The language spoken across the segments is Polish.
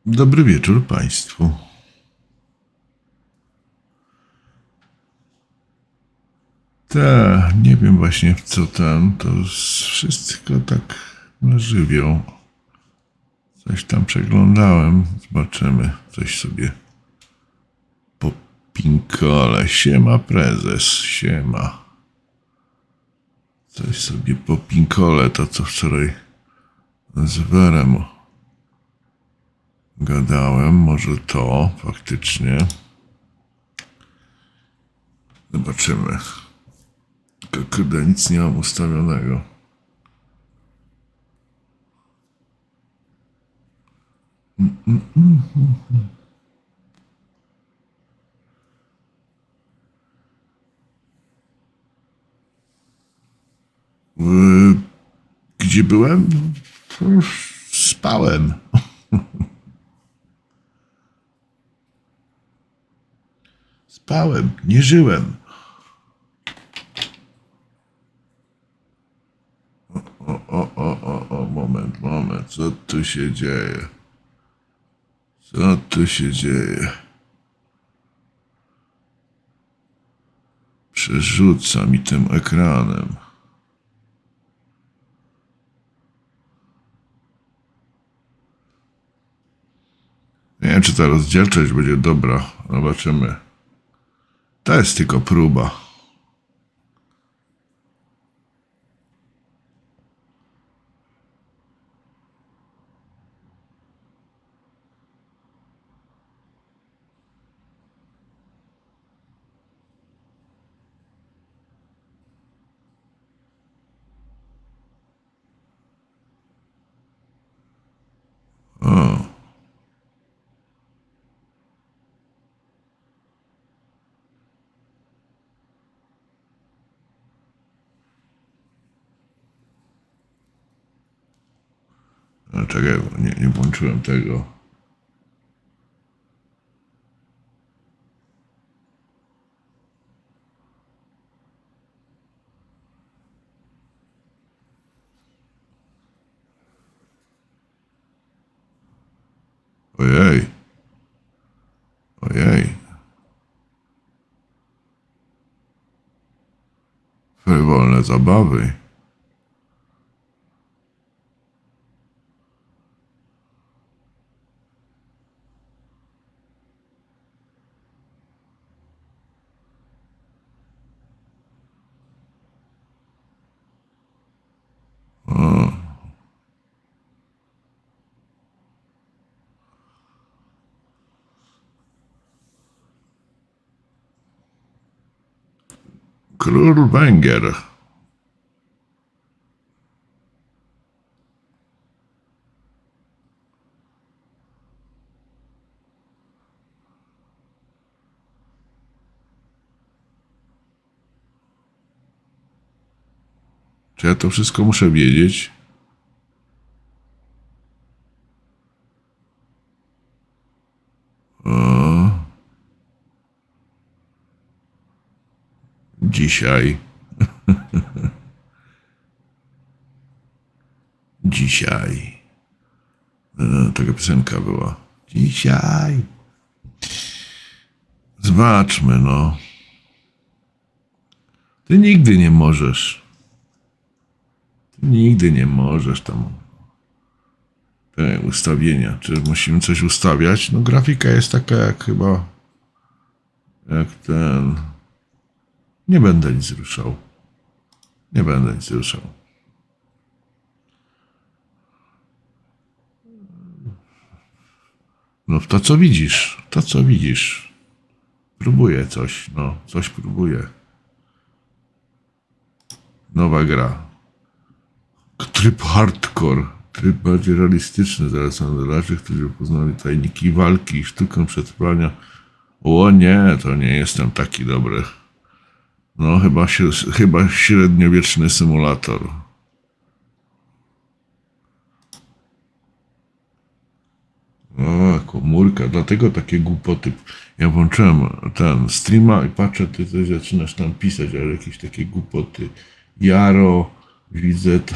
Dobry wieczór Państwu. Nie wiem właśnie w co tam, to wszystko tak na żywioł. Coś tam przeglądałem, zobaczymy, coś sobie popinkole. Siema prezes, siema. Coś sobie popinkole, to co wczoraj z Werem gadałem, może to faktycznie. Zobaczymy. Kurde, nic nie mam ustawionego. Gdzie byłem? Spałem. Spałem, nie żyłem. Moment, co tu się dzieje? Co tu się dzieje? Przerzuca mi tym ekranem. Nie wiem, czy ta rozdzielczość będzie dobra. Zobaczymy. To jest tylko próba. Czekaj, nie włączyłem tego. Ojej. Frywolne zabawy. Król Węgier. Czy ja to wszystko muszę wiedzieć? Dzisiaj. Dzisiaj. Taka piosenka była. Dzisiaj. Zobaczmy, no. Ty nigdy nie możesz. Nigdy nie możesz tam te ustawienia. Czy musimy coś ustawiać? No grafika jest taka jak chyba jak ten. Nie będę nic ruszał. No to co widzisz. Próbuję coś, coś próbuję. Nowa gra. Tryb hardcore. Tryb bardziej realistyczny. Zalecam graczy, którzy poznali tajniki walki i sztukę przetrwania. O nie, to nie jestem taki dobry. No chyba średniowieczny symulator. O, komórka, dlatego takie głupoty. Ja włączyłem ten streama i patrzę, ty coś zaczynasz tam pisać, ale jakieś takie głupoty. Jaro, widzę to.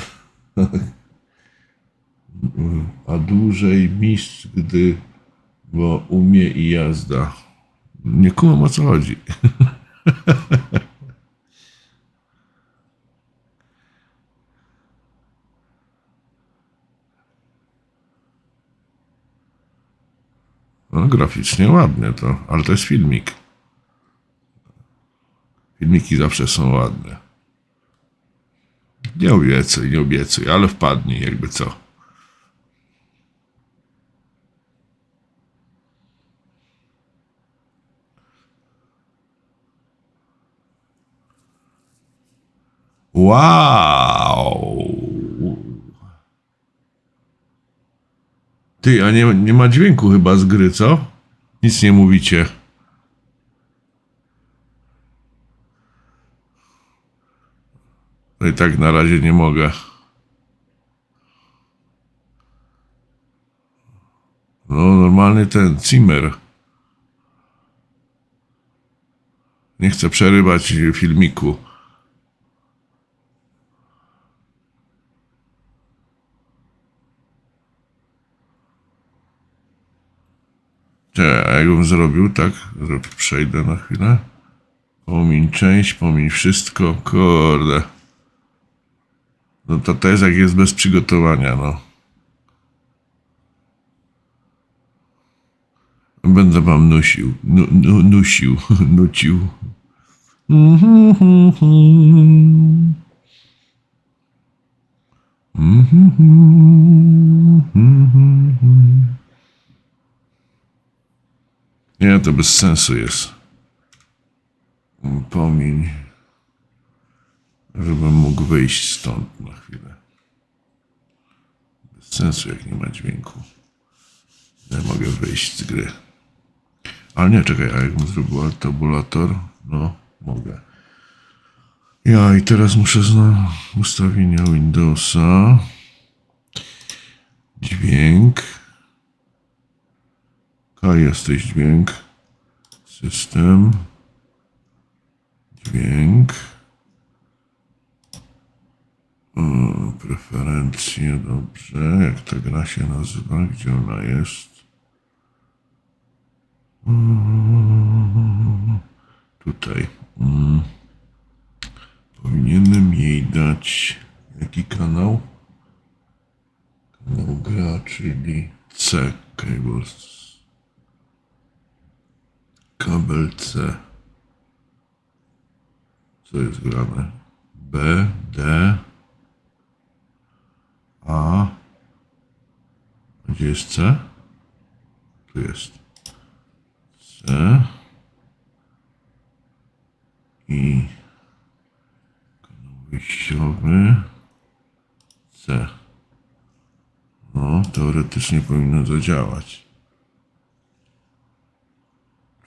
A dłużej mistrz, gdy Bo umie i jazda. Nie kumam, o co chodzi. No, graficznie ładnie to, ale to jest filmik. Filmiki zawsze są ładne. Nie obiecuj, ale wpadnij, jakby co. Wow! Ty, a nie ma dźwięku chyba z gry, co? Nic nie mówicie. No i tak na razie nie mogę. No, normalny ten, Zimmer. Nie chcę przerywać filmiku. A jakbym zrobił, tak? Przejdę na chwilę. Pomiń część, pomiń wszystko. Kurde. No to jest jak jest bez przygotowania, no. Będę wam nucił. Nucił. Nie, to bez sensu jest. Pomiń. Żebym mógł wyjść stąd na chwilę. Bez sensu, jak nie ma dźwięku. Nie mogę wyjść z gry. Ale nie, czekaj, a jakbym zrobił tabulator? No, mogę. Ja i teraz muszę znaleźć ustawienia Windowsa. Dźwięk. Jesteś dźwięk. System. Dźwięk. Preferencje, dobrze. Jak ta gra się nazywa? Gdzie ona jest? Tutaj. Powinienem jej dać jaki kanał? Kanał gra, czyli C. Cables. Kabel C. Co jest grane? B, D, A. Gdzie jest C? Tu jest. C. I kanał wyjściowy. C. No, teoretycznie powinno zadziałać.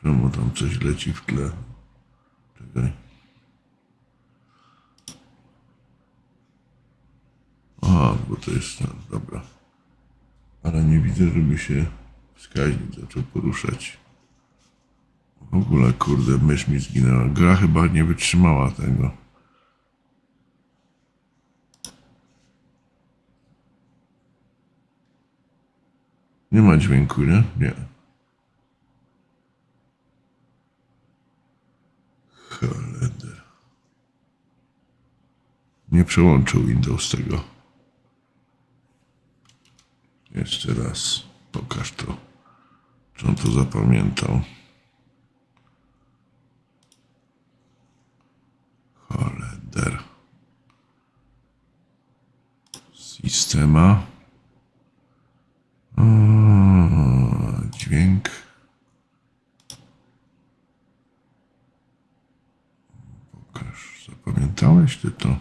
Czemu tam coś leci w tle? Czekaj. Aha, bo to jest ten, dobra. Ale nie widzę, żeby się wskaźnik zaczął poruszać. W ogóle, kurde, mysz mi zginęła. Gra chyba nie wytrzymała tego. Nie ma dźwięku, nie? Nie. Choleder. Nie przełączył Windows tego. Jeszcze raz. Pokaż to. Czy on to zapamiętał? Choleder. Systema. Dźwięk. Pokaż. Zapamiętałeś ty to?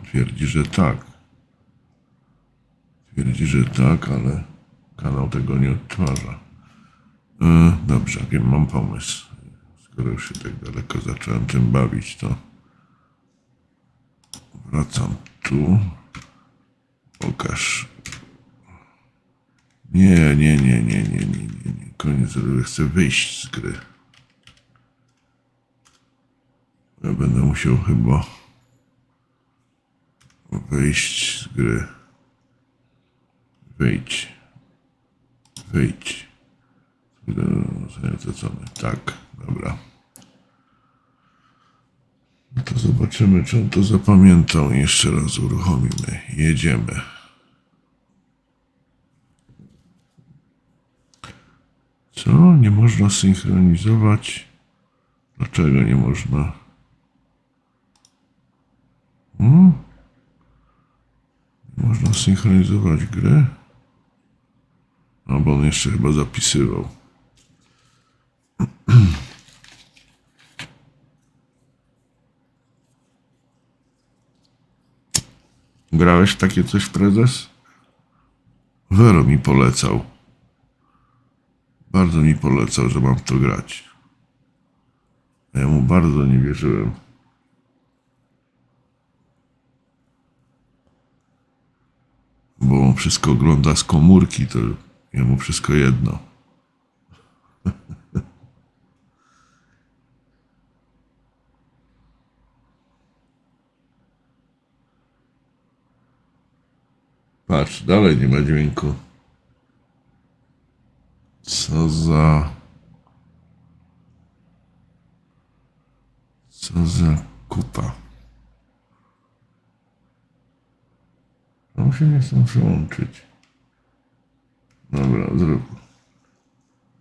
Twierdzi, że tak. Twierdzi, że tak, ale kanał tego nie odtwarza. Dobrze, wiem, mam pomysł. Skoro już się tak daleko zacząłem tym bawić, to wracam tu. Pokaż. Nie. Koniec, chcę wyjść z gry. Ja będę musiał chyba wyjść z gry. Wyjdź. To co my? Tak, dobra. No to zobaczymy, czy on to zapamiętał. Jeszcze raz uruchomimy. Jedziemy. Co? Nie można synchronizować? Dlaczego nie można? Nie można synchronizować gry? No bo on jeszcze chyba zapisywał. Grałeś w takie coś, prezes? Wero mi polecał. Bardzo mi polecał, że mam w to grać. A ja mu bardzo nie wierzyłem. Bo on wszystko ogląda z komórki, to jemu wszystko jedno. Patrz, dalej nie ma dźwięku. Co za kupa. No się nie chcą przełączyć. Dobra,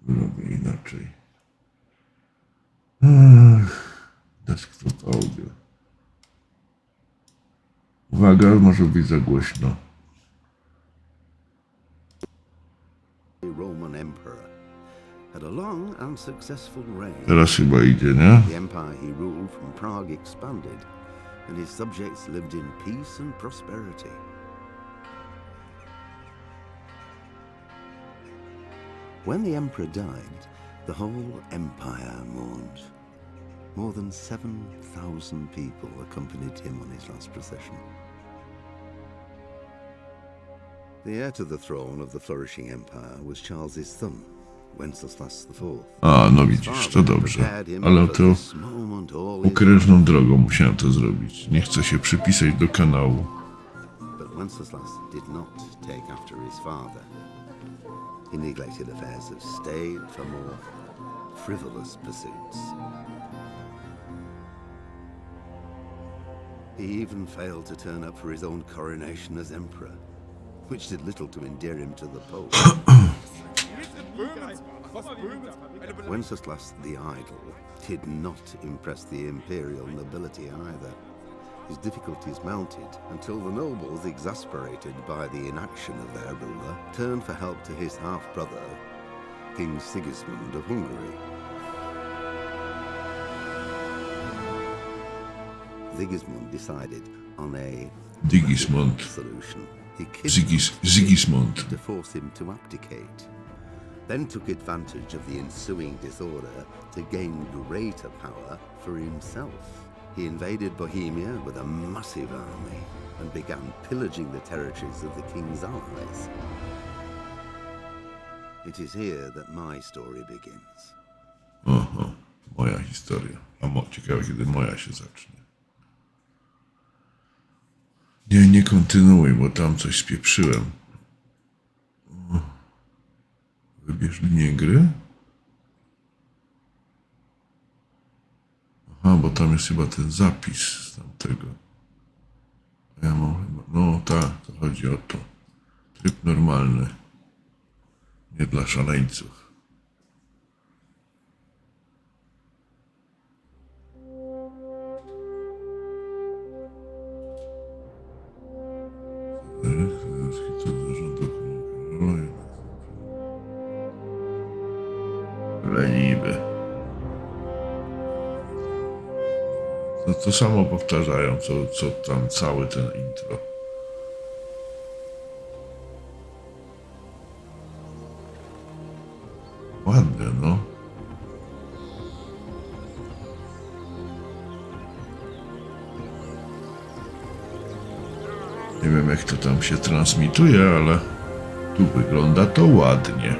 zrobię inaczej. Desktop audio. Uwaga, może być za głośno. Roman emperor had a long and successful reign. Teraz chyba idzie, nie? The empire he ruled from Prague expanded, and his subjects lived in peace and prosperity. When the emperor died, the whole empire mourned. More than 7,000 people accompanied him on his last procession. The heir to the throne of the flourishing empire was Charles's son, Wenceslas IV. A, no widzisz, to dobrze. Ale to okrężną drogą musiałem to zrobić. Nie chcę się przypisać do kanału. But Wenceslas did not take after his father. He neglected affairs of state for more frivolous pursuits. He even failed to turn up for his own coronation as emperor, which did little to endear him to the Pope. Wenceslas the Idle did not impress the imperial nobility either. His difficulties mounted until the nobles, exasperated by the inaction of their ruler, turned for help to his half-brother, King Sigismund of Hungary. Sigismund decided on a solution. He Sigismund. to force him to abdicate, then took advantage of the ensuing disorder to gain greater power for himself. He invaded Bohemia with a massive army and began pillaging the territories of the king's allies. It is here that my story begins. Aha, moja historia. A ciekawe, kiedy moja się zacznie. Nie kontynuuj, bo tam coś spieprzyłem. Wybierz linię gry. Aha, bo tam jest chyba ten zapis z tamtego. Ja mam chyba... No tak, to chodzi o to. Tryb normalny. Nie dla szaleńców. Leniwy. To samo powtarzają, co tam cały ten intro. Ładne, no. Nie wiem, jak to tam się transmituje, ale tu wygląda to ładnie.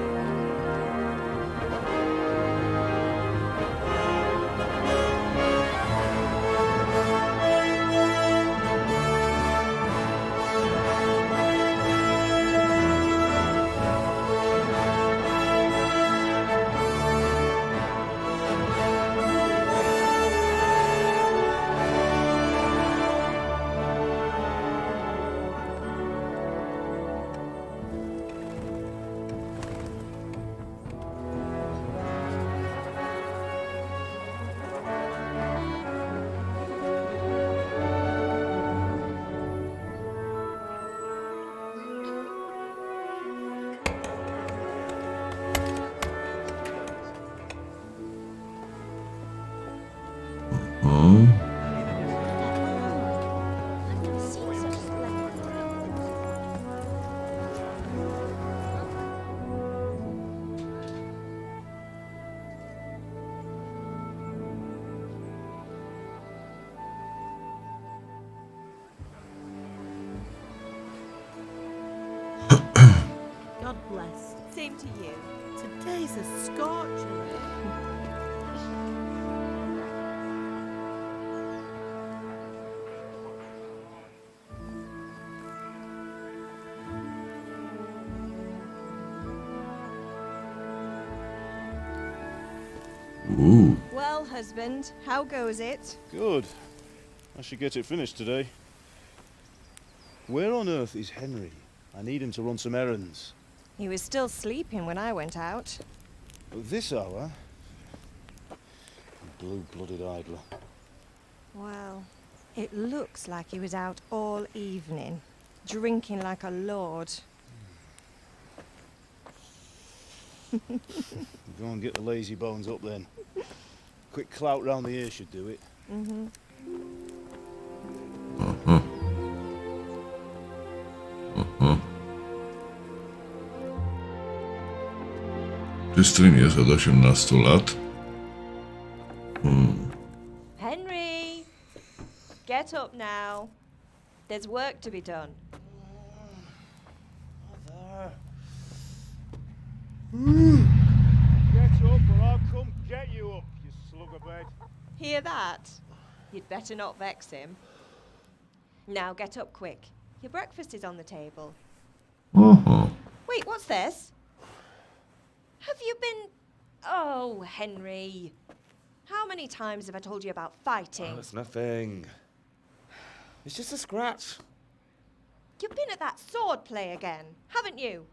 O. God bless. Same to you. Today's a scorcher. Well, husband, how goes it? Good. I should get it finished today. Where on earth is Henry? I need him to run some errands. He was still sleeping when I went out. At this hour? Blue-blooded idler. Well, it looks like he was out all evening, drinking like a lord. Go and get the lazy bones up then. Quick clout round the ear should do it. Mm-hmm. Czy stream jest od 18 lat? Henry! Get up now. There's work to be done. Get up or I'll come get you up, you slugabed. Hear that? You'd better not vex him. Now get up quick. Your breakfast is on the table. Oho. Wait, what's this? Have you been... Oh, Henry. How many times have I told you about fighting? Oh, it's nothing. It's just a scratch. You've been at that sword play again, haven't you?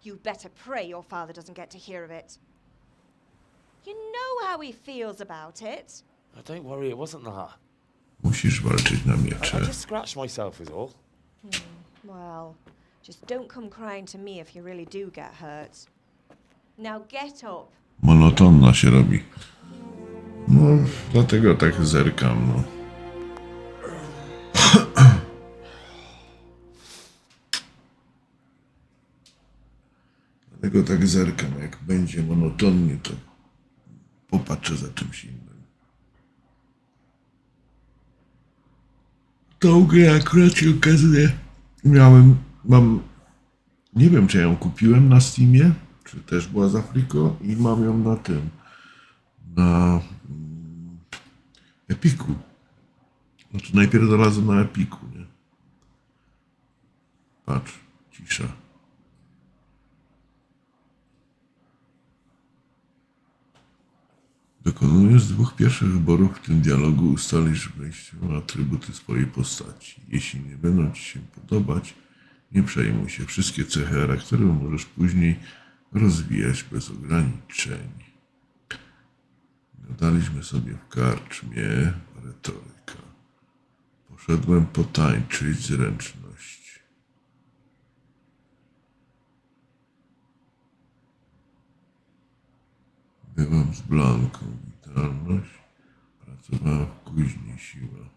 You'd better pray your father doesn't get to hear of it. You know how he feels about it. Oh, don't worry, it wasn't that. Musisz walczyć na I miecze. just scratched myself is all. Well, just don't come crying to me if you really do get hurt. Now get up. Monotonna się robi. No, dlatego tak zerkam, no. Dlatego tak zerkam. Jak będzie monotonnie, to popatrzę za czymś innym. Tą grę akurat się okazuje mam, nie wiem czy ja ją kupiłem na Steamie, czy też była z Afriko i mam ją na tym, na Epiku. Znaczy najpierw znalazłem na Epiku, nie? Patrz, cisza. Dokonując dwóch pierwszych wyborów w tym dialogu ustalisz wejściowe atrybuty swojej postaci. Jeśli nie będą ci się podobać, nie przejmuj się. Wszystkie cechy charakteru możesz później rozwijać bez ograniczeń. Gadaliśmy sobie w karczmie, retoryka. Poszedłem potańczyć, zręczność. Byłam z Blanką, witalność. Pracowałam w kuźni, siła.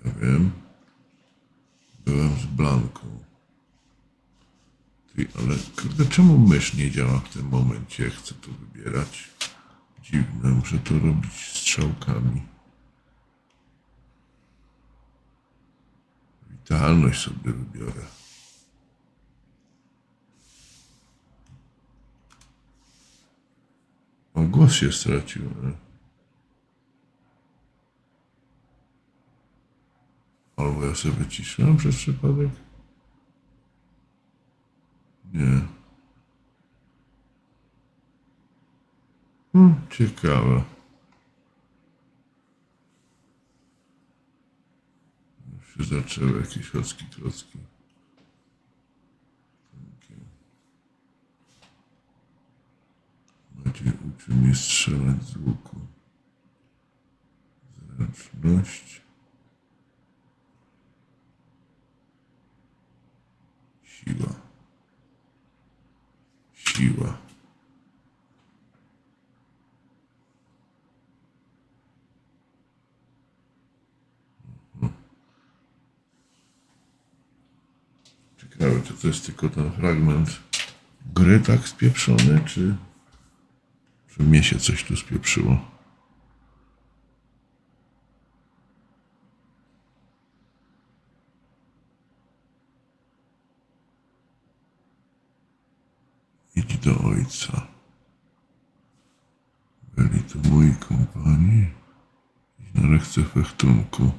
Ja wiem. Byłem z Blanką. Ty, ale kurde, czemu mysz nie działa w tym momencie? Jak chcę to wybierać. Dziwne, muszę to robić strzałkami. Witalność sobie wybiorę. O, głos się stracił. Albo ja sobie wyciszyłem przez przypadek? Nie. Ciekawe. Już się zaczęły jakieś chocki klocki. Maciej uczył mnie strzelać z łuku. Zręczność. Siła. siła. Ciekawe, czy to jest tylko ten fragment gry tak spieprzony, czy mnie się coś tu spieprzyło? Idź do ojca. Byli tu moi kompanii. Idź na lekcję fechtunku.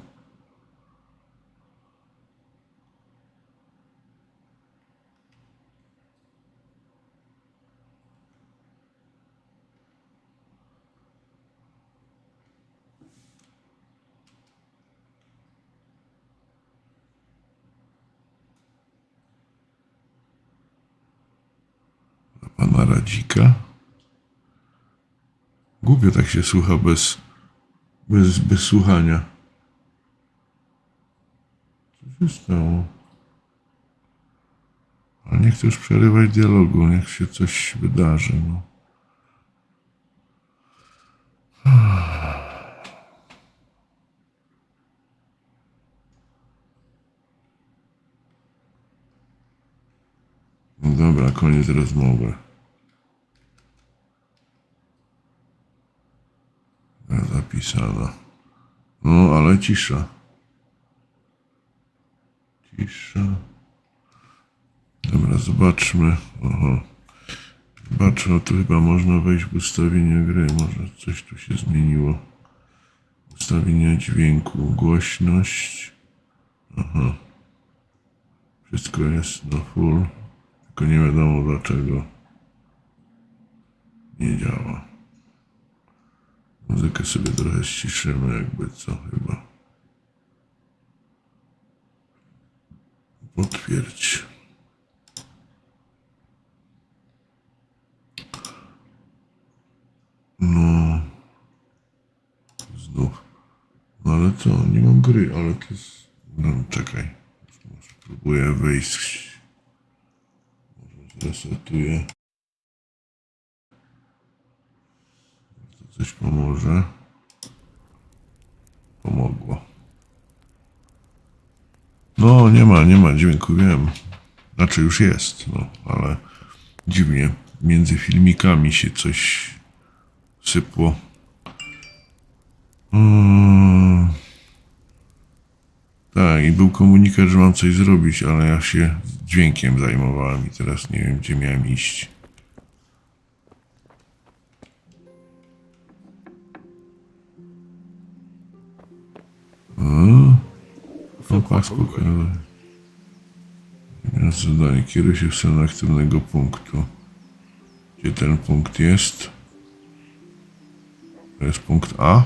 Pana Radzika. Głupio tak się słucha bez słuchania. Co się stało? Ale nie chcę już przerywać dialogu, niech się coś wydarzy. No. No dobra, koniec rozmowy. Zapisana. No, ale cisza. Cisza. Dobra, zobaczmy. Aha. Zobaczmy, tu chyba można wejść w ustawienia gry. Może coś tu się zmieniło. Ustawienia dźwięku, głośność. Aha. Wszystko jest na full. Tylko nie wiadomo dlaczego nie działa. Muzykę sobie trochę ściszymy, jakby co chyba. Potwierdź. No. Znów. No ale co? Nie mam gry, ale to jest... No, czekaj. Spróbuję wyjść. Może zresetuję. To coś pomoże. Pomogło. No, nie ma dźwięku, wiem. Znaczy już jest, no, ale dziwnie. Między filmikami się coś sypło. Tak, i był komunikat, że mam coś zrobić, ale ja się dźwiękiem zajmowałem i teraz nie wiem, gdzie miałem iść. Pas pokojowy. Zadanie. Kieruj się w stronę aktywnego punktu. Gdzie ten punkt jest? To jest punkt A?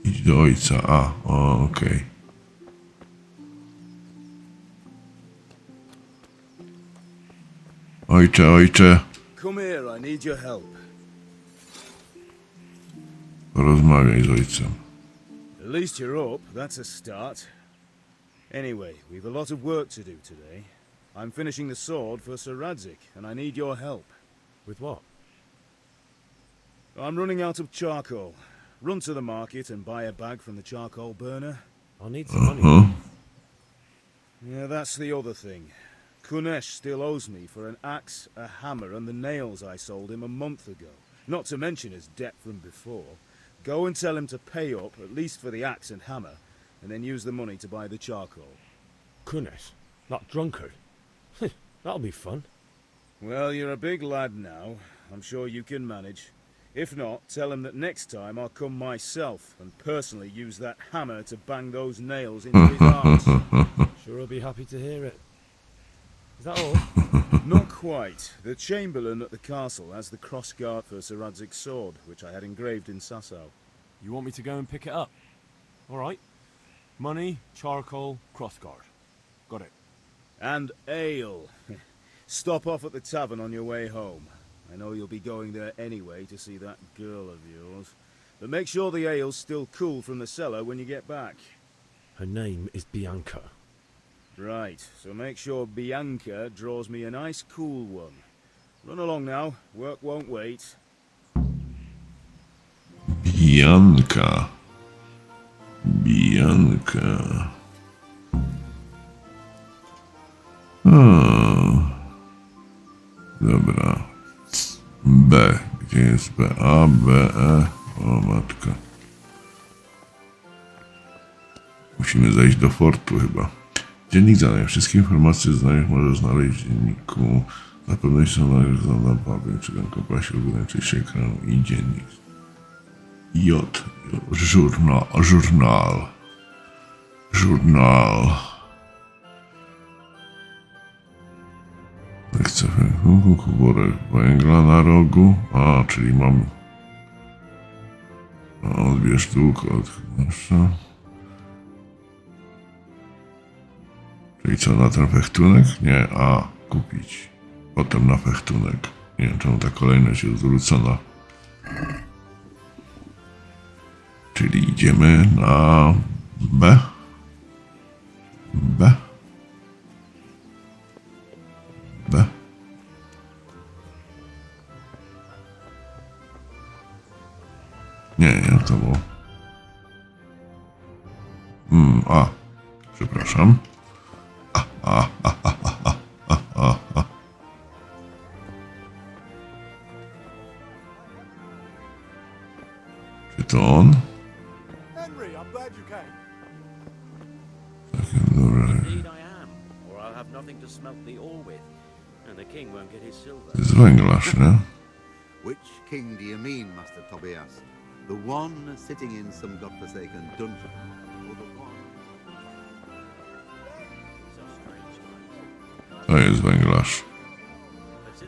Idź do ojca. A, o, okej. Ojcze. Come here, I need your help. Porozmawiaj z ojcem. At least you're up, that's a start. Anyway, we've a lot of work to do today. I'm finishing the sword for Sir Radzik, and I need your help. With what? I'm running out of charcoal. Run to the market and buy a bag from the charcoal burner. I'll need some money. Yeah, that's the other thing. Kunesh still owes me for an axe, a hammer, and the nails I sold him a month ago. Not to mention his debt from before. Go and tell him to pay up, at least for the axe and hammer, and then use the money to buy the charcoal. Kunesh, that drunkard. That'll be fun. Well, you're a big lad now. I'm sure you can manage. If not, tell him that next time I'll come myself and personally use that hammer to bang those nails into his arms. Sure he'll be happy to hear it. Is that all? Not quite. The Chamberlain at the castle has the crossguard for Sir Radzik's sword, which I had engraved in Sasau. You want me to go and pick it up? All right. Money, charcoal, crossguard. Got it. And ale. Stop off at the tavern on your way home. I know you'll be going there anyway to see that girl of yours. But make sure the ale's still cool from the cellar when you get back. Her name is Bianca. Right, so make sure Bianca draws me a nice cool one. Run along now, work won't wait. Bianka. Bianka. Dobra. B. Gdzie jest B? A, B, E. O matka. Musimy zejść do fortu chyba. Dziennik zadań. Wszystkie informacje z zadań możesz znaleźć w dzienniku. Na pewno są na zabawy, czy na kompasie lub najczęściej ekranu i dziennik. J. Żurnal. Lekcja kuborek węgla na rogu. A, czyli mam... Odbierz dług od... Czyli co, na ten fechtunek? Nie, a, kupić. Potem na fechtunek. Nie wiem, czemu ta kolejność jest zwrócona. Czyli idziemy na B. B. B. Nie, to było. A. Przepraszam. Czy to on? Henry, I'm glad you came. Takie dobre. Indeed I am, or I'll have nothing to smelt the ore with, and the king won't get his silver. To jest węglarz, nie? Which king do you mean, Master Tobias? The one sitting in some godforsaken dungeon, or the one... He's a strange guy. To jest węglarz.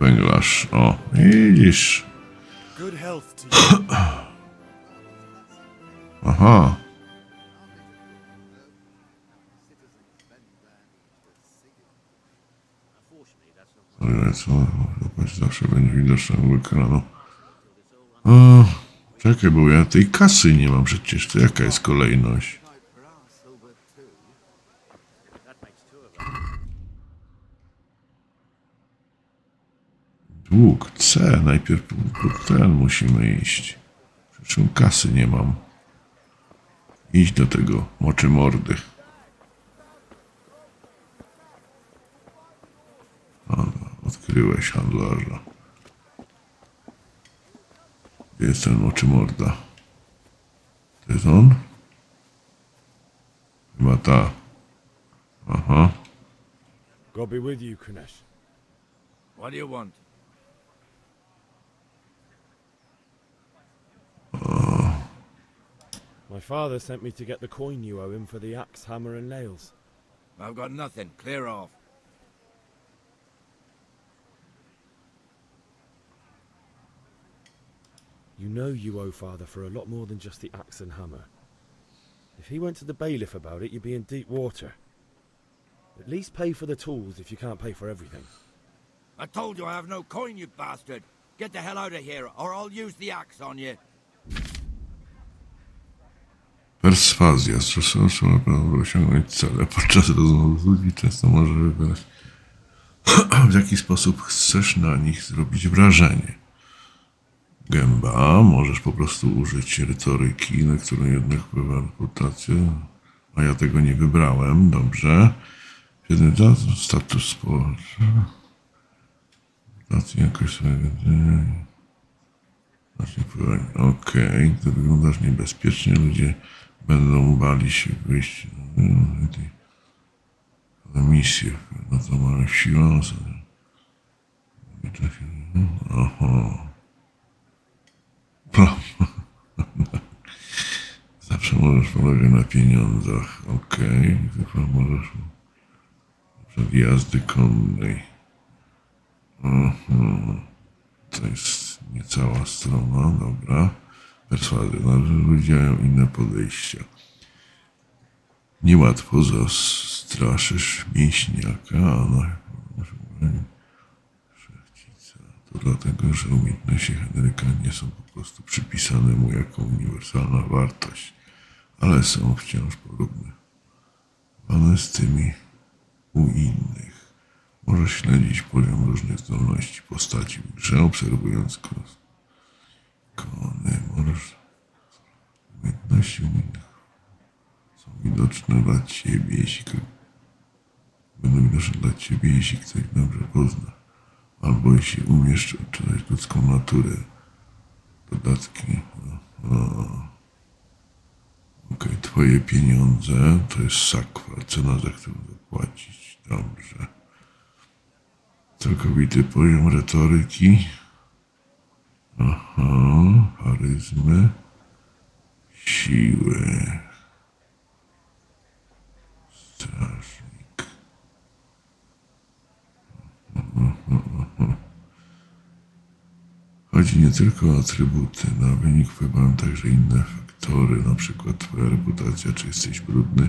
Węglarz. O, widzisz. Good health to you. Aha. Ale co? Zobacz, zawsze będzie widoczna u ekranu. O, czekaj, bo ja tej kasy nie mam przecież. To jaka jest kolejność? Dług C. Najpierw po ten musimy iść. Przy czym kasy nie mam. Idź do tego moczy mordy. Odkryłeś handlarza. Gdzie jest ten moczy morda? To jest on? Chyba ta. Aha. God be with you, Kunesh. What do you want? My father sent me to get the coin you owe him for the axe, hammer and nails. I've got nothing. Clear off. You know you owe father for a lot more than just the axe and hammer. If he went to the bailiff about it, you'd be in deep water. At least pay for the tools if you can't pay for everything. I told you I have no coin, you bastard. Get the hell out of here, or I'll use the axe on you. Perswazja. Stosownie naprawdę osiągnąć cele. Podczas rozmów z ludźmi często może wybrać w jaki sposób chcesz na nich zrobić wrażenie. Gęba. Możesz po prostu użyć retoryki, na którą jednak wpływa reputację. A ja tego nie wybrałem. Dobrze. Status społeczny. Reputacja jakoś swojego okej. Gdy wyglądasz niebezpiecznie, ludzie będą bali się wyjść na misję. No to mamy siłę. Aha. Zawsze możesz polegać na pieniądzach. Okej. Tylko możesz przed jazdy konnej. To jest niecała strona. Dobra. Perswazja. Ludzie mają inne podejścia. Niełatwo zastraszysz mięśniaka, szlachcica. To dlatego, że umiejętności Henryka nie są po prostu przypisane mu jako uniwersalna wartość, ale są wciąż porównywane z tymi u innych. Możesz śledzić poziom różnych zdolności postaci w grze, obserwując ikony. Możesz... Umiejętności u innych są widoczne dla ciebie, będą widoczne dla ciebie, jeśli ktoś dobrze pozna. Albo jeśli umiesz odczytać ludzką naturę. Dodatki. Okej, twoje pieniądze to jest sakwa, cena, za którą zapłacić. Dobrze. Całkowity poziom retoryki. Charyzmy. Siły. Strażnik. Chodzi nie tylko o atrybuty. Na wynik wpływają także inne faktory, na przykład twoja reputacja, czy jesteś brudny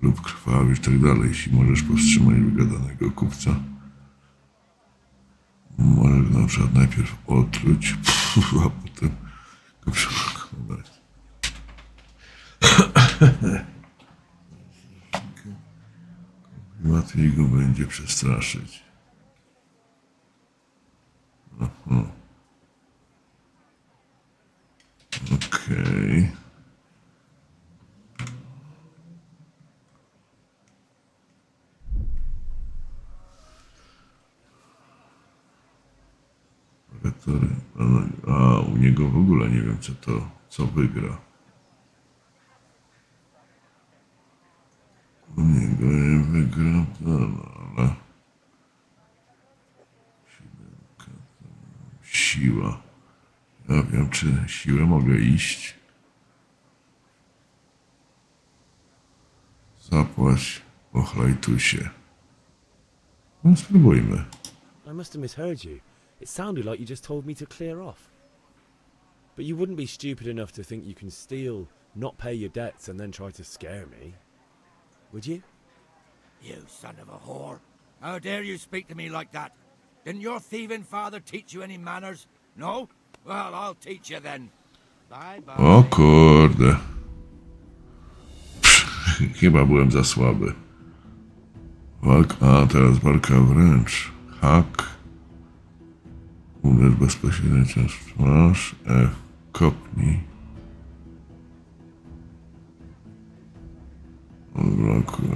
lub krwawy i tak dalej. Jeśli możesz powstrzymać wygadanego kupca, możesz na przykład najpierw otruć, a potem go przekonać. Łatwiej go będzie przestraszyć. Okej. A u niego w ogóle nie wiem co wygra. U niego nie wygra, ale siła. Ja wiem, czy siłę mogę iść. Zapłać, pochlajtuj się. No spróbujmy. I must have misheard you. It sounded like you just told me to clear off. But you wouldn't be stupid enough to think you can steal, not pay your debts, and then try to scare me, would you? You son of a whore. How dare you speak to me like that? Didn't your thieving father teach you any manners? No? Well, I'll teach you then. Bye bye. O kurde. Chyba byłem za słaby. Teraz walka wręcz. Hak. Uderz bezpośrednio często w twarz. F. Kopnij. Odblokuj.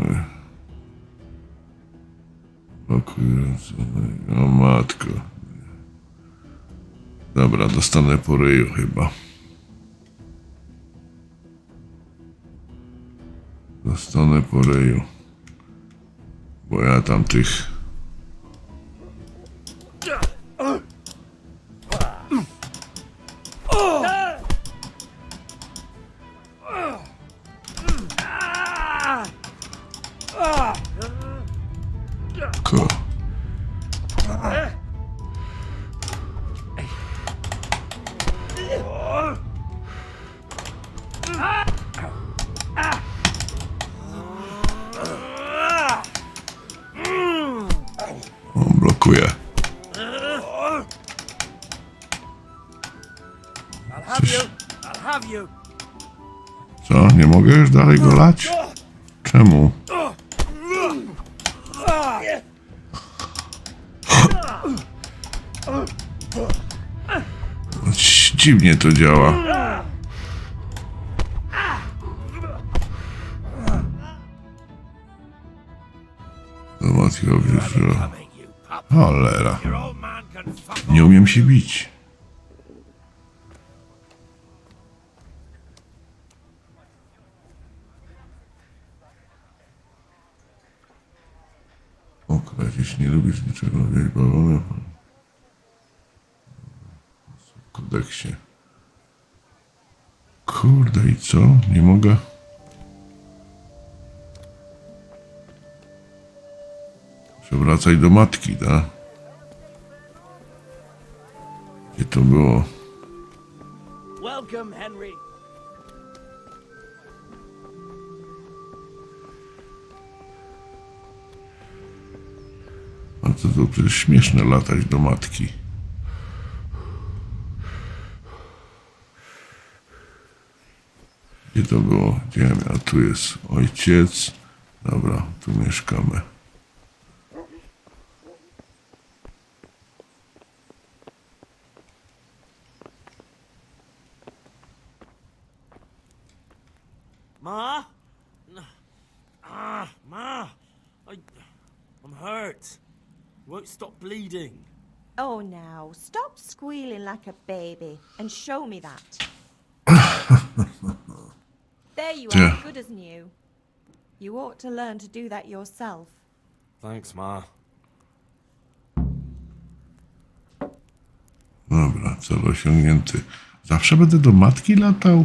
Blokuj ręce. O matko. Dobra, dostanę po ryju chyba. Dostanę po ryju. Bo ja tam tych... Blokuje. Co? Nie mogę już dalej go lać? Czemu? Dziwnie to działa. Załatwił że... Cholera. Nie umiem się bić. Okraść, jeśli nie lubisz niczego, wieś balonę. W kodeksie. Kurde, i co? Nie mogę? Wracaj do matki, tak? Gdzie to było? Welcome, Henry. A to przecież śmieszne latać do matki. Gdzie to było? Gdzie ja? Tu jest ojciec. Dobra, tu mieszkamy. Won't stop bleeding. Oh, now, stop squealing like a baby and show me that. There you are, good as new. You ought to learn to do that yourself. Thanks, Ma. Dobra, cel osiągnięty. Zawsze będę do matki latał?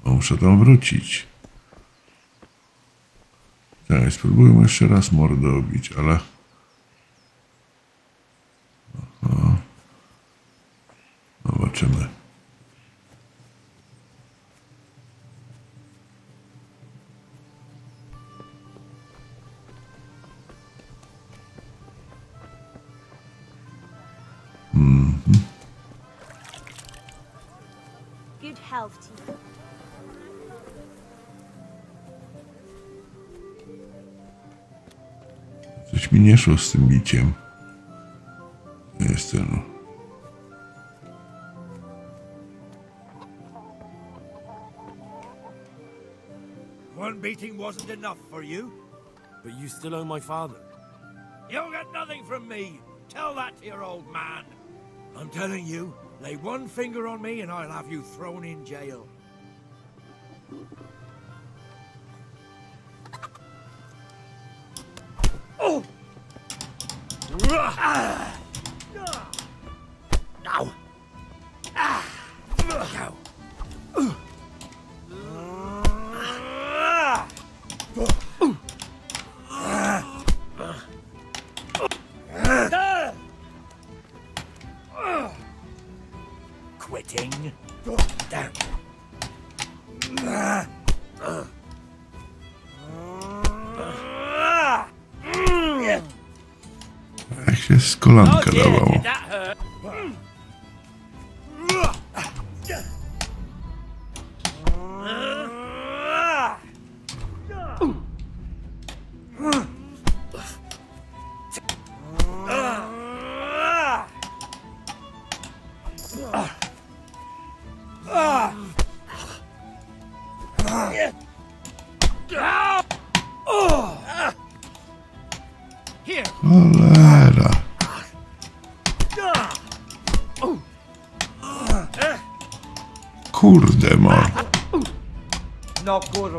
O, muszę tam wrócić. Tak, spróbujmy jeszcze raz mordę obić, ale... Aha. Zobaczymy. Good health to you. Coś mi nie szło z tym biciem. Jestem. One beating wasn't enough for you? But you still owe my father. You'll get nothing from me. Tell that to your old man. I'm telling you, lay one finger on me and I'll have you thrown in jail. Oh! Now! Now! Quitting? Down. Jak się z kolanka dawało. Cholera. Kurde ma. No kurwa.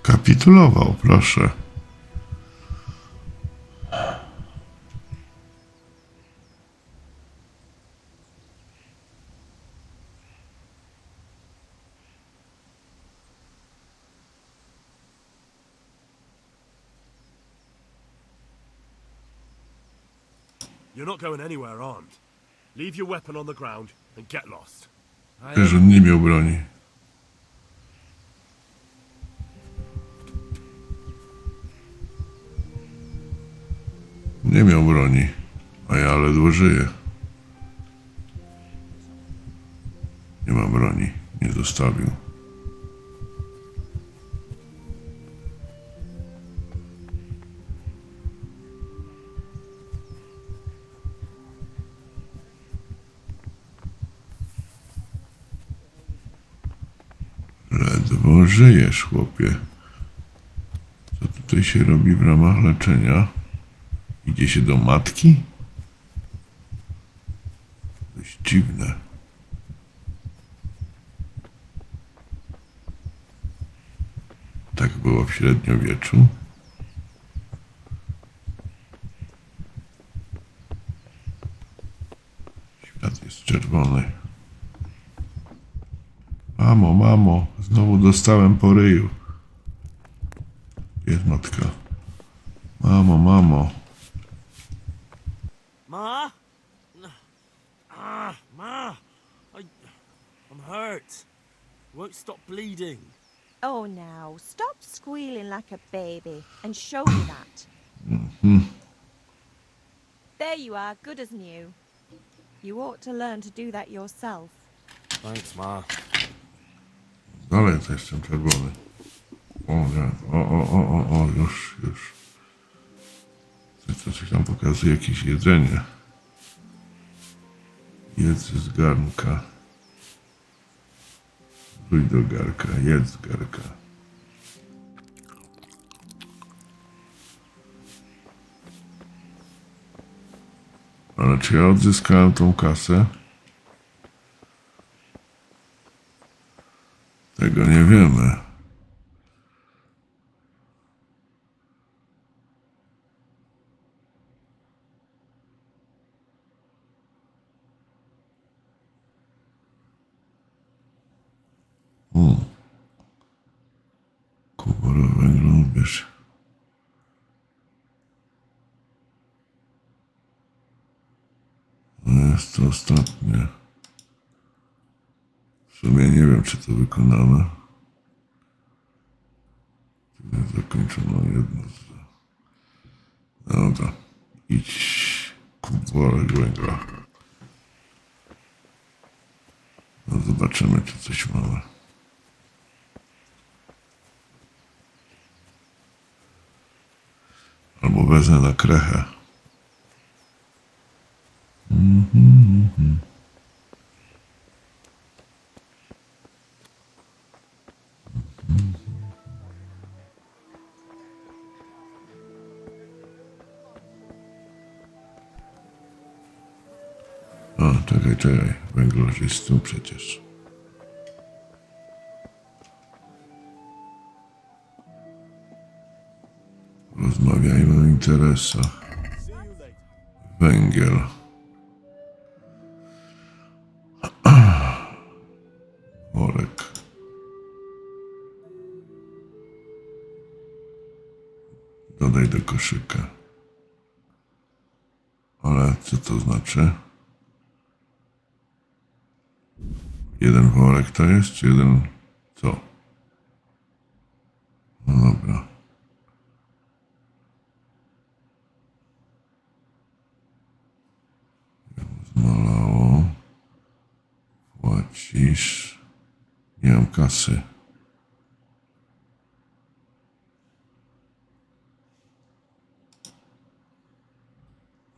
Kapitulował, proszę. You're not going anywhere armed. Leave your weapon on the ground and get lost. Że on nie miał broni. Nie miał broni, a ja ledwo żyję. Nie ma broni, nie zostawił. Ledwo żyjesz, chłopie. Co tutaj się robi w ramach leczenia? Idzie się do matki? Dość dziwne. Tak było w średniowieczu. Świat jest czerwony. Mamo, mamo, znowu dostałem po ryju. Jest matka. Mamo, mamo. Ma? Ma! I'm hurt. Won't stop bleeding. Oh, now, stop squealing like a baby and show me that. There you are, good as new. You ought to learn to do that yourself. Thanks, ma. Dalej to jestem czerwony. O, nie. O, już. Coś tam pokazuje, jakieś jedzenie. Jedz z garnka. Wróć do garka, jedz z garka. Ale czy ja odzyskałem tą kasę? Tego nie wiemy. Kubora węgla lubisz. No jest to ostatnie. W sumie nie wiem, czy to wykonamy. Zakończono jedno z... Dobra. Idź. Kuborek węgla. No zobaczymy, czy coś mamy. Albo wezmę na krechę. O, czekaj. Węglarz jest tu przecież. Rozmawiajmy o interesach. Węgiel. Worek. Dodaj do koszyka. Ale co to znaczy? Jeden worek to jest, czy jeden co? No dobra. Zmalało. Płacisz. Nie mam kasy.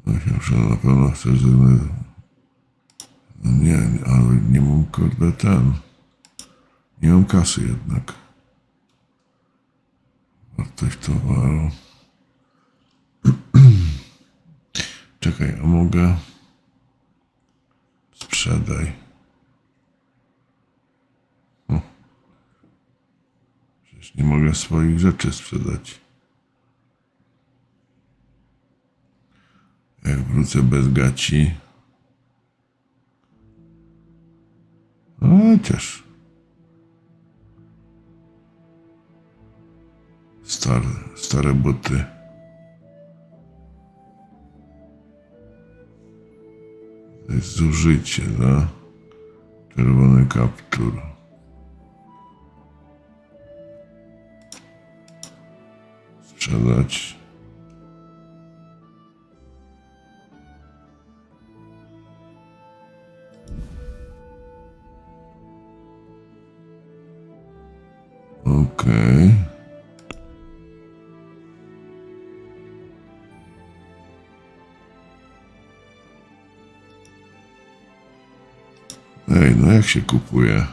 Myślę, że na pewno chcesz nie, ale nie mam kurde ten. Nie mam kasy jednak. Wartość towaru. Czekaj, a mogę? Sprzedaj. Przecież nie mogę swoich rzeczy sprzedać. Jak wrócę bez gaci. Chociaż. Stare buty. To jest zużycie, no? Czerwony kaptur. Sprzedać. Okej. Ej, no jak się kupuje?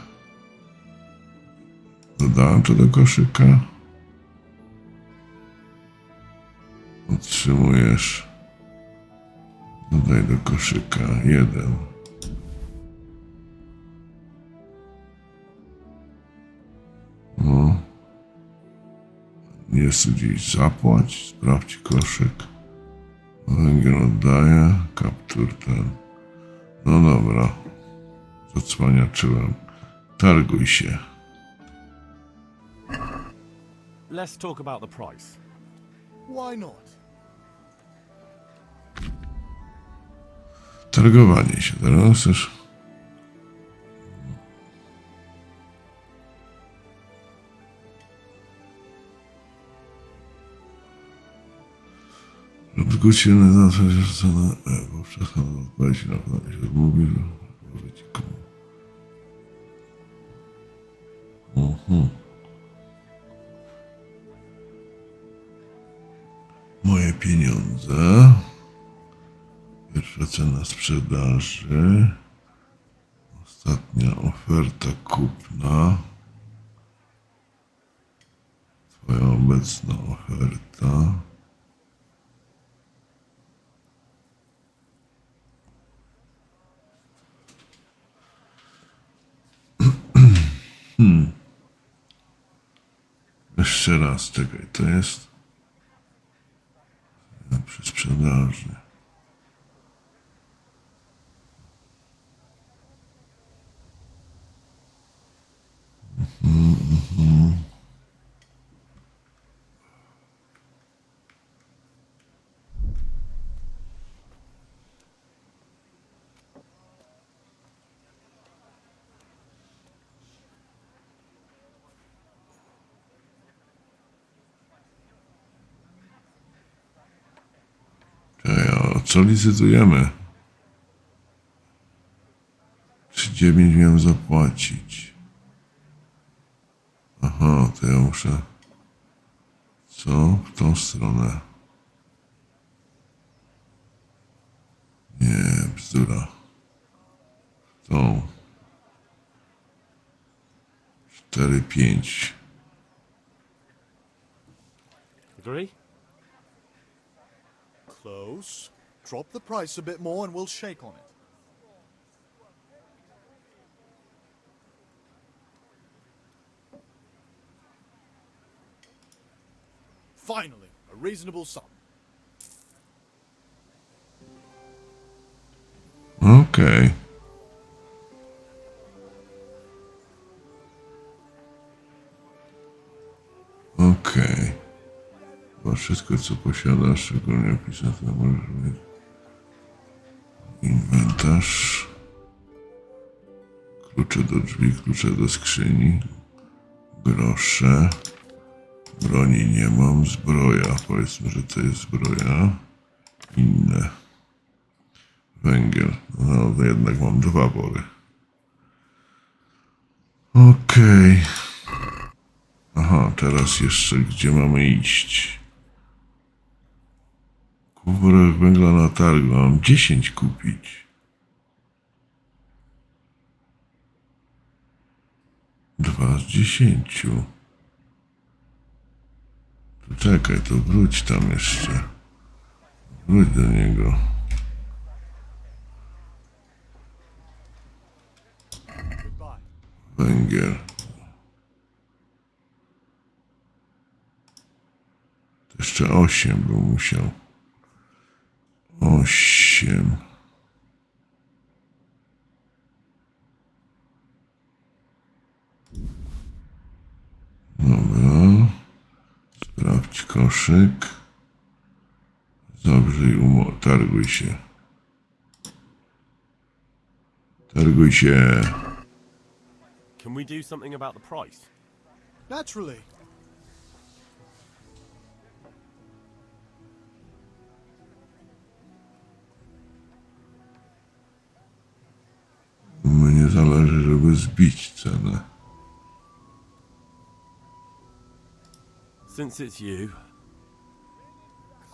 Dodałem to do koszyka. Otrzymujesz. Dodaj do koszyka 1. No. Jest tu gdzieś zapłać. Sprawdź koszyk. Węgiel oddaję. Kaptur ten. No dobra. Zacwaniaczyłem. Targuj się. Let's talk about the price. Why not? Targowanie się teraz też. Lub zgłosimy na to, że cenę, bo przestaną odpowiedzi na pewno się odmówi, że powie ci komu. Moje pieniądze. Pierwsza cena sprzedaży. Ostatnia oferta kupna. Twoja obecna oferta. Jeszcze raz, czekaj, to jest przy sprzedaży. A co licytujemy? 3,9 miałem zapłacić. Aha, to ja muszę... Co? W tą stronę. Nie, bzdura. W tą. 4,5. Agree? Close. Drop the price a bit more and we'll shake on it. Finally, a reasonable sum. Okej. Okej. Chyba wszystko, co posiadasz, szczególnie opisane, to możesz mieć. Inwentarz. Klucze do drzwi, klucze do skrzyni. Grosze. Broni nie mam. Zbroja. Powiedzmy, że to jest zbroja. Inne. Węgiel. No, to jednak mam 2 wory. Okej. Aha, teraz jeszcze gdzie mamy iść? Kup worek węgla na targu. Mam 10 kupić. 2 z 10. To czekaj, to wróć tam jeszcze. Wróć do niego. Węgiel. To jeszcze 8 bym musiał. 8. Dobra. Sprawdź koszyk. Zabrzyj targuj się. Targuj się. Can we do something about the price? Naturally. Mnie zależy, żeby zbić cenę. Since it's you,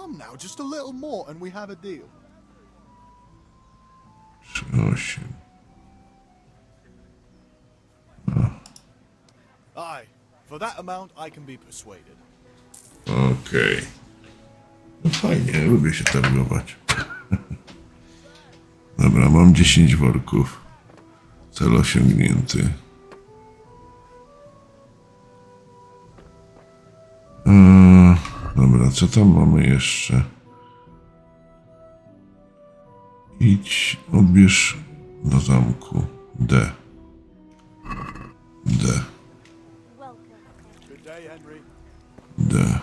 Come now, just a little more and we have a deal. 3,8. Aye, for that amount I can be persuaded. Okej. No fajnie, lubię się targować. Dobra, mam 10 worków. Cel osiągnięty. Dobra, co tam mamy jeszcze? Idź, odbierz do zamku. D. Good day, Henry. D.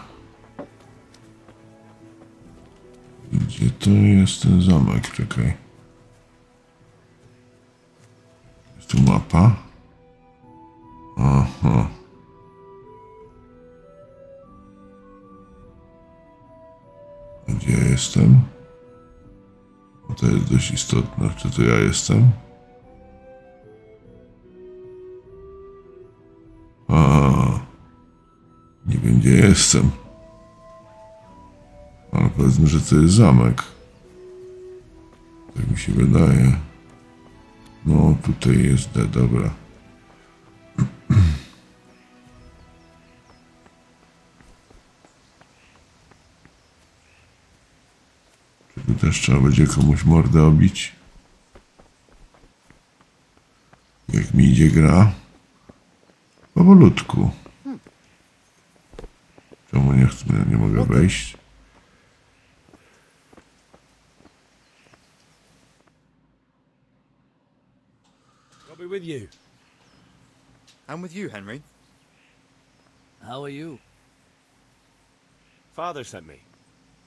Gdzie to jest ten zamek? Czekaj. Jest tu mapa? Aha. A gdzie ja jestem? Bo to jest dość istotne. Czy to ja jestem? A, wiem, gdzie jestem. Ale powiedzmy, że to jest zamek. Tak mi się wydaje. No, tutaj jest, dobra. Czy tu też trzeba będzie komuś mordę obić? Jak mi idzie gra? Powolutku. Czemu nie mogę wejść? I'll be with you. I'm with you, Henry. How are you? Father sent me.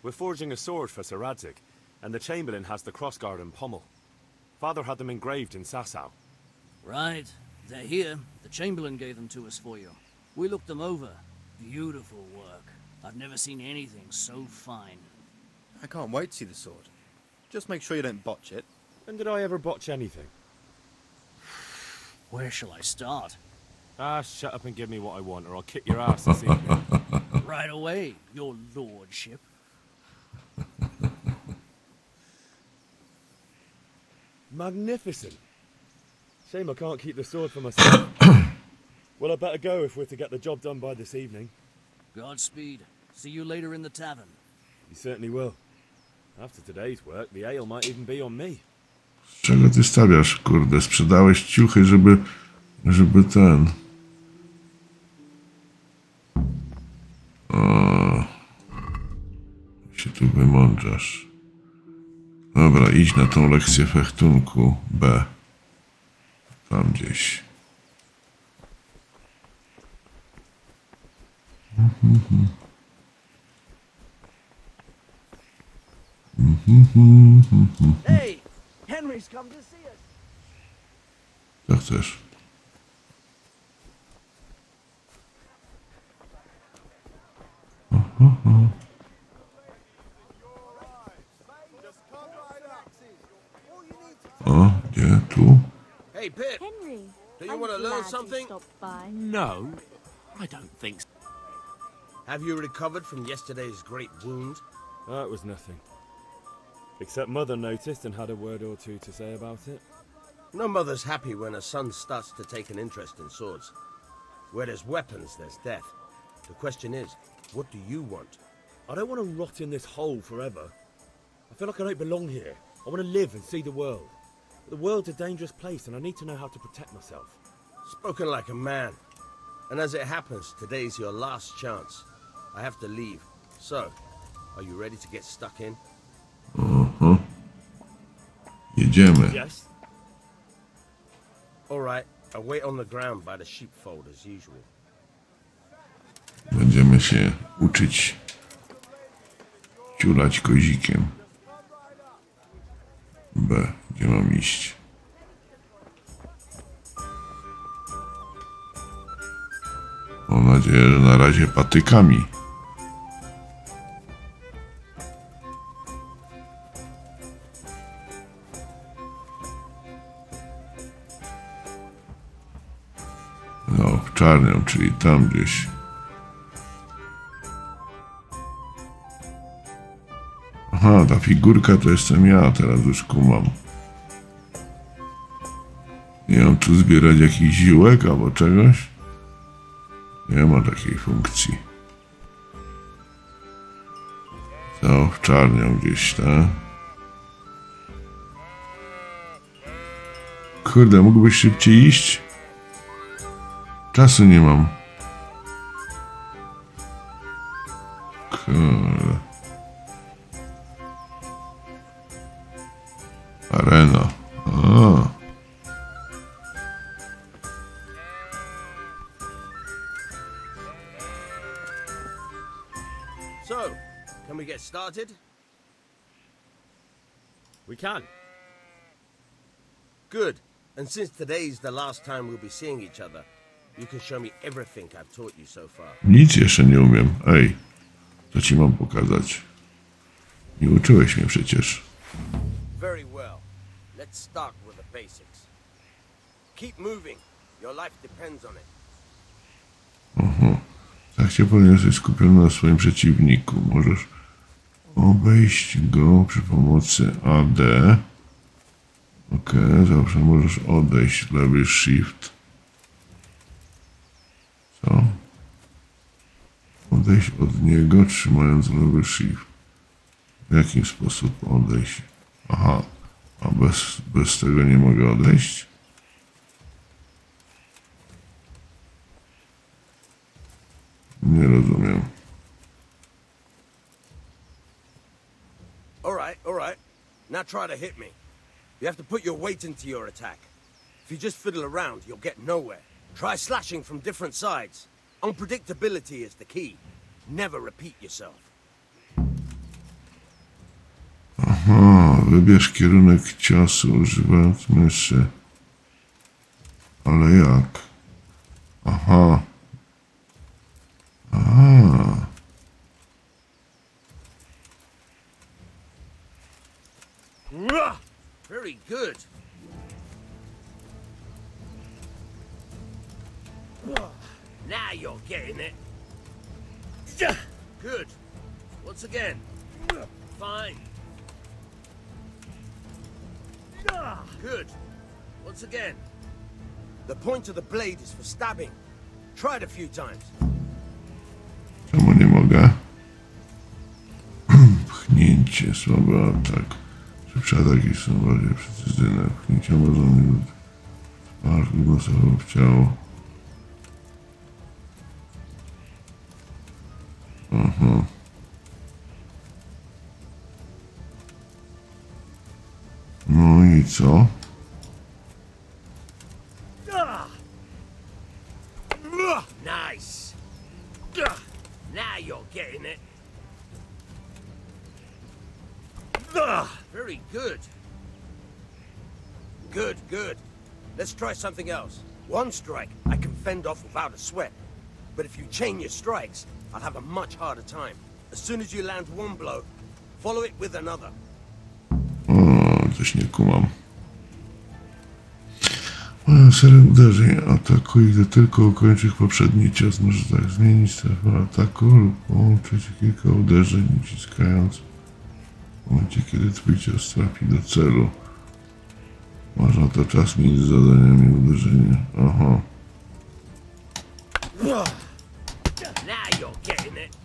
We're forging a sword for Sir Radzig, and the Chamberlain has the crossguard and pommel. Father had them engraved in Sasau. Right. They're here. The Chamberlain gave them to us for you. We looked them over. Beautiful work. I've never seen anything so fine. I can't wait to see the sword. Just make sure you don't botch it. When did I ever botch anything? Where shall I start? Ah, shut up and give me what I want, or I'll kick your ass this evening. Right away, your lordship. Magnificent. Shame I can't keep the sword for myself. Well, I better go if we're to get the job done by this evening. Godspeed. See you later in the tavern. You certainly will. After today's work, the ale might even be on me. Z czego ty stawiasz, kurde? Sprzedałeś ciuchy, żeby ten... O, się tu wymądrzasz. Dobra, idź na tą lekcję fechtunku B. Tam gdzieś. Hey! Henry's come to see us. Co chcesz? O, gdzie? Tu? Hey, Pip! Henry, Do you I'm want to learn glad you something? stopped by. No, I don't think so. Have you recovered from yesterday's great wound? That was nothing. Except Mother noticed and had a word or two to say about it. No mother's happy when her son starts to take an interest in swords. Where there's weapons, there's death. The question is, what do you want? I don't want to rot in this hole forever. I feel like I don't belong here. I want to live and see the world. But the world's a dangerous place and I need to know how to protect myself. Spoken like a man. And as it happens, today's your last chance. I have to leave. So, are you ready to get stuck in? Jedziemy. Yes? Alright, I'll wait on the ground by the sheepfold as usual. Będziemy się uczyć ciulać kozikiem. B. Gdzie mam iść? Mam nadzieję, że na razie patykami. No, w czarnią, czyli tam gdzieś. Aha, ta figurka to jestem ja, teraz już kumam. Nie mam tu zbierać jakichś ziółek albo czegoś? Nie ma takiej funkcji. Co, w czarnią gdzieś, tak? Kurde, mógłbyś szybciej iść? Czasu nie mam. Kurde. Arena. A. So, can we get started? We can. Good. And since today's the last time we'll be seeing each other, you can show me everything I've taught you so far. Nic jeszcze nie umiem. Ej, co ci mam pokazać? Nie uczyłeś mnie przecież. Very well. Let's start with the basics. Keep moving. Your life depends on it. Tak trakcie powinien jesteś skupiony na swoim przeciwniku. Możesz obejść go przy pomocy AD. Ok, zawsze możesz odejść lewy shift. Co? Odejść od niego trzymając lewy shift. W jaki sposób odejść? Aha, a bez tego nie mogę odejść? Nie rozumiem. All right. Now try to hit me. You have to put your weight into your attack. If you just fiddle around, you'll get nowhere. Try slashing from different sides. Unpredictability is the key. Never repeat yourself. Aha, wybierz kierunek ciosu używając myszy. Ale jak? Aha. Aha. Very good. Now you're getting it. Good. Once again. Fine. Good. Once again. The point of the blade is for stabbing. Try it a few times. Czemu nie mogę? Pchnięcie, słaby atak. Szybsze ataki są bardziej precyzyjne. Pchnięcia można nie twarz, głosowo w ciało. Aha. No i co? Nice. Now you're getting it. Very good. Good. Let's try something else. One strike I can fend off without a sweat. But if you chain your strikes, I'll have a much harder time. As soon as you land one blow, follow it with another. O, coś nie kumam. Moją serię uderzeń atakuj, gdy tylko ukończysz poprzedni cios. Możesz tak zmienić strefę ataku lub połączyć kilka uderzeń, naciskając w momencie, kiedy twój cios trafi do celu. Masz na to czas między zadaniami uderzenia. Aha. Now you're getting it.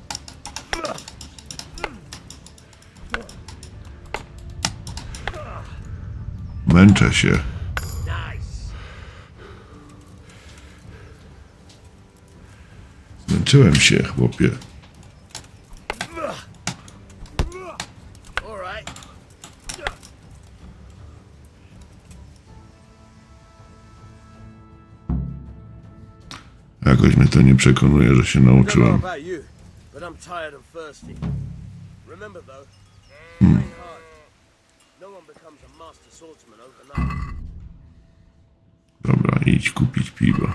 Męczę się. Zmęczyłem się, chłopie. Jakoś mnie to nie przekonuje, że się nauczyłem. Dobra, idź kupić piwo.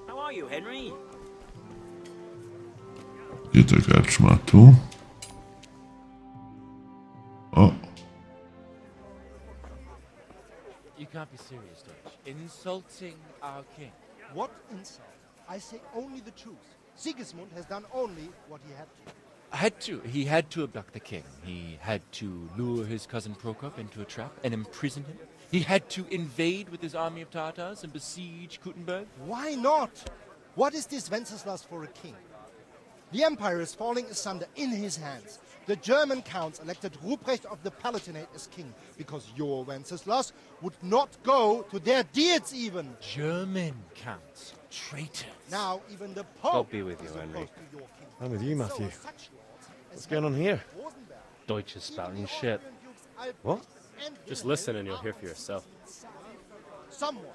How are you, Henry? Gdzie ta karczma? Tu? O! You can't be serious, Dutch. Insulting our king. What insult? I say only the truth. Sigismund has done only what he had to. He had to abduct the king. He had to lure his cousin Prokop into a trap and imprison him. He had to invade with his army of Tatars and besiege Kuttenberg. Why not? What is this Wenceslas for a king? The empire is falling asunder in his hands. The German counts elected Ruprecht of the Palatinate as king because your Wenceslas would not go to their deeds even. German counts. Traitors. Now even the Pope. God be with you, Henry. I'm with you, Matthew. What's going on here? Deutsch is spouting shit. What? Just listen and you'll hear for yourself. Someone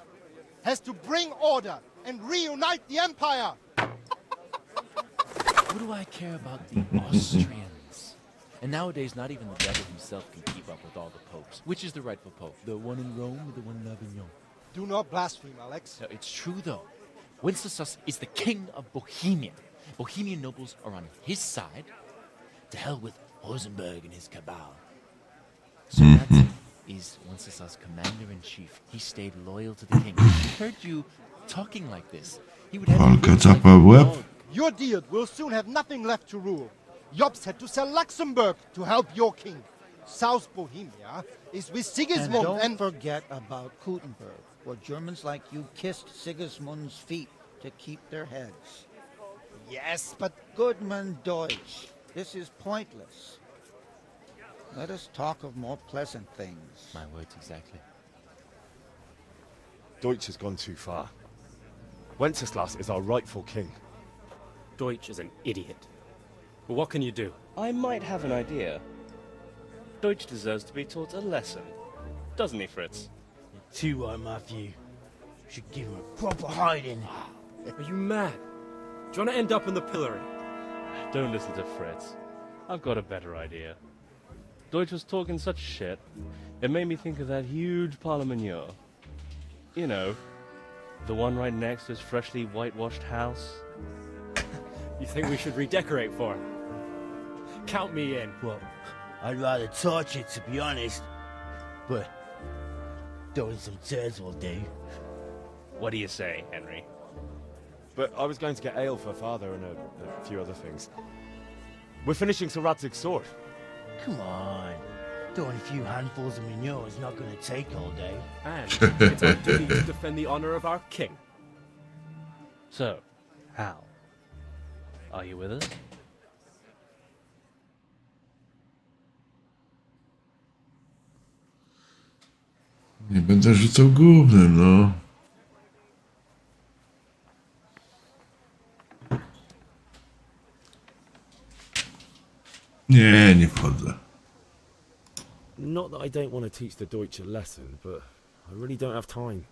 has to bring order and reunite the empire. What do I care about the Austrians? And nowadays, not even the devil himself can keep up with all the popes. Which is the rightful pope? The one in Rome or the one in Avignon? Do not blaspheme, Alex. No, it's true, though. Wenceslas is the king of Bohemia. Bohemian nobles are on his side. To hell with Rosenberg and his cabal. So Radzic is Wenceslas' commander-in-chief. He stayed loyal to the king. He heard you talking like this. He would have Walka you czapa w łeb. Your deal will soon have nothing left to rule. Jobs had to sell Luxembourg to help your king. South Bohemia is with Sigismund and don't forget about Gutenberg, where Germans like you kissed Sigismund's feet to keep their heads. Yes, but Goodman Deutsch, this is pointless. Let us talk of more pleasant things. My words exactly. Deutsch has gone too far. Wenceslas is our rightful king. Deutsch is an idiot. But what can you do? I might have an idea. Deutsch deserves to be taught a lesson. Doesn't he, Fritz? You're too right, Matthew. Should give him a proper hiding. Are you mad? Do you want to end up in the pillory? Don't listen to Fritz. I've got a better idea. Deutsch was talking such shit, it made me think of that huge parliament. You know, the one right next to his freshly whitewashed house. You think we should redecorate for him? Count me in. Well, I'd rather torch it, to be honest. But throwing some tears will do. What do you say, Henry? But I was going to get ale for Father and a few other things. We're finishing Sir Radzig's sword. Come on. Throwing a few handfuls of manure is not going to take all day. And it's our duty to defend the honor of our king. So, Hal, are you with us? Nie będę rzucał gównem, no. Nie wchodzę. Not that I don't want to teach the Deutsch a lesson, but I really don't have time.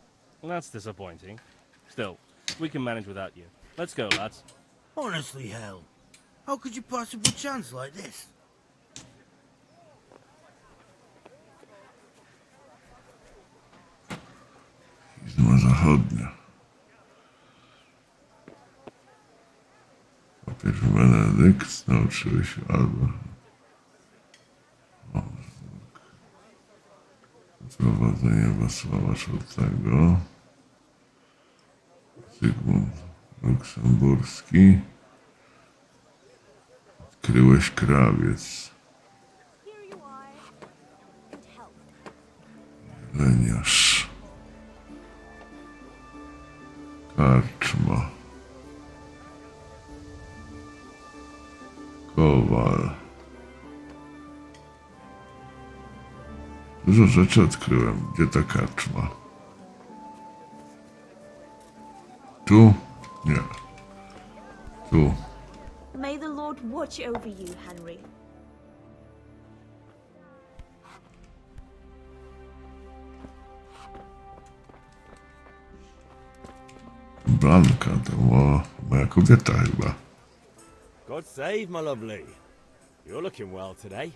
Well, that's disappointing. Still, we can manage without you. Let's go, lads. Honestly, Hal, how could you possibly chance like this? Izma zachodnia. Papież Benedykt nauczyły się albo prowadzenie Wacława IV, Zygmunt Luksemburski, odkryłeś krawiec, Leniarz, karczma, kowal. Dużo rzeczy odkryłem. Gdzie ta karczma? Tu? Nie. Tu. May the Lord watch over you, Henry. Blanka to moja kobieta chyba. God save, my lovely. You're looking well today.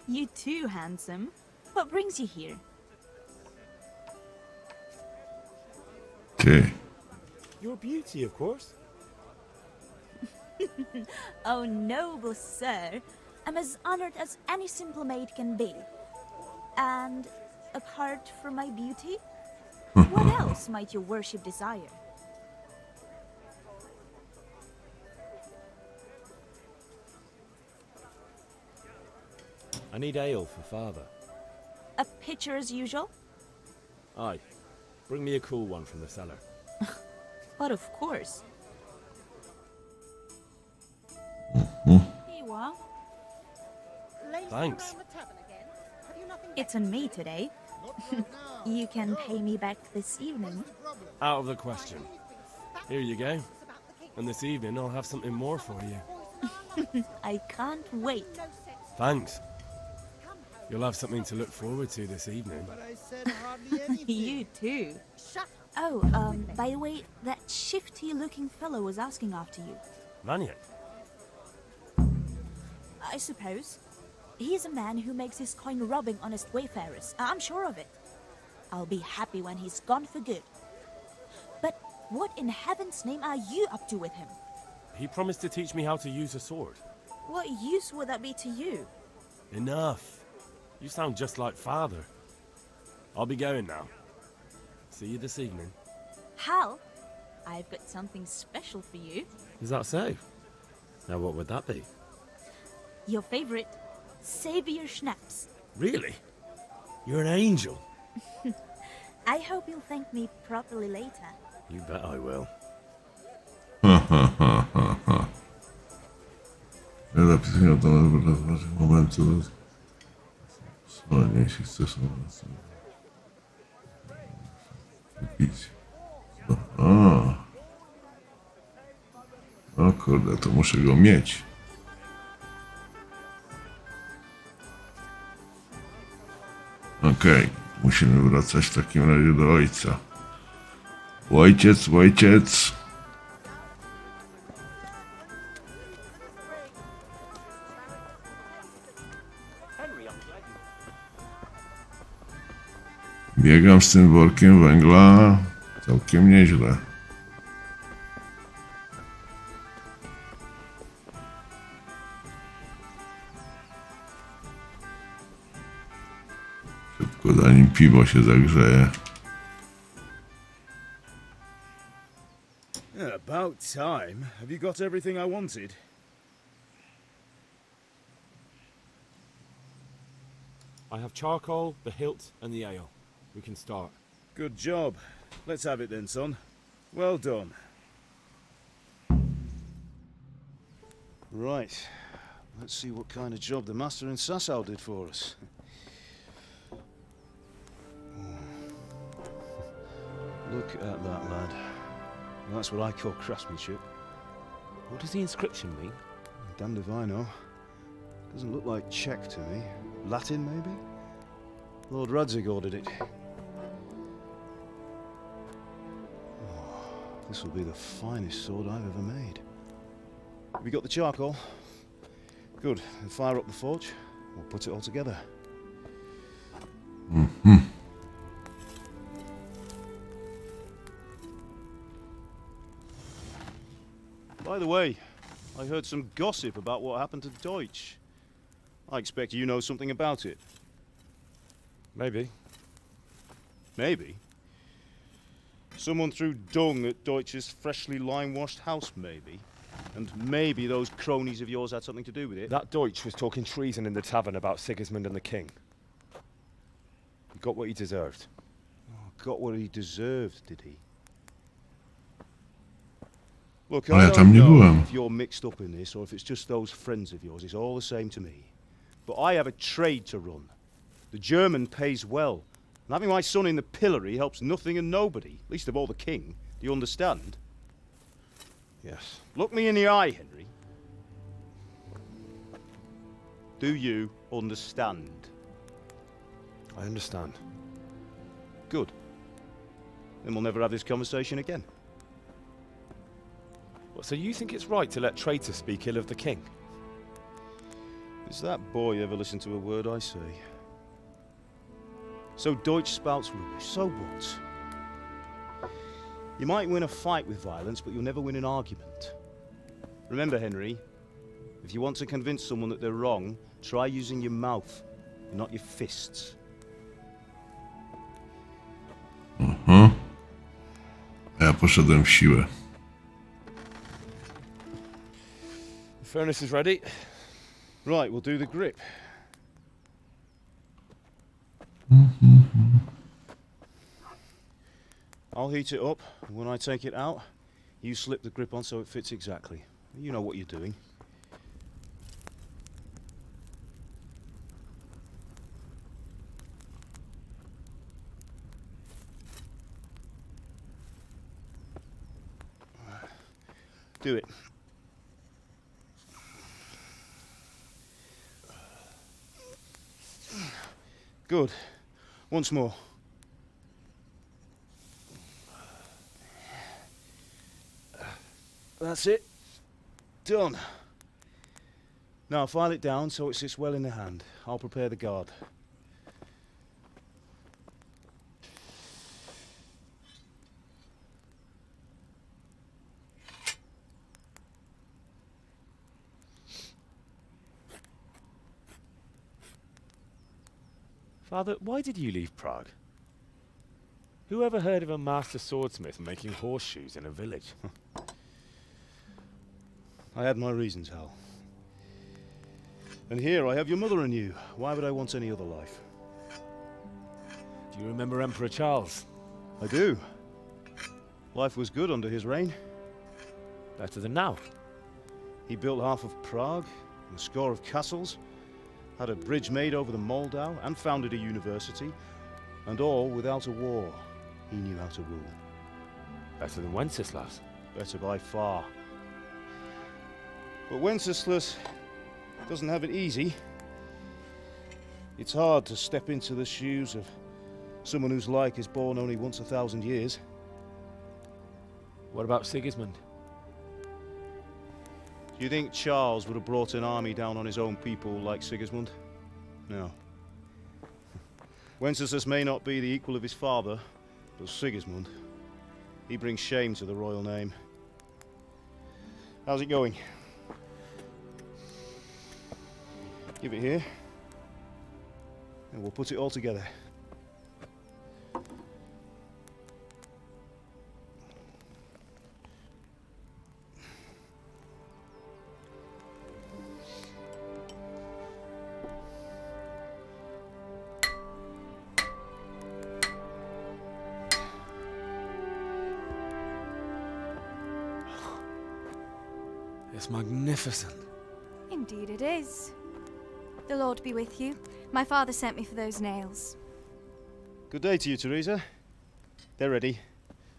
You too, handsome. What brings you here? Ty. Your beauty, of course. Oh, noble sir. I'm as honored as any simple maid can be. And apart from my beauty, what else might your worship desire? I need ale for Father. A pitcher as usual? Aye. Bring me a cool one from the cellar. But of course. Mhm. Here you are. Thanks. It's on me today. You can pay me back this evening. Out of the question. Here you go. And this evening I'll have something more for you. I can't wait. Thanks. You'll have something to look forward to this evening. You too. Oh, by the way, that shifty-looking fellow was asking after you. Vanya. I suppose. He's a man who makes his coin robbing honest wayfarers. I'm sure of it. I'll be happy when he's gone for good. But what in heaven's name are you up to with him? He promised to teach me how to use a sword. What use would that be to you? Enough. You sound just like Father. I'll be going now. See you this evening. Hal, I've got something special for you. Is that so? Now what would that be? Your favorite Savior Schnapps. Really? You're an angel. I hope you'll thank me properly later. You bet I will. Zapisanie automatycznego w momentu. Strony, jeśli chcesz. Wypić. O kurde, to muszę go mieć. Okej, musimy wracać w takim razie do ojca. Ojciec, ojciec. Biegam z tym workiem węgla całkiem nieźle. Szybko zanim piwo się zagrzeje. About time. Have you got everything I wanted? I have charcoal, the hilt, and the ale. We can start. Good job. Let's have it then, son. Well done. Right. Let's see what kind of job the master in Sasau did for us. Look at that, lad. That's what I call craftsmanship. What does the inscription mean? Damned if I know. Doesn't look like Czech to me. Latin, maybe? Lord Radzig ordered it. Oh, this will be the finest sword I've ever made. Have you got the charcoal? Good. Then fire up the forge. We'll put it all together. By the way, I heard some gossip about what happened to Deutsch. I expect you know something about it. Maybe. Maybe? Someone threw dung at Deutsch's freshly lime-washed house, maybe? And maybe those cronies of yours had something to do with it? That Deutsch was talking treason in the tavern about Sigismund and the king. He got what he deserved. Oh, got what he deserved, did he? Look, Ale I ja tam don't nie know byłem. if you're mixed up in this or if it's just those friends of yours. It's all the same to me. But I have a trade to run. The German pays well. And having my son in the pillory helps nothing and nobody, least of all the king. Do you understand? Yes. Look me in the eye, Henry. Do you understand? I understand. Good. Then we'll never have this conversation again. What, so you think it's right to let traitors speak ill of the king? Does that boy ever listen to a word I say? So Deutsch spouts rubbish, so what? You might win a fight with violence, but you'll never win an argument. Remember, Henry, if you want to convince someone that they're wrong, try using your mouth, not your fists. Ja poszedłem w siłę. The furnace is ready. Right, we'll do the grip. I'll heat it up, and when I take it out, you slip the grip on so it fits exactly. You know what you're doing. Do it. Good. Once more. That's it. Done. Now file it down so it sits well in the hand. I'll prepare the guard. Father, why did you leave Prague? Who ever heard of a master swordsmith making horseshoes in a village? I had my reasons, Hal. And here I have your mother and you. Why would I want any other life? Do you remember Emperor Charles? I do. Life was good under his reign. Better than now. He built half of Prague, and a score of castles, had a bridge made over the Moldau, and founded a university, and all without a war. He knew how to rule. Better than Wenceslas. Better by far. But Wenceslas doesn't have it easy. It's hard to step into the shoes of someone whose like is born only once 1,000 years. What about Sigismund? Do you think Charles would have brought an army down on his own people like Sigismund? No. Wenceslas may not be the equal of his father, but Sigismund, he brings shame to the royal name. How's it going? Give it here, and we'll put it all together. It's magnificent. Indeed it is. The Lord be with you. My father sent me for those nails. Good day to you, Teresa. They're ready.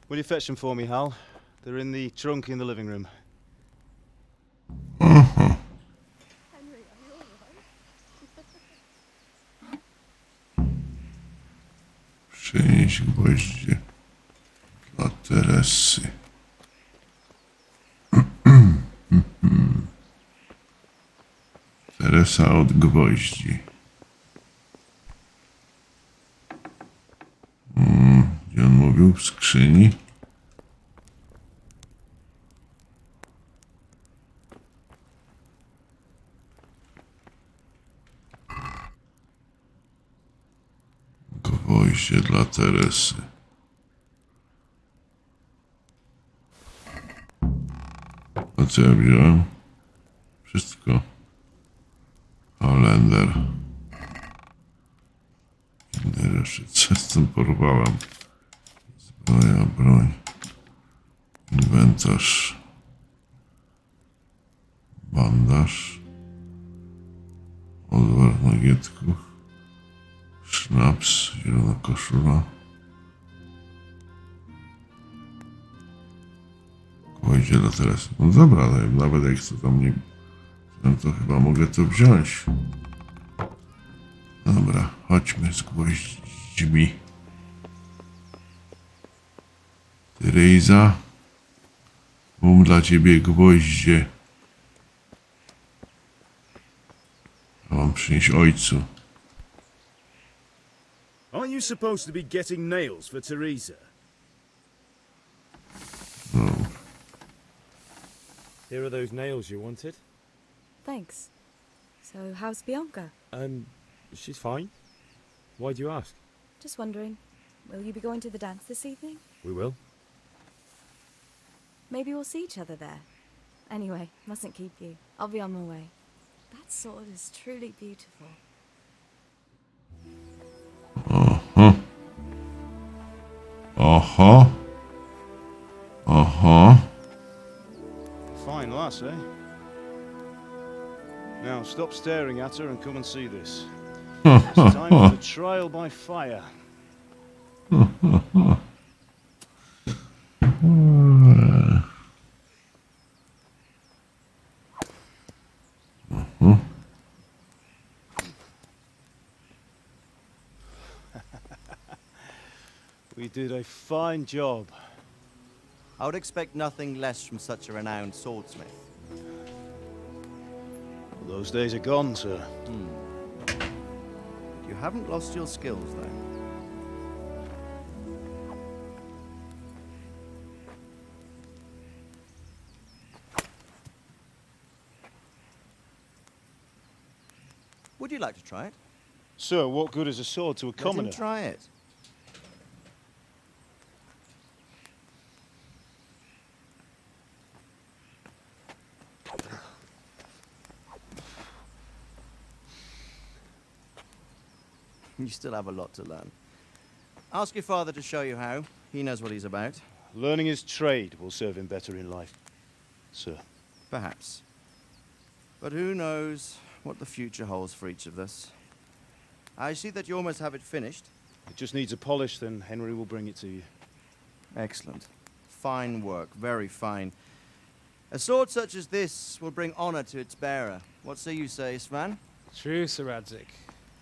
Will you fetch them for me, Hal? They're in the trunk in the living room. Przynieś gwoździe dla Teresy. Teresa od gwoździ. Gdzie on mówił? W skrzyni. Gwoździe dla Teresy. A co ja wziąłem? Wszystko. Holender. Inne rzeczy. Co z tym porwałem? Zbroja, broń. Inwentarz. Bandaż. Odwar nagietków. Sznaps. Zielona koszula. Gwoździe dla Teresy. No dobra, nawet jak co tam nie... to chyba mogę to wziąć. Dobra, chodźmy z gwoźdźmi. Teresa, mam dla ciebie gwoździe. A mam przynieść ojcu. Aren't you supposed to be getting nails for Teresa? No. Here are those nails you wanted. Thanks. So, how's Bianca? She's fine. Why do you ask? Just wondering, will you be going to the dance this evening? We will. Maybe we'll see each other there. Anyway, mustn't keep you. I'll be on my way. That sword is truly beautiful. Aha. Aha. Aha. Fine lass, eh? Now stop staring at her and come and see this. It's time for the trial by fire. We did a fine job. I would expect nothing less from such a renowned swordsmith. those days are gone, sir. You haven't lost your skills, though. Would you like to try it? Sir, what good is a sword to a commoner? Let him try it. You still have a lot to learn. Ask your father to show you how. He knows what he's about. Learning his trade will serve him better in life, sir. Perhaps. But who knows what the future holds for each of us. I see that you almost have it finished. It just needs a polish, then Henry will bring it to you. Excellent. Fine work, very fine. A sword such as this will bring honor to its bearer. What say you, Svan? True, Sir Radzik.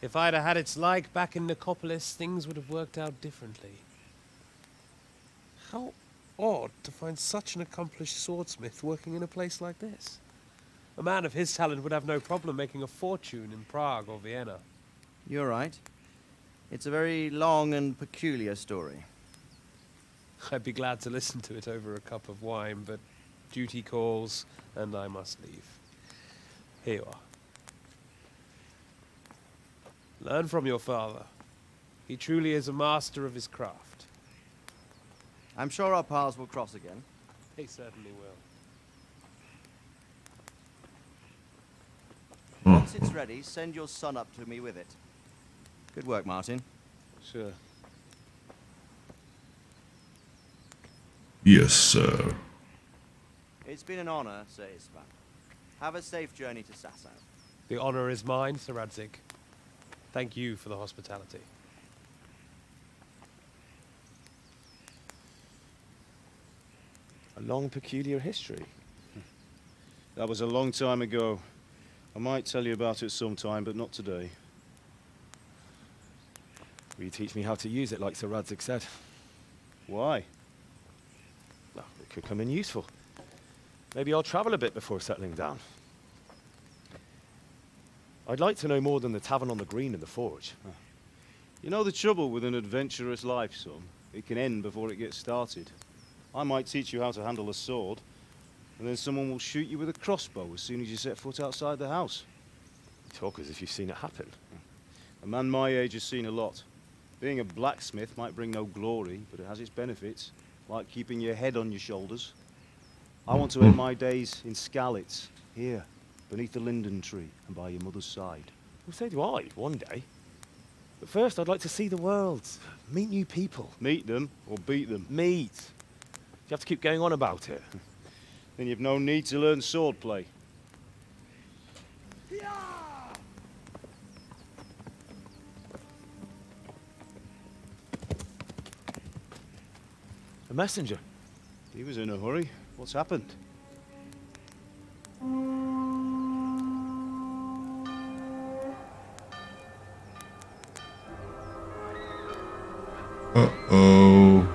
If I'd have had its like back in Nicopolis, things would have worked out differently. How odd to find such an accomplished swordsmith working in a place like this. A man of his talent would have no problem making a fortune in Prague or Vienna. You're right. It's a very long and peculiar story. I'd be glad to listen to it over a cup of wine, but duty calls, and I must leave. Here you are. Learn from your father. He truly is a master of his craft. I'm sure our paths will cross again. He certainly will. Once it's ready, send your son up to me with it. Good work, Martin. Sure. Yes, sir. It's been an honor, Sir Isvan. Have a safe journey to Sasau. The honor is mine, Sir Radzik. Thank you for the hospitality. A long, peculiar history. That was a long time ago. I might tell you about it sometime, but not today. Will you teach me how to use it like Sir Radzik said? Why? Well, it could come in useful. Maybe I'll travel a bit before settling down. I'd like to know more than the tavern on the green and the forge. You know the trouble with an adventurous life, son? It can end before it gets started. I might teach you how to handle a sword, and then someone will shoot you with a crossbow as soon as you set foot outside the house. You talk as if you've seen it happen. A man my age has seen a lot. Being a blacksmith might bring no glory, but it has its benefits, like keeping your head on your shoulders. I want to end my days in Skalitz, here, beneath the linden tree and by your mother's side. Well, so do I, one day. But first, I'd like to see the world, meet new people. Meet them or beat them? Meet. You have to keep going on about it. Then you've no need to learn swordplay. A messenger. He was in a hurry. What's happened? Uh-oh.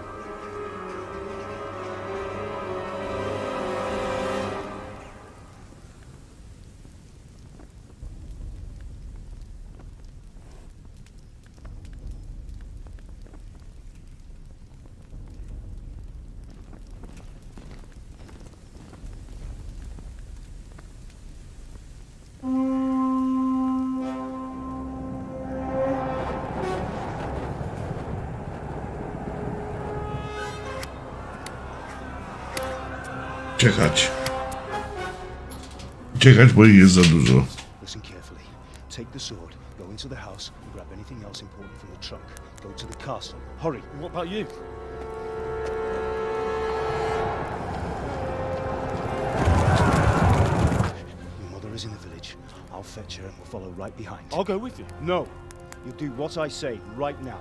Czekać. Czekać, bo ich jest za dużo. Listen carefully. Take the sword, go into the house, and grab anything else important from the trunk. Go to the castle. Hurry. What about you? Your mother is in the village. I'll fetch her and we'll follow right behind. I'll go with you. No. You do what I say right now.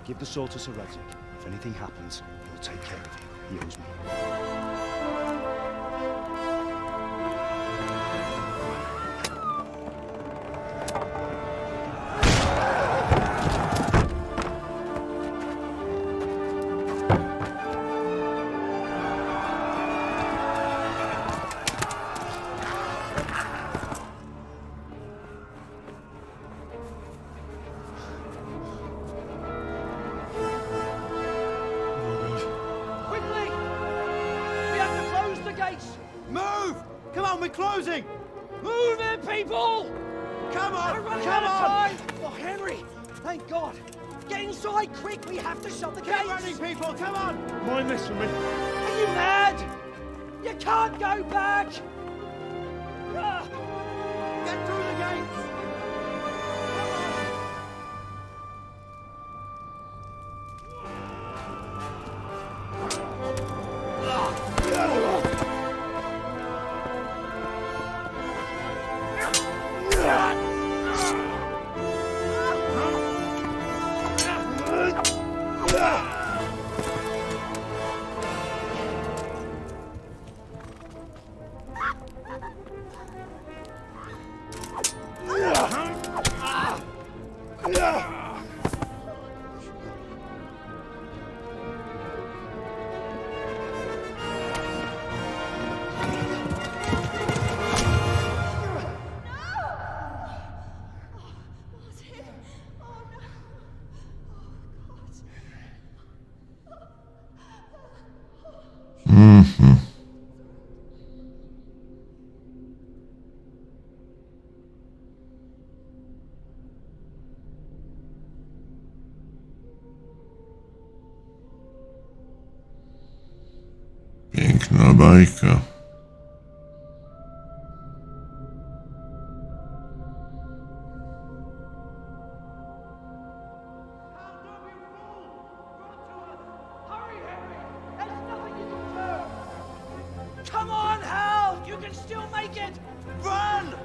Give the sword to Sir Radzik. If anything happens, he'll take care of you. He owes me. We're closing! Move it, people! Come on! Come on! Oh, Henry! Thank God! Get inside, quick! We have to shut the gates! Get running, people! Come on! Mind this for me. Are you mad? You can't go back! Get through the gates! Piękna bajka. Come on, Hal! You can still make it! Run!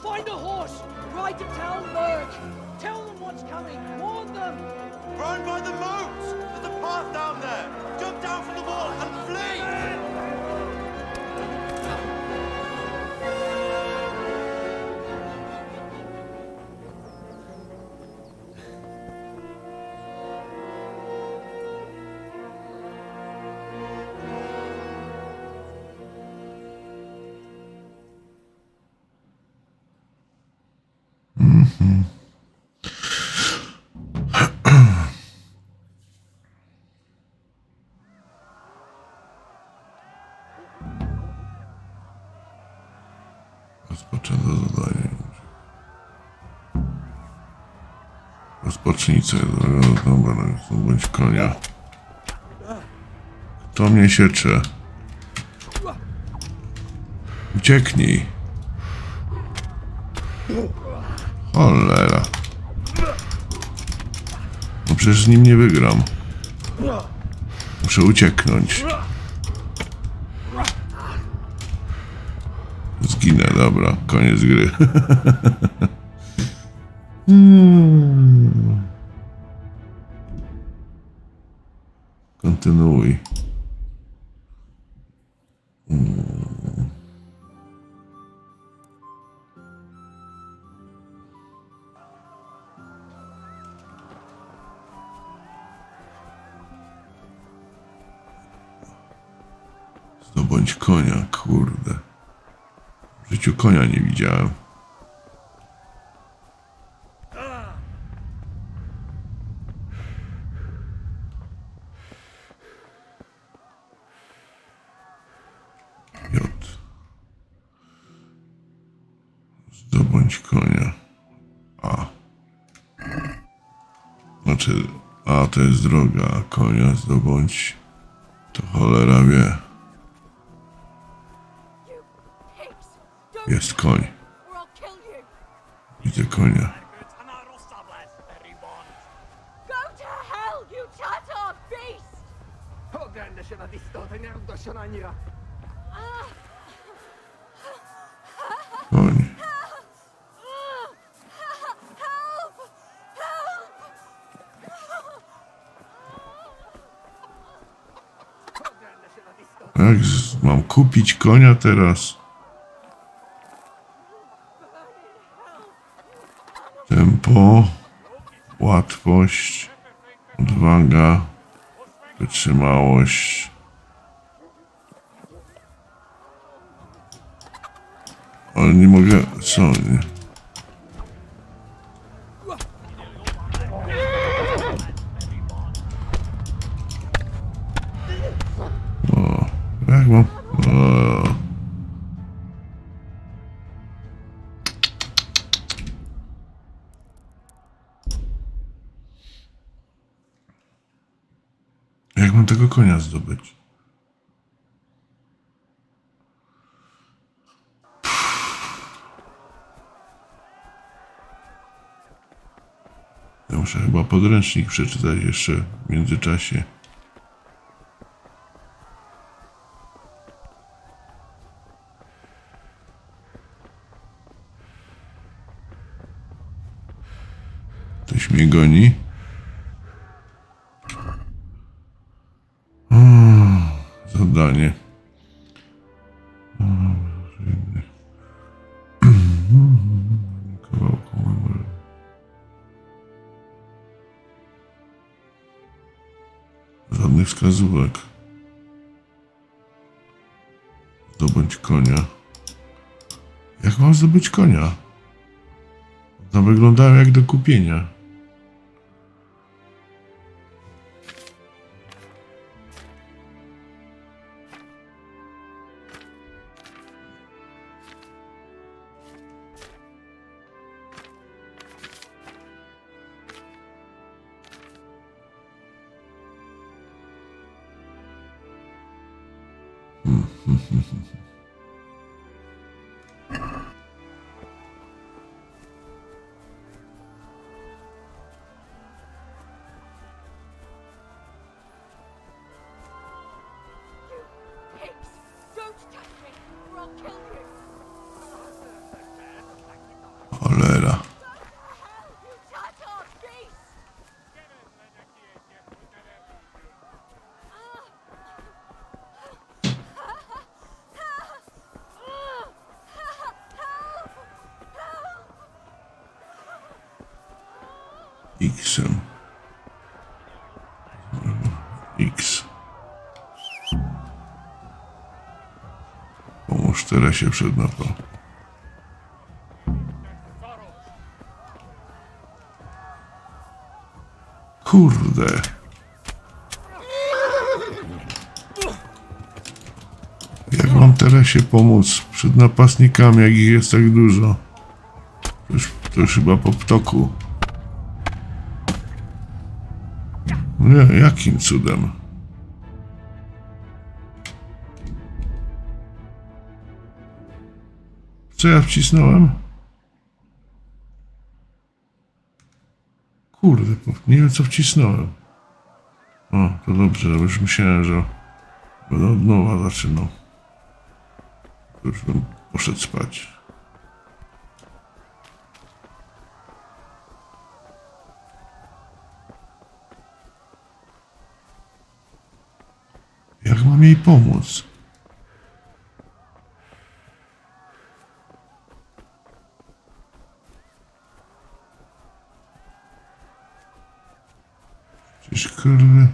Find a horse! Ride to Talmberg! Tell them what's coming! Warn them! Run by the moat! There's a path down there! Jump down from the wall and flee! Rozpoczęto zadanie. Rozpocznij cel. Dobra, bądź konia. Kto mnie siecze? Ucieknij. Cholera. No przecież z nim nie wygram. Muszę ucieknąć. Zginę, dobra, koniec gry. Kontynuuj. Zdobądź konia, kurde. W życiu konia nie widziałem. J. Zdobądź konia. A. Znaczy, A to jest droga, a konia zdobądź. To cholera wie. Jest koń. Widzę konia. Go to hell, you Tatar beast! Koń. Jak mam kupić konia teraz? Tempo, łatwość, odwaga, wytrzymałość. Ale nie mogę, co? Nie? Jak mam? O. Jak mam tego konia zdobyć? Ja muszę chyba podręcznik przeczytać jeszcze w międzyczasie. Ktoś mnie goni. Zadanie. Żadnych wskazówek. Zdobądź konia. Jak mam zdobyć konia? To wyglądają jak do kupienia. Cholera. X-em. X. Pomóż Teresie przed napał. Kurde. Jak mam Teresie pomóc przed napastnikami, jak ich jest tak dużo? To już chyba po ptoku. Nie, jakim cudem? Co ja wcisnąłem? Kurde, nie wiem co wcisnąłem. O, to dobrze, bo już myślałem, że będę od nowa zaczynał. To już bym poszedł spać. Jak mam jej pomóc? Przecież kurde...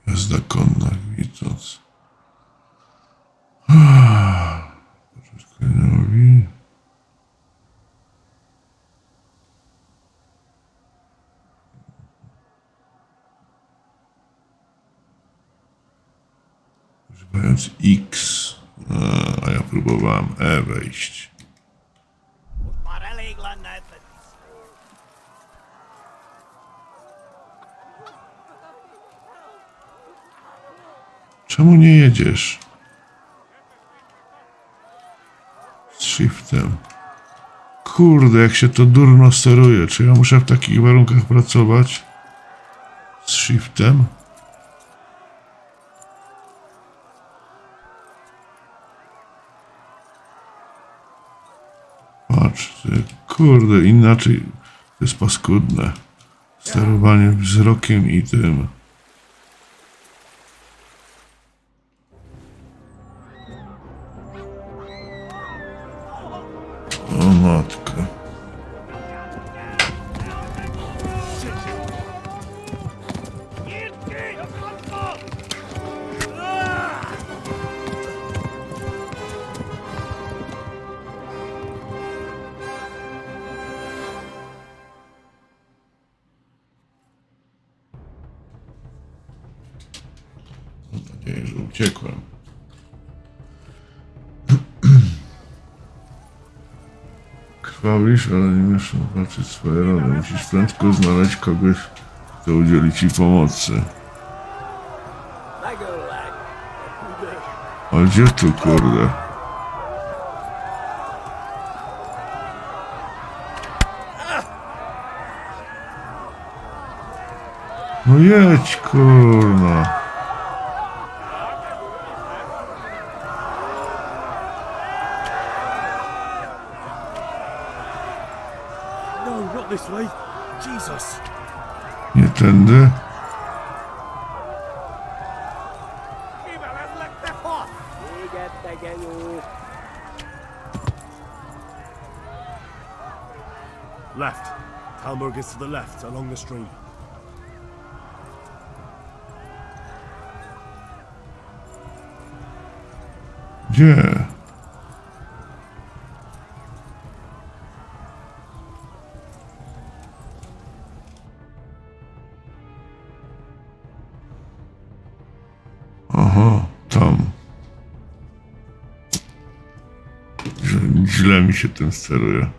Jazda konna, widząc. Koniowi. Używając X. A ja próbowałem E wejść. Czemu nie jedziesz? Z shiftem. Kurde, jak się to durno steruje. Czy ja muszę w takich warunkach pracować? Z shiftem? Patrz, kurde, inaczej to jest paskudne. Sterowanie wzrokiem i tym. O matko. Mam nadzieję, że uciekłem. Krwawisz, ale nie umiesz walczyć swoje rany. Musisz prędko znaleźć kogoś, kto udzieli ci pomocy. A gdzie tu, kurde? No jedź, kurna. No, not this way. Jesus. Nie tędy? Left. Talmberg is to the left, along the stream. Gdzie? Aha, tam. Źle mi się tym steruje.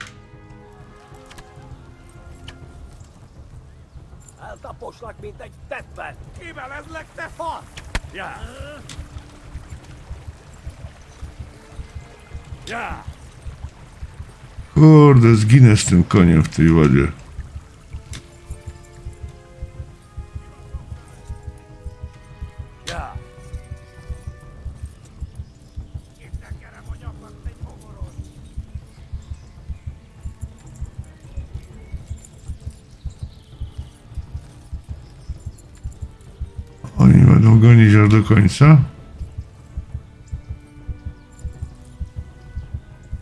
Kurde, zginę z tym koniem w tej wodzie. Oni będą gonić aż do końca?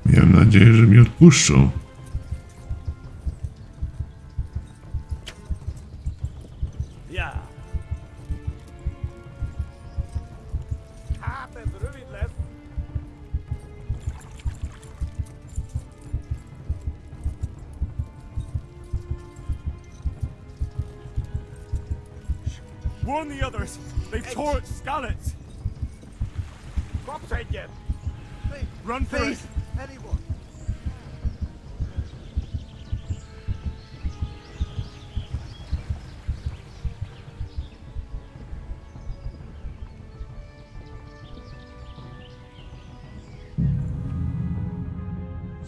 Miałem nadzieję, że mi odpuszczą. Warn the others. They've tore its scallops. Run for it. Anyone?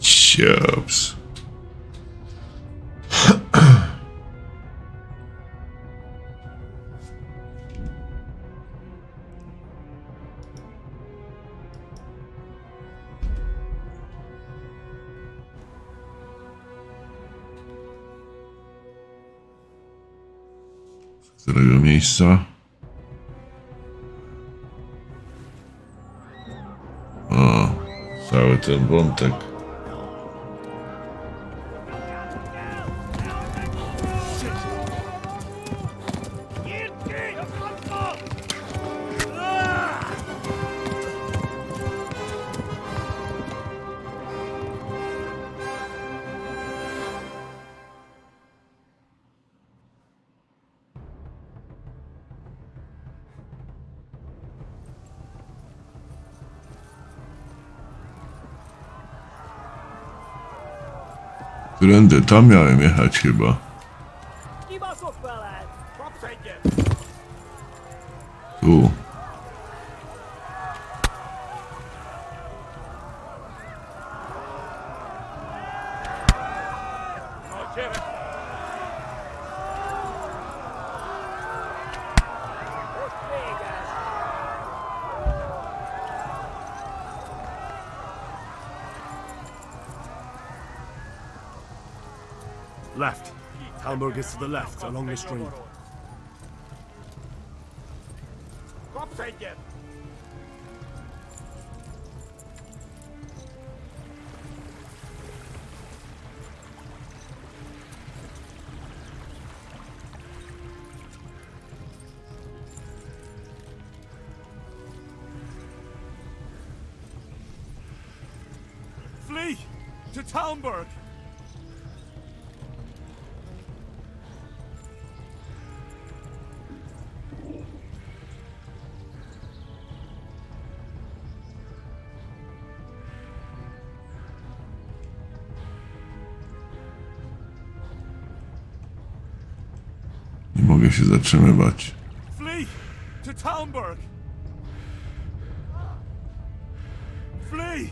Chops. Z którego miejsca? O, cały ten wątek. Którędy tam miałem jechać chyba. Tu. Left. Talmberg is to the left, along the stream. Flee! To Talmberg! Nie mogę się zatrzymywać. Flee! To Talmberg! Flee!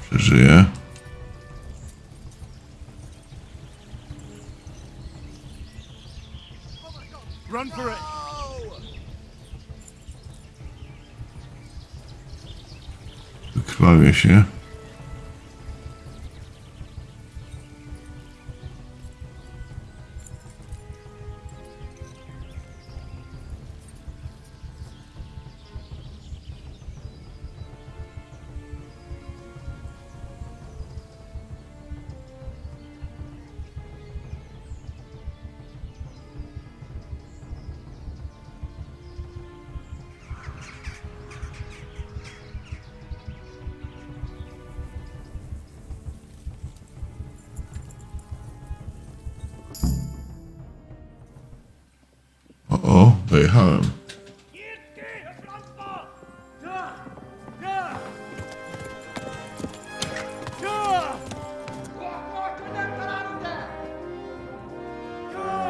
Przeżyję. Run for it! Wykrwawię się. O, dojechałem.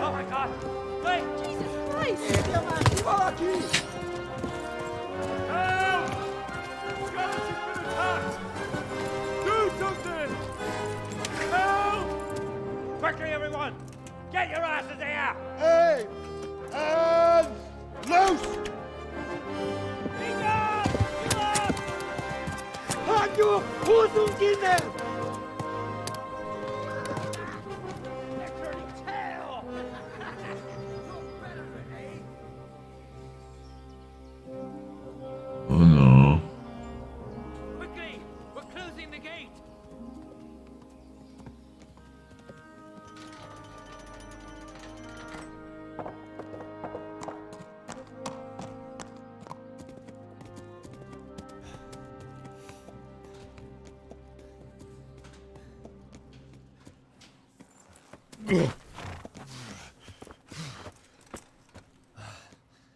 Oh my god! Wait! Jesus Christ! Help! Skeleton's been attacked! Do something! Help! Quickly, everyone! Get your asses here! Hey! And loose! Hanju! Hosungine! They're turning tail! O no. Quickly! We're closing the gate!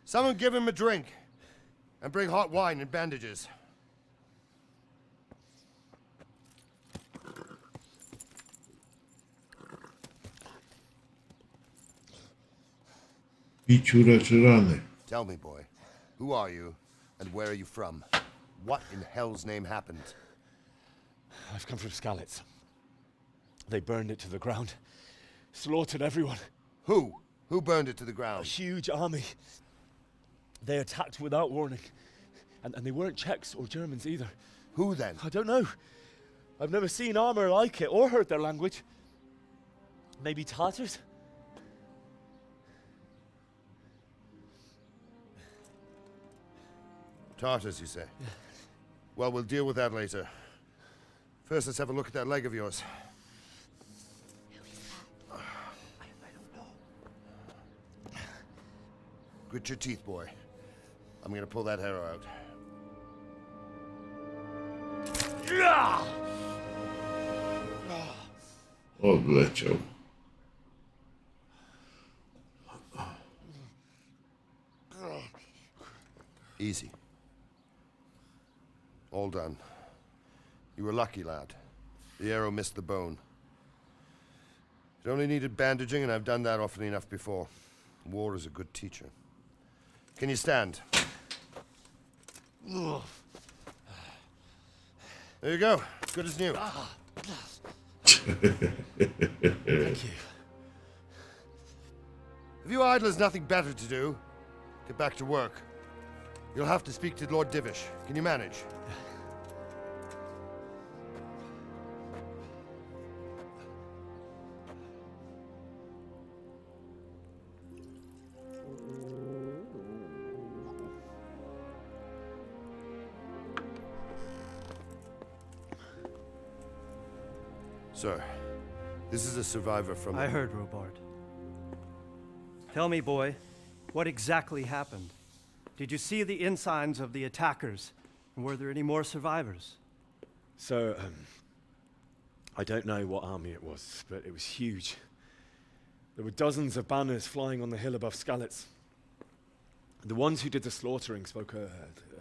Someone give him a drink. And bring hot wine and bandages. Piciu leczy rany. Tell me, boy, who are you and where are you from? What in hell's name happened? I've come from Skalitz. They burned it to the ground. Slaughtered everyone. Who? Who burned it to the A ground? huge army. They attacked without warning. And they weren't Czechs or Germans either. Who then? I don't know. I've never seen armor like it or heard their language. Maybe Tatars? Tartars, you say? Well, we'll deal with that later. First, let's have a look at that leg of yours. Grit your teeth, boy. I'm gonna pull that arrow out. Odleciał. Easy. All done. You were lucky, lad. The arrow missed the bone. It only needed bandaging, and I've done that often enough before. War is a good teacher. Can you stand? There you go. Good as new. Thank you. If you idlers nothing better to do, get back to work. You'll have to speak to Lord Divish. Can you manage? Sir, this is a survivor from... I heard, Robard. Tell me, boy, what exactly happened? Did you see the ensigns of the attackers? And were there any more survivors? So, I don't know what army it was, but it was huge. There were dozens of banners flying on the hill above Skalitz. The ones who did the slaughtering spoke a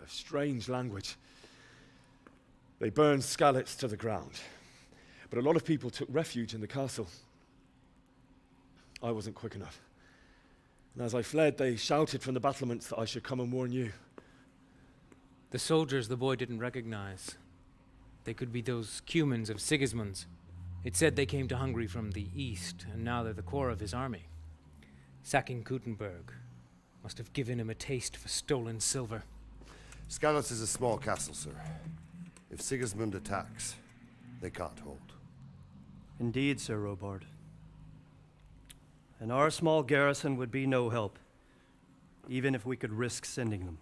strange language. They burned Skalitz to the ground, but a lot of people took refuge in the castle. I wasn't quick enough. And as I fled, they shouted from the battlements that I should come and warn you. The soldiers the boy didn't recognize. They could be those Cumans of Sigismund's. It said they came to Hungary from the east, and now they're the core of his army. Sacking Gutenberg must have given him a taste for stolen silver. Skalitz is a small castle, sir. If Sigismund attacks, they can't hold. Indeed, Sir Robard. And our small garrison would be no help, even if we could risk sending them.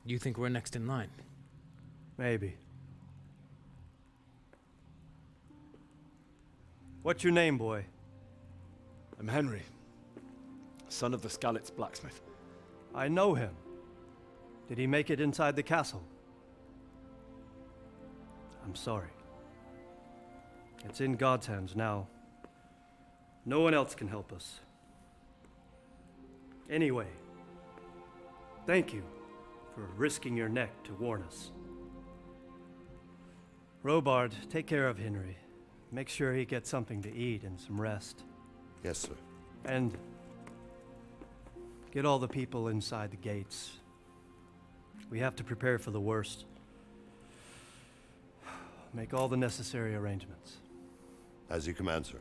You think we're next in line? Maybe. What's your name, boy? I'm Henry, son of the Skalitz blacksmith. I know him. Did he make it inside the castle? I'm sorry. It's in God's hands now. No one else can help us. Anyway, thank you for risking your neck to warn us. Robard, take care of Henry. Make sure he gets something to eat and some rest. Yes, sir. And get all the people inside the gates. We have to prepare for the worst. Make all the necessary arrangements. As you command, sir.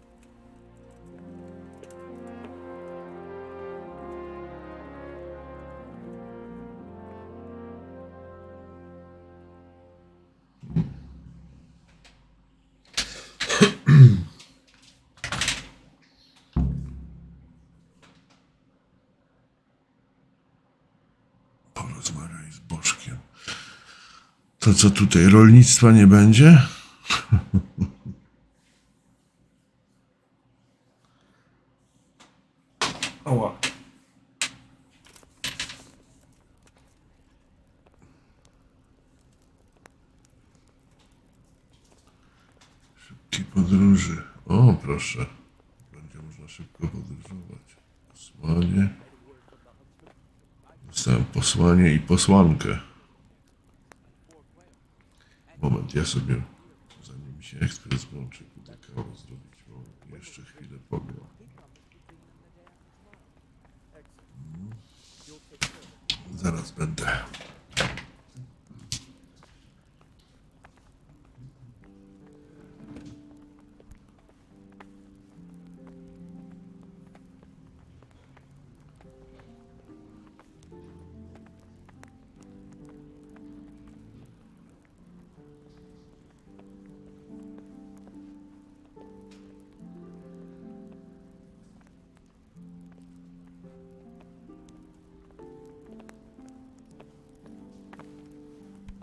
Porozmawiaj z Bożkiem. To co tutaj, rolnictwa nie będzie? Oła. Szybkiej podróży. O, proszę. Będzie można szybko podróżować. Posłanie. Dostałem posłanie i posłankę. Moment, ja sobie, zanim mi się ekspres włączy, pójdę kawę zrobić, bo jeszcze chwilę pogram. Zaraz będę.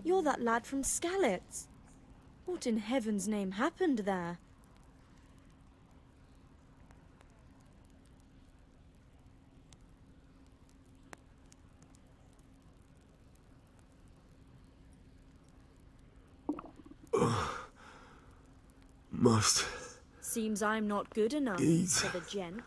You're that lad from Skalitz. What in heaven's name happened there? Must. Seems I'm not good enough for the gent.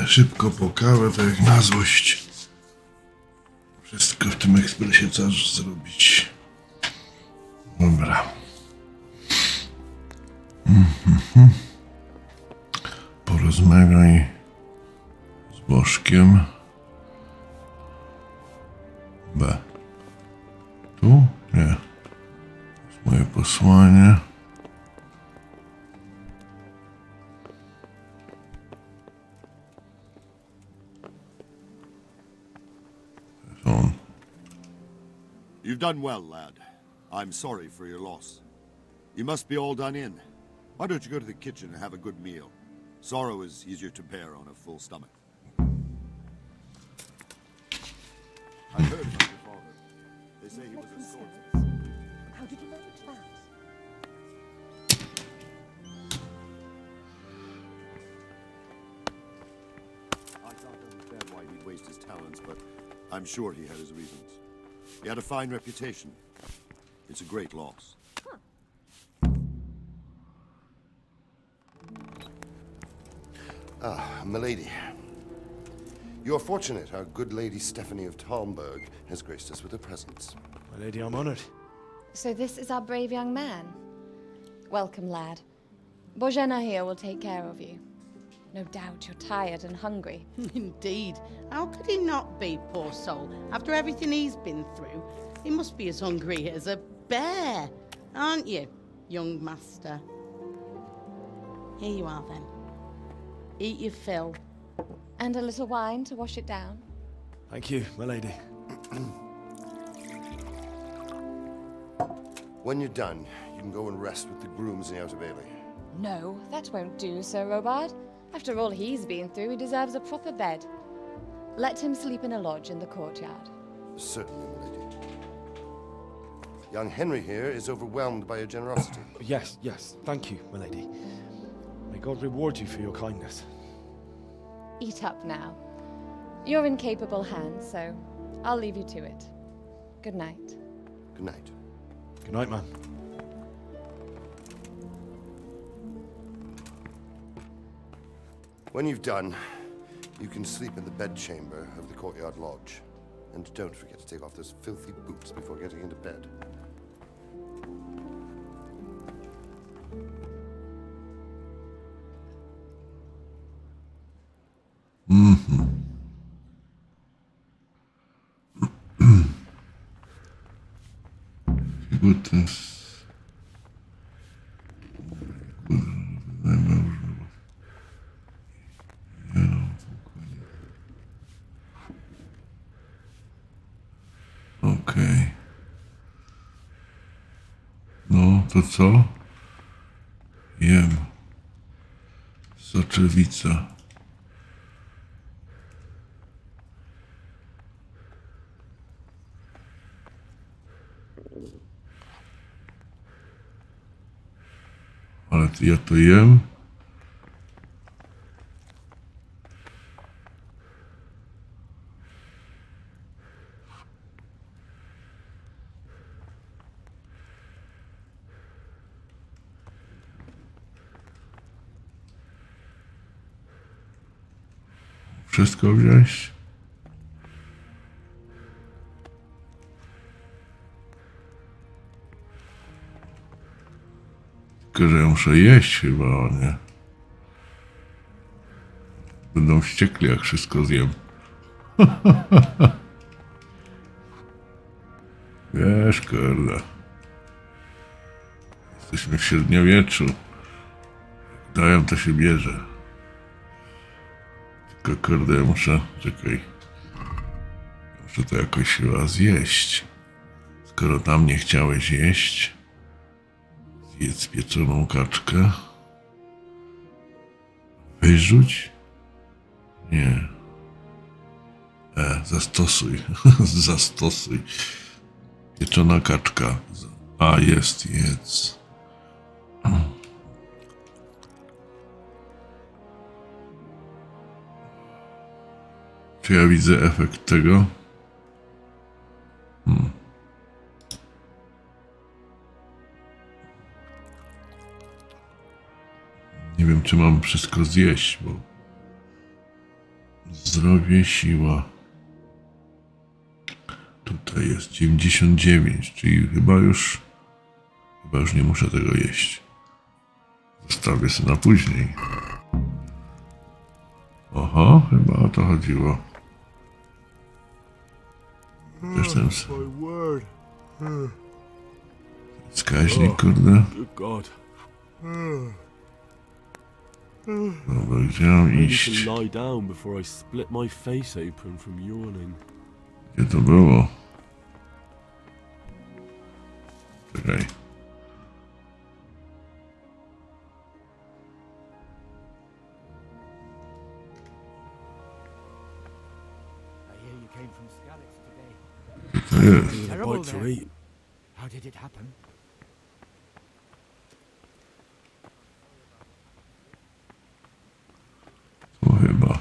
Szybko po kawę, tak jak na złość. Wszystko w tym ekspresie trzeba zrobić. Dobra. Porozmawiaj z Bożkiem. B. Tu? Nie. To jest moje posłanie. On. You've done well, lad. I'm sorry for your loss. You must be all done in. Why don't you go to the kitchen and have a good meal? Sorrow is easier to bear on a full stomach. I've heard about your father. They say he was a swordsman. How did you manage that? I can't understand why he'd waste his talents, but I'm sure he had his reasons. He had a fine reputation. It's a great loss. Ah, milady. You are fortunate our good lady Stephanie of Talmberg has graced us with her presence. My lady, I'm honored. So this is our brave young man. Welcome, lad. Bojena here will take care of you. No doubt you're tired and hungry. Indeed. How could he not be, poor soul? After everything he's been through, he must be as hungry as a bear, aren't you, young master? Here you are, then. Eat your fill. And a little wine to wash it down. Thank you, my lady. When you're done, you can go and rest with the grooms in the Outer Bailey. No, that won't do, Sir Robard. After all he's been through, he deserves a proper bed. Let him sleep in a lodge in the courtyard. Certainly, milady. Young Henry here is overwhelmed by your generosity. Yes, yes. Thank you, my lady. May God reward you for your kindness. Eat up now. You're in capable hands, so I'll leave you to it. Good night. Good night. Good night, man. When you've done, you can sleep in the bedchamber of the courtyard lodge. And don't forget to take off those filthy boots before getting into bed. Okej. No, to co? Jem. Soczewica. Ale ja to jem. Wszystko wziąć? Tylko, że ja muszę jeść chyba, nie? Będą wściekli, jak wszystko zjem. Wiesz, kurde. Jesteśmy w średniowieczu. Jak dają, to się bierze. Tylko, kurde, ja muszę... Czekaj. Muszę to jakoś chyba zjeść. Skoro tam nie chciałeś jeść, zjedz pieczoną kaczkę. Wyrzuć? Nie. Zastosuj. Zastosuj. Pieczona kaczka. A, jest, jedz. Czy ja widzę efekt tego? Nie wiem, czy mam wszystko zjeść, bo Zdrowie, siła. Tutaj jest 99, czyli chyba już nie muszę tego jeść. Zostawię sobie na później. Oho, chyba o to chodziło. Też ten wskaźnik, kurde. Dobra, gdzie mam iść? Gdzie to było? Czekaj. Co to jest? How did it happen? Tu chyba.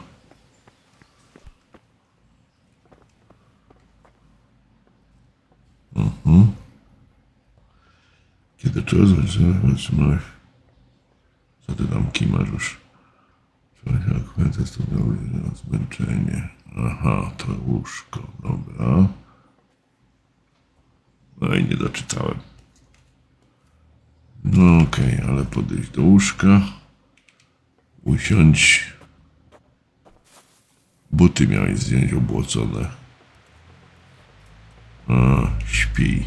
Kiedy czas zaczynamy? Co ty tam kimasz już? Frekwencja stopniowa, zmęczenie. Aha, to łóżko, dobra. No i nie doczytałem. No okej, ale podejść do łóżka. Usiądź. Buty miałeś zdjąć obłocone. A, śpi.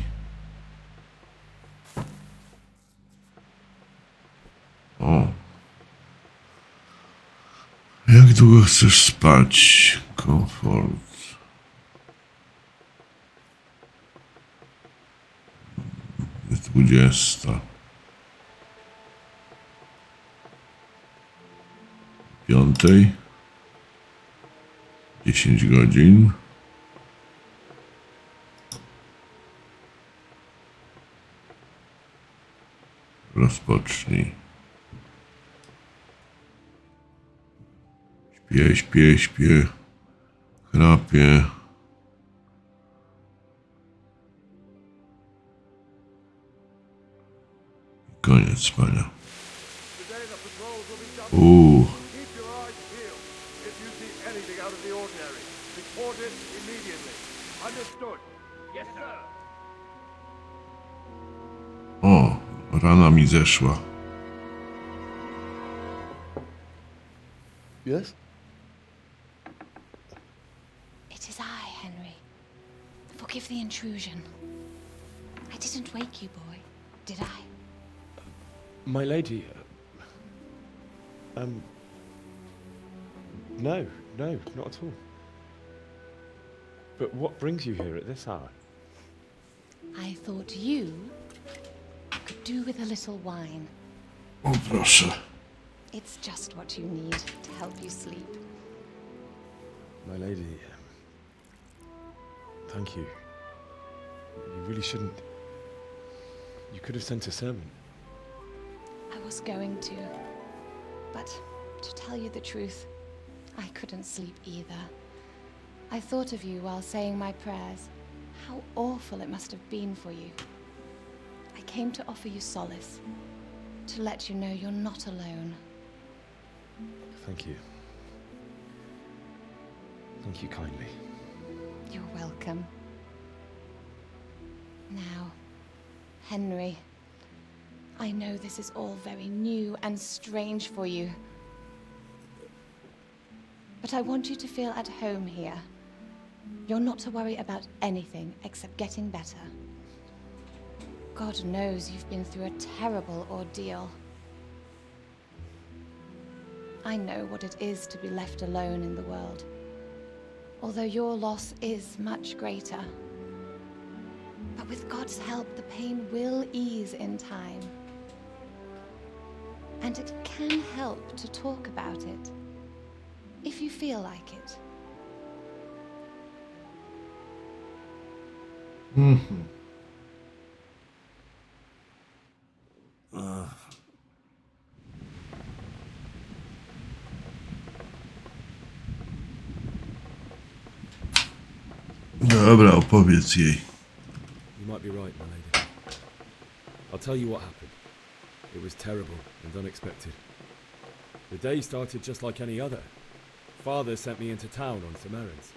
O. Jak długo chcesz spać? Komfort. Jest 20. 5. 10 godzin. Rozpocznij. Śpię. Chrapię. Koniec spania. O, rana mi zeszła. Yes? It is I, Henry. Forgive the intrusion. I didn't wake you, boy, did I? My lady, no, not at all. But what brings you here at this hour? I thought you could do with a little wine. O, proszę. It's just what you need to help you sleep. My lady, thank you. You really shouldn't. You could have sent a servant. I was going to, but to tell you the truth, I couldn't sleep either. I thought of you while saying my prayers. How awful it must have been for you. I came to offer you solace, to let you know you're not alone. Thank you. Thank you kindly. You're welcome. Now, Henry, I know this is all very new and strange for you, but I want you to feel at home here. You're not to worry about anything except getting better. God knows you've been through a terrible ordeal. I know what it is to be left alone in the world, although your loss is much greater. But with God's help, the pain will ease in time. And it can help to talk about it, if you feel like it. Dobra, opowiedz jej. You might be right, my lady. I'll tell you what happened. It was terrible and unexpected. The day started just like any other. Father sent me into town on some errands.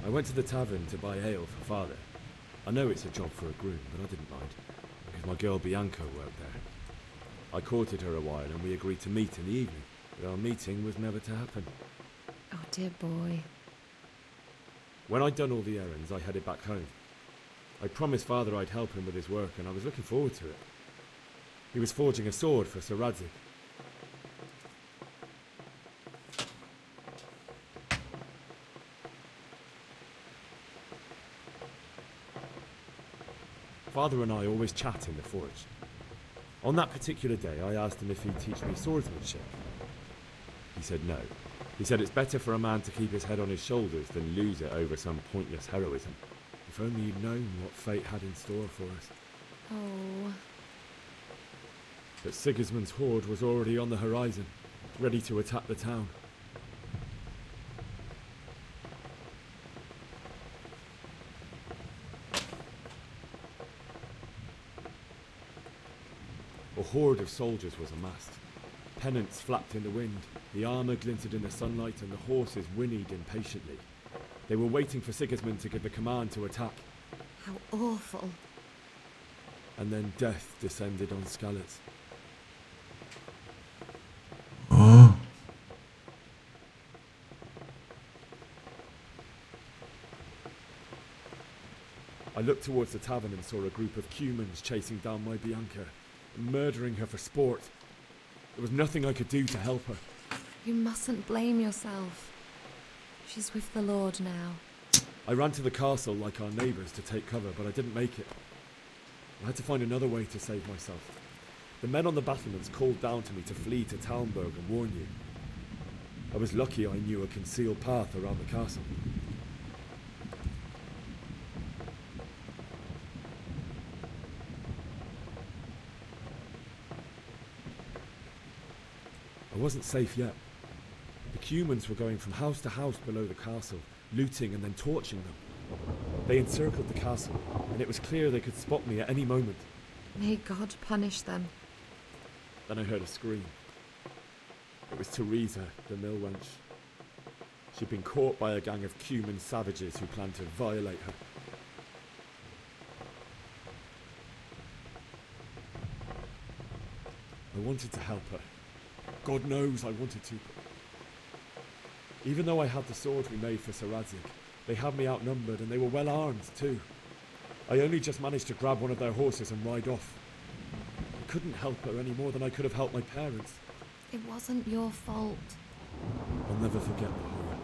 I went to the tavern to buy ale for Father. I know it's a job for a groom, but I didn't mind, because my girl Bianca worked there. I courted her a while and we agreed to meet in the evening, but our meeting was never to happen. Oh, dear boy. When I'd done all the errands, I headed back home. I promised Father I'd help him with his work, and I was looking forward to it. He was forging a sword for Sir Radzik. Father and I always chat in the forge. On that particular day, I asked him if he'd teach me swordsmanship. He said no. He said it's better for a man to keep his head on his shoulders than lose it over some pointless heroism. If only you'd known what fate had in store for us. Oh. But Sigismund's horde was already on the horizon, ready to attack the town. A horde of soldiers was amassed. Pennants flapped in the wind, the armour glinted in the sunlight, and the horses whinnied impatiently. They were waiting for Sigismund to give the command to attack. How awful. And then death descended on Skalitz. Oh. I looked towards the tavern and saw a group of Cumans chasing down my Bianca and murdering her for sport. There was nothing I could do to help her. You mustn't blame yourself. She's with the Lord now. I ran to the castle like our neighbours to take cover, but I didn't make it. I had to find another way to save myself. The men on the battlements called down to me to flee to Talmberg and warn you. I was lucky I knew a concealed path around the castle. I wasn't safe yet. The Cumans were going from house to house below the castle, looting and then torching them. They encircled the castle, and it was clear they could spot me at any moment. May God punish them. Then I heard a scream. It was Teresa, the mill wench. She'd been caught by a gang of Cuman savages who planned to violate her. I wanted to help her. God knows I wanted to. Even though I had the sword we made for Sir Radzik, they had me outnumbered and they were well armed too. I only just managed to grab one of their horses and ride off. I couldn't help her any more than I could have helped my parents. It wasn't your fault. I'll never forget the horror.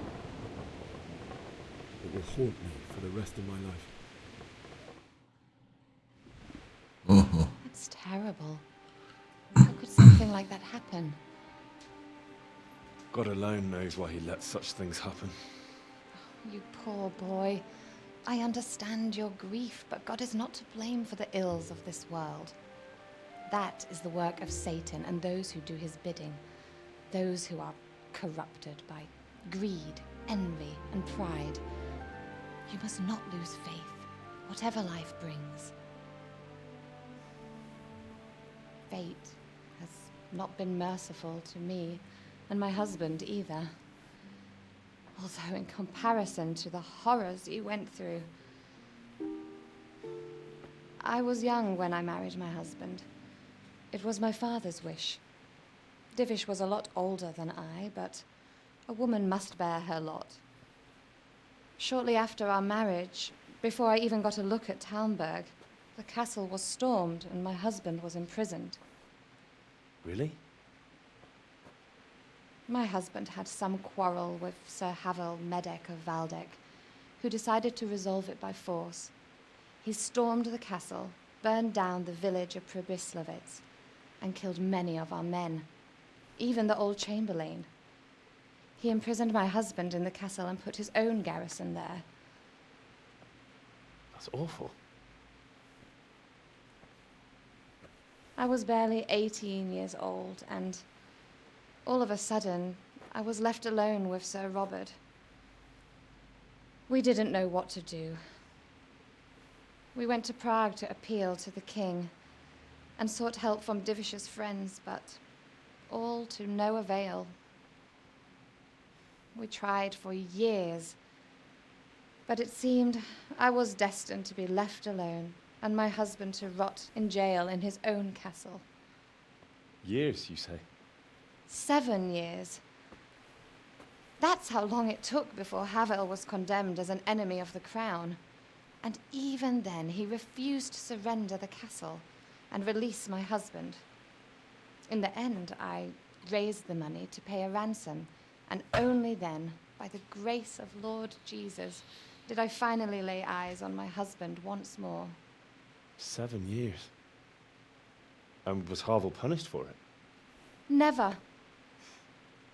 It will haunt me for the rest of my life. That's terrible. How could something like that happen? God alone knows why he lets such things happen. You poor boy. I understand your grief, but God is not to blame for the ills of this world. That is the work of Satan and those who do his bidding. Those who are corrupted by greed, envy, and pride. You must not lose faith, whatever life brings. Fate has not been merciful to me, and my husband either. Although in comparison to the horrors you went through. I was young when I married my husband. It was my father's wish. Divish was a lot older than I, but a woman must bear her lot. Shortly after our marriage, before I even got a look at Talmberg, the castle was stormed and my husband was imprisoned. Really? My husband had some quarrel with Sir Havel Medek of Valdek, who decided to resolve it by force. He stormed the castle, burned down the village of Pribyslavitz, and killed many of our men, even the old chamberlain. He imprisoned my husband in the castle and put his own garrison there. That's awful. I was barely 18 years old, and all of a sudden, I was left alone with Sir Robert. We didn't know what to do. We went to Prague to appeal to the king and sought help from Divish's friends, but all to no avail. We tried for years, but it seemed I was destined to be left alone and my husband to rot in jail in his own castle. Years, you say? 7 years. That's how long it took before Havel was condemned as an enemy of the crown. And even then, he refused to surrender the castle and release my husband. In the end, I raised the money to pay a ransom, and only then, by the grace of Lord Jesus, did I finally lay eyes on my husband once more. 7 years. And was Havel punished for it? Never.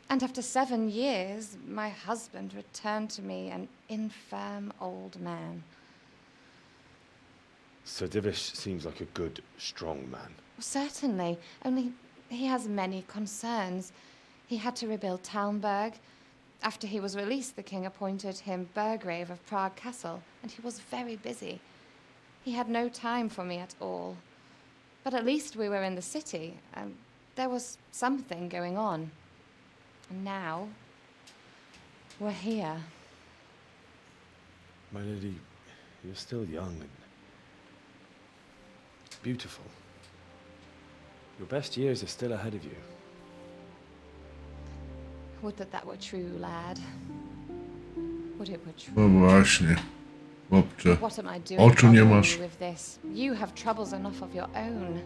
And after 7 years, my husband returned to me an infirm old man. Sir Divish seems like a good, strong man. Certainly, only he has many concerns. He had to rebuild Talmberg. After he was released, the king appointed him Burgrave of Prague Castle, and he was very busy. He had no time for me at all. But at least we were in the city, and there was something going on. And now, we're here. My lady, you're still young and beautiful. Your best years are still ahead of you. Would that that were true, lad. Would it were true. No właśnie. Chłopcze. What am I doing Oczu nie bothering masz. you with this? You have troubles enough of your own.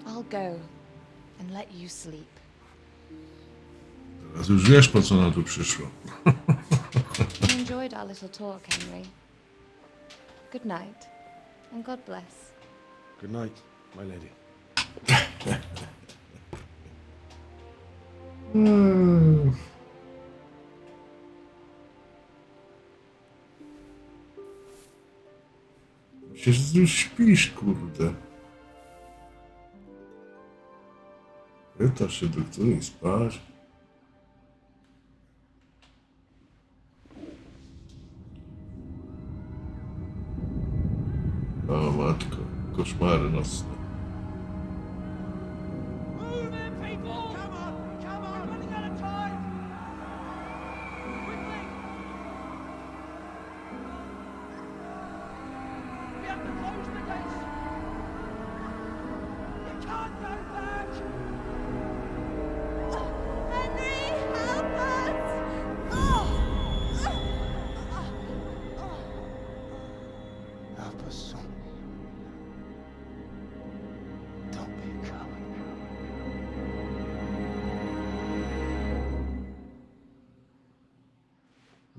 I'll go and let you sleep. Teraz już wiesz, po co ona tu przyszła. I enjoyed our little talk, Henry. Good night, and God bless. Good night, my lady. Przecież już śpisz, kurde. Pytasz się, do której spać? O matko, koszmary nocne. Help us, son. Don't be a coward.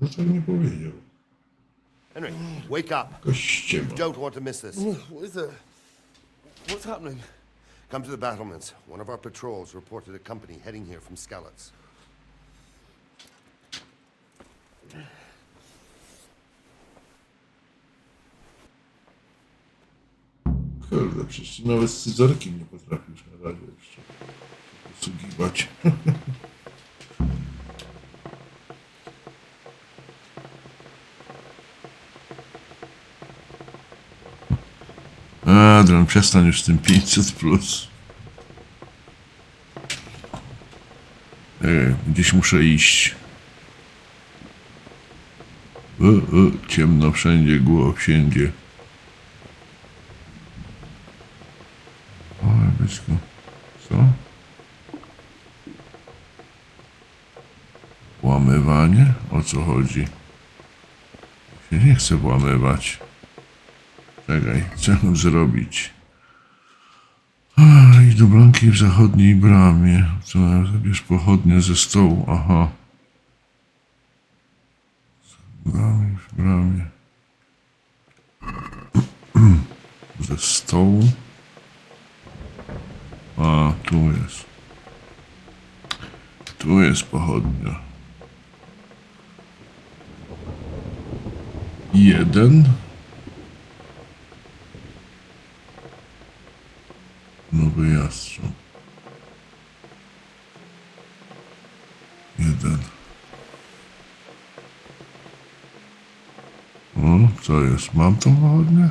No tak nie powiedział. Henry, wake up. Kościema. You don't want to miss this. What is it? What's happening? Come to the battlements. One of our patrols reported a company heading here from Skalitz. Kurde, przecież nawet scyzorkiem nie potrafisz na razie jeszcze posługiwać. Adrian, przestań już z tym 500+. Gdzieś muszę iść. Ciemno wszędzie, wszędzie. O, blisko. Co? Włamywanie? O co chodzi? Ja się nie chcę włamywać. Czekaj, co mam zrobić? I do blanki w zachodniej bramie. Co, zabierz pochodnie ze stołu. Aha. W bramie. Ze stołu. A, tu jest. Tu jest pochodnia. 1. Nowy jastrząb. 1. O, Co jest? Mam tą pochodnię?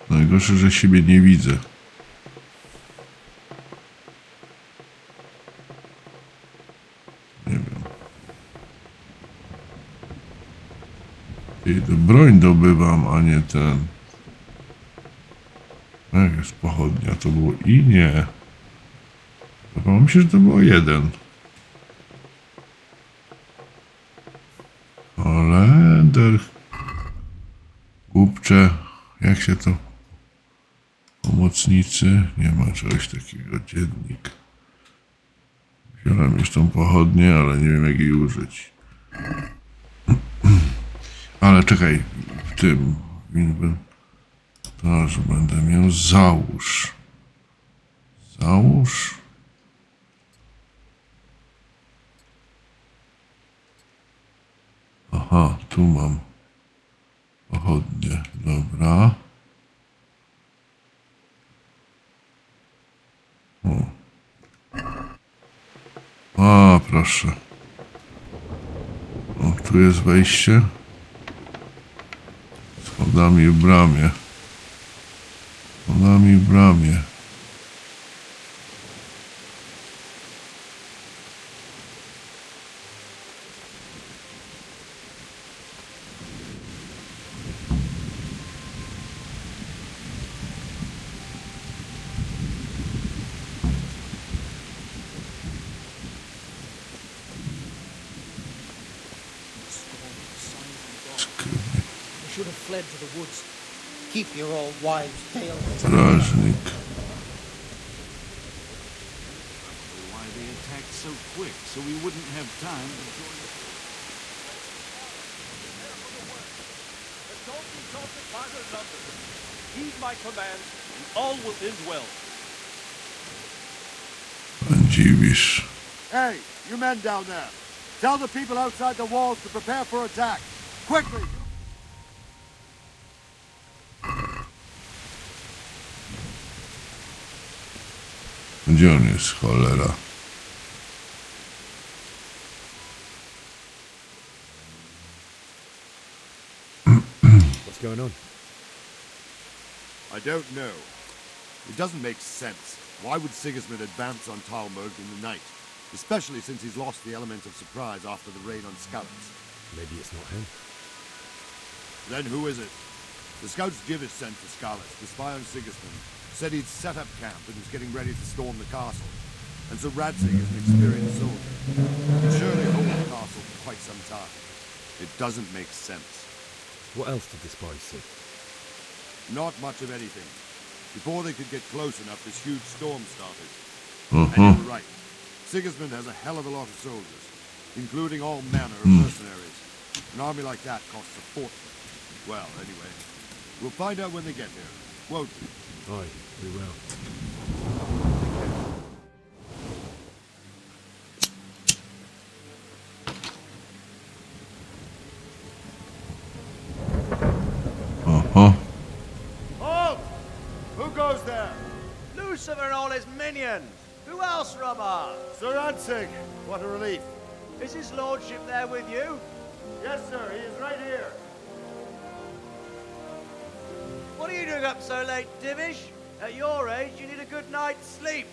Najgorsze, że siebie nie widzę. Nie wiem. I broń dobywam, a nie ten. Jak jest pochodnia? To było i nie. Wydawało mi się, że to było jeden. Holender. Głupcze. Jak się to... Pomocnicy. Nie ma czegoś takiego. Dziennik. Wziąłem już tą pochodnię, ale nie wiem, jak jej użyć. Ale czekaj. W tym... To, że będę miał załóż. Załóż. Aha, tu mam pochodnie. Dobra. O. A, proszę. O, tu jest wejście. Schodami w bramie. Schodami w bramie. Should have fled to the woods. Keep your old wives' tales. Strażnik. Why they attacked so quick, so we wouldn't have time to join the... Heed my command, and all will end well. Dziwisz. Hey, you men down there. Tell the people outside the walls to prepare for attack. Quickly! Gdzie on jest, cholera? What's going on? I don't know. It doesn't make sense. Why would Sigismund advance on Talmberg in the night? Especially since he's lost the element of surprise after the raid on scouts. Maybe it's not him. Then who is it? The scouts Jivis sent to Scarlet to spy on Sigismund said he'd set up camp and was getting ready to storm the castle. And so Radzig is an experienced soldier. He'd surely hold the castle for quite some time. It doesn't make sense. What else did the spies see? Not much of anything. Before they could get close enough, this huge storm started. And you were right. Sigismund has a hell of a lot of soldiers, including all manner of mercenaries. An army like that costs a fortune. Well, anyway, we'll find out when they get here, won't we? Aye, we will. Halt! Who goes there? Lucifer and all his minions. Who else, Robber? Sir Radzig. What a relief. Is his lordship there with you? Yes, sir. He is right here. What are you doing up so late, Divish? At your age, you need a good night's sleep.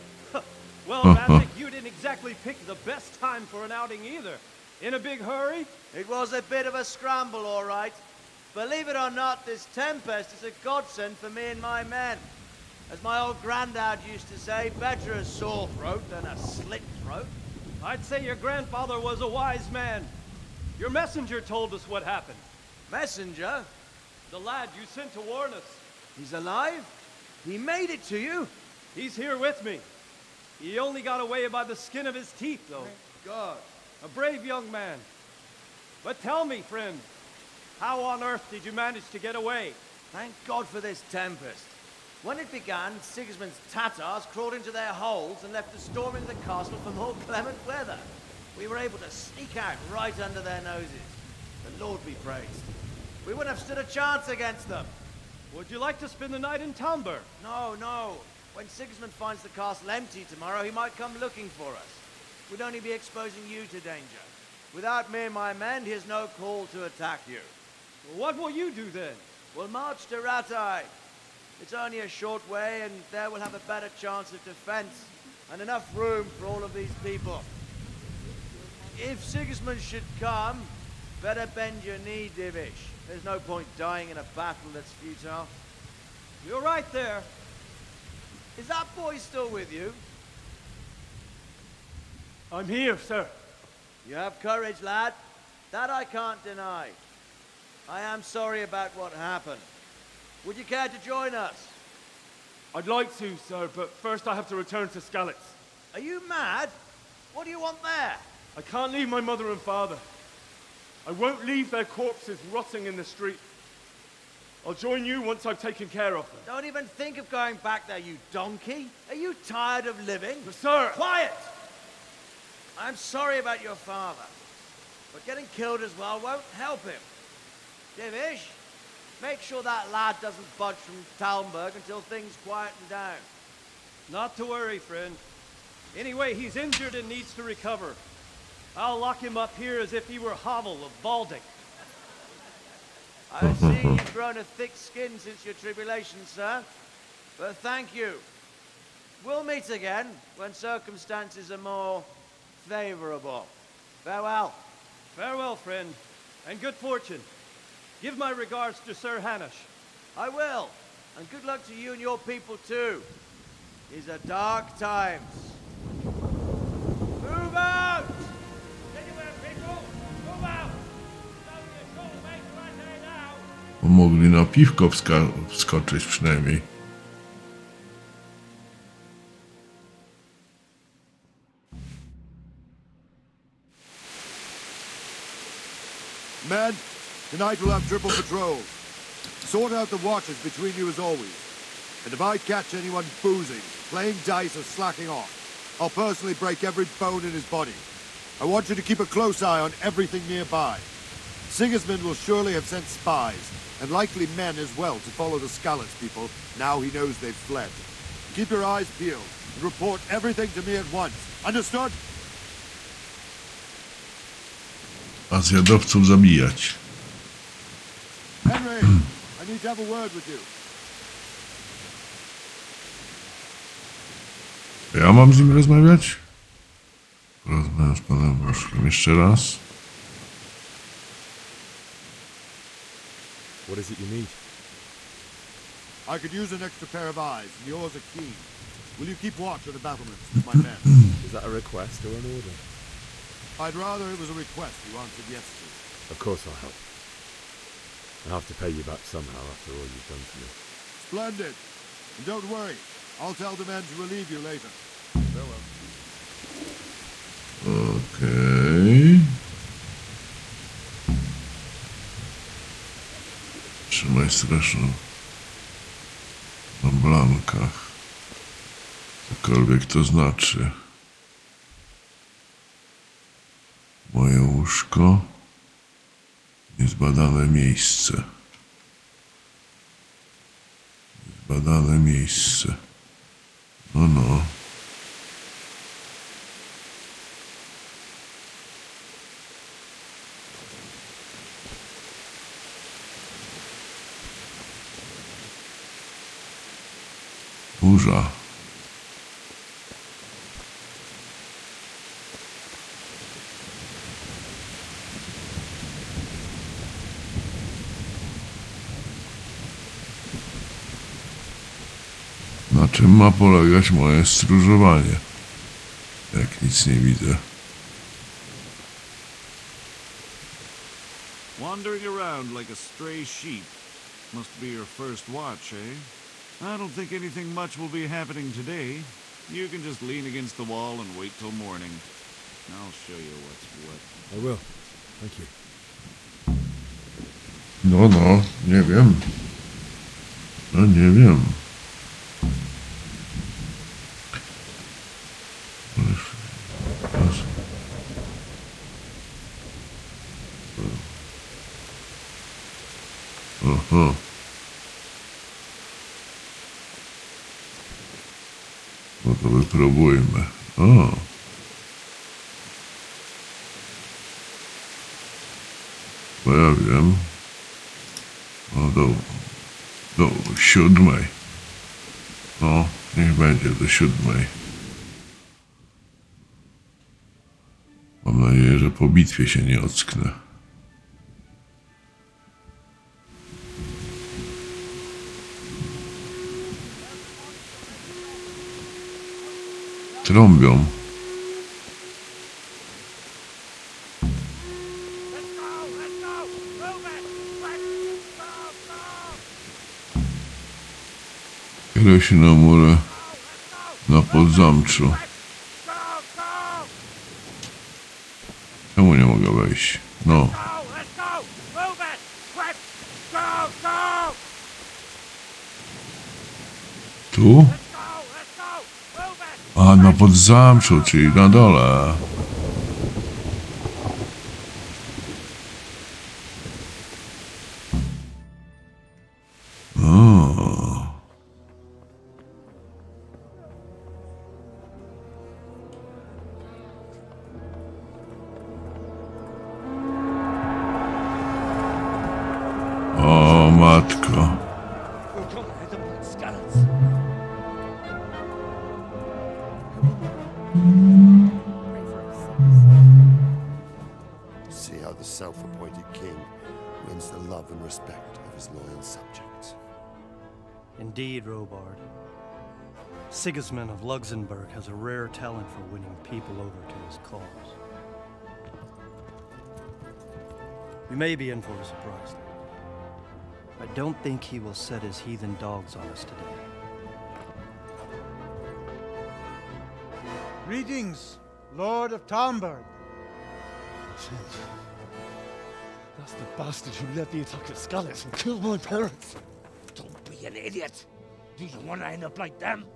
Well, Radzig, you didn't exactly pick the best time for an outing either. In a big hurry? It was a bit of a scramble, all right. Believe it or not, this tempest is a godsend for me and my men. As my old granddad used to say, better a sore throat than a slit throat. I'd say your grandfather was a wise man. Your messenger told us what happened. Messenger? The lad you sent to warn us. He's alive? He made it to you? He's here with me. He only got away by the skin of his teeth, though. Thank God. A brave young man. But tell me, friend, how on earth did you manage to get away? Thank God for this tempest. When it began, Sigismund's Tatars crawled into their holes and left us storming the castle for more clement weather. We were able to sneak out right under their noses. The Lord be praised. We wouldn't have stood a chance against them. Would you like to spend the night in Talmberg? No, no. When Sigismund finds the castle empty tomorrow, he might come looking for us. We'd only be exposing you to danger. Without me and my men, he has no call to attack you. What will you do then? We'll march to Rattay. It's only a short way, and there we'll have a better chance of defense and enough room for all of these people. If Sigismund should come, better bend your knee, Divish. There's no point dying in a battle that's futile. You're right there. Is that boy still with you? I'm here, sir. You have courage, lad. That I can't deny. I am sorry about what happened. Would you care to join us? I'd like to, sir, but first I have to return to Skalitz. Are you mad? What do you want there? I can't leave my mother and father. I won't leave their corpses rotting in the street. I'll join you once I've taken care of them. Don't even think of going back there, you donkey. Are you tired of living? But sir! Quiet! I'm sorry about your father, but getting killed as well won't help him. Divish, make sure that lad doesn't budge from Talmberg until things quieten down. Not to worry, friend. Anyway, he's injured and needs to recover. I'll lock him up here as if he were Havel of Baldic. I see you've grown a thick skin since your tribulation, sir. But thank you. We'll meet again when circumstances are more favorable. Farewell. Farewell, friend, and good fortune. Give my regards to Sir Hanush. I will. And good luck to you and your people, too. These are dark times. Move out! Mogli na piwko wskoczyć przynajmniej. Men, tonight we'll have triple patrols. Sort out the watches between you as always. And if I catch anyone boozing, playing dice or slacking off, I'll personally break every bone in his body. I want you to keep a close eye on everything nearby. Sigismund will surely have sent spies, and likely men as well, to follow the Skalitz people, now he knows they've fled. Keep your eyes peeled, and report everything to me at once. Understood? A zjadowców zabijać. Henry, I need to have a word with you. Ja mam z nim rozmawiać? Rozmawiam z panem Boszkiem jeszcze raz. What is it you need? I could use an extra pair of eyes, and yours are keen. Will you keep watch on the battlements with my men? Is that a request or an order? I'd rather it was a request you answered yes to. Of course I'll help. I have to pay you back somehow after all you've done for me. Splendid. And don't worry, I'll tell the men to relieve you later. Farewell. Okej. Trzymaj straszną na blankach. Cokolwiek to znaczy. Moje łóżko. Niezbadane miejsce. Niezbadane miejsce. No, no. Burza. Na czym ma polegać moje stróżowanie? Jak nic nie widzę. Wandering around like a stray sheep. Must be your first watch, eh? I don't think anything much will be happening today. You can just lean against the wall and wait till morning. I'll show you what's what. I will. Thank you. No, no, nie wiem. No, nie wiem. Aha. No to wypróbujmy. O. Bo ja wiem. No do 7. No, niech będzie do 7. Mam nadzieję, że po bitwie się nie ocknę. Trąbią. Kieruję się na murę na podzamczu. Czemu nie mogę wejść? No. Tu? A, na podzamczu, czyli na dole. O. O, matko. See how the self-appointed king wins the love and respect of his loyal subjects. Indeed, Robard. Sigismund of Luxembourg has a rare talent for winning people over to his cause. We may be in for a surprise, though. I don't think he will set his heathen dogs on us today. Greetings, Lord of Talmberg. That's the bastard who led the attack at Scarlet and killed my parents. Don't be an idiot. Do you want to end up like them?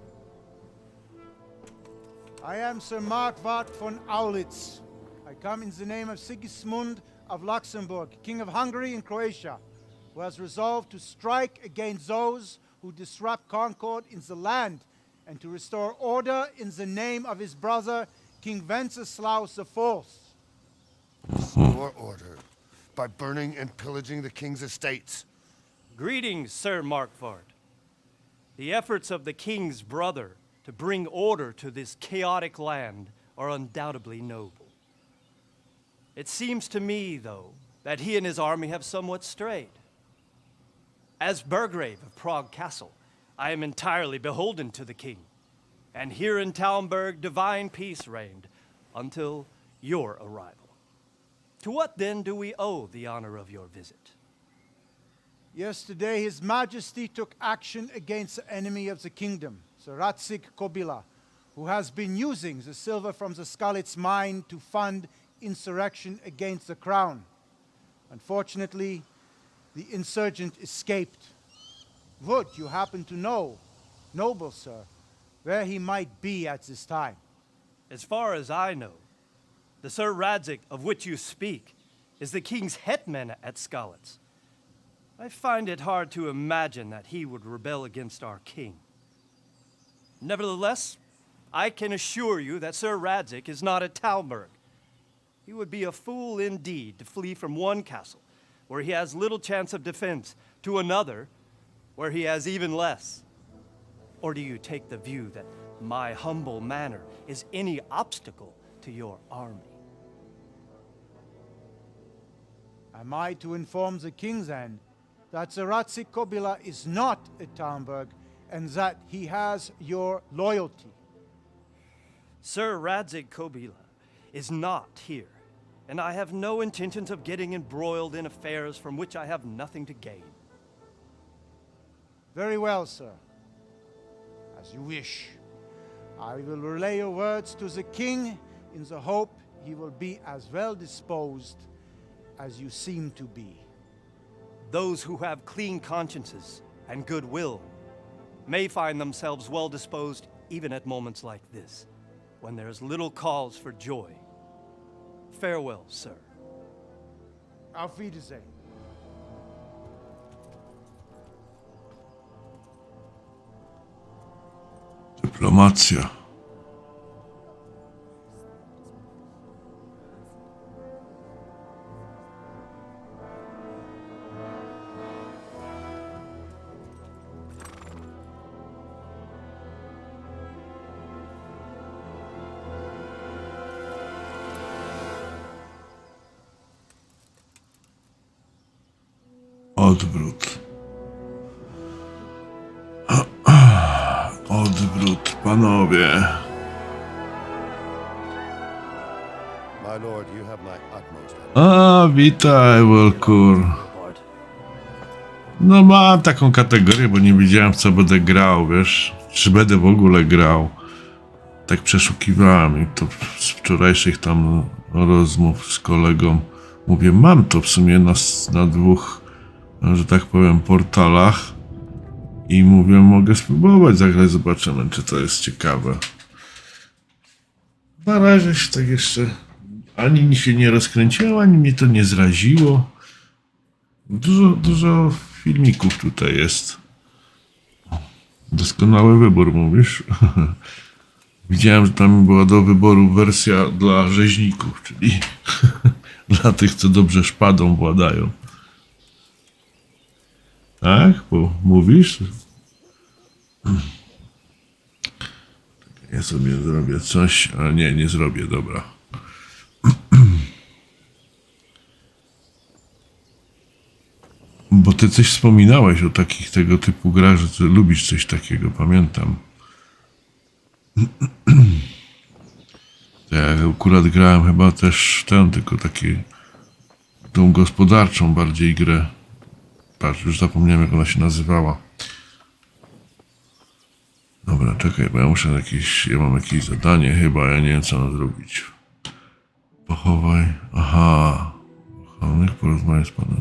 I am Sir Markwart von Aulitz. I come in the name of Sigismund of Luxembourg, King of Hungary and Croatia, who has resolved to strike against those who disrupt concord in the land and to restore order in the name of his brother, King Wenceslaus IV. Restore order by burning and pillaging the king's estates. Greetings, Sir Markwart. The efforts of the king's brother to bring order to this chaotic land are undoubtedly noble. It seems to me, though, that he and his army have somewhat strayed. As Burgrave of Prague Castle, I am entirely beholden to the king, and here in Talmberg divine peace reigned until your arrival. To what then do we owe the honor of your visit? Yesterday, His Majesty took action against the enemy of the kingdom, Sir Radzig Kobyla, who has been using the silver from the Skalitz mine to fund insurrection against the crown. Unfortunately, the insurgent escaped. Would you happen to know, noble sir, where he might be at this time? As far as I know, the Sir Radzig of which you speak is the king's hetman at Skalitz. I find it hard to imagine that he would rebel against our king. Nevertheless, I can assure you that Sir Radzig is not at Talmberg. He would be a fool indeed to flee from one castle, where he has little chance of defense, to another, where he has even less. Or do you take the view that my humble manner is any obstacle to your army? Am I to inform the king then that Sir Radzig Kobyla is not at Talmberg and that he has your loyalty? Sir Radzig Kobyla is not here, and I have no intentions of getting embroiled in affairs from which I have nothing to gain. Very well, sir. As you wish. I will relay your words to the king in the hope he will be as well disposed as you seem to be. Those who have clean consciences and goodwill may find themselves well disposed even at moments like this, when there is little cause for joy. Farewell, sir. Auf Wiedersehen. Dyplomacja. Odwrót. Odwrót, panowie. My lord, you have my utmost. A, witaj, Wolkur. No mam taką kategorię, bo nie wiedziałem, w co będę grał, wiesz? Czy będę w ogóle grał. Tak przeszukiwałem i to z wczorajszych tam rozmów z kolegą. Mówię, mam to w sumie na dwóch, że tak powiem, portalach. I mówię, mogę spróbować zagrać, zobaczymy, czy to jest ciekawe. Na razie się tak jeszcze ani się nie rozkręciłem, ani mnie to nie zraziło. Dużo filmików tutaj jest. Doskonały wybór, mówisz? Widziałem, że tam była do wyboru wersja dla rzeźników, czyli dla tych, co dobrze szpadą władają. Tak? Bo mówisz? Ja sobie zrobię coś, a nie zrobię, dobra. Bo ty coś wspominałeś o takich tego typu grach, że ty lubisz coś takiego, pamiętam. Ja akurat grałem chyba też tylko tą gospodarczą bardziej grę. Patrz, już zapomniałem, jak ona się nazywała. Dobra, czekaj, bo ja mam jakieś zadanie chyba, ja nie wiem, co mam zrobić. Pochowaj, aha. Niech porozmawiaj z panem.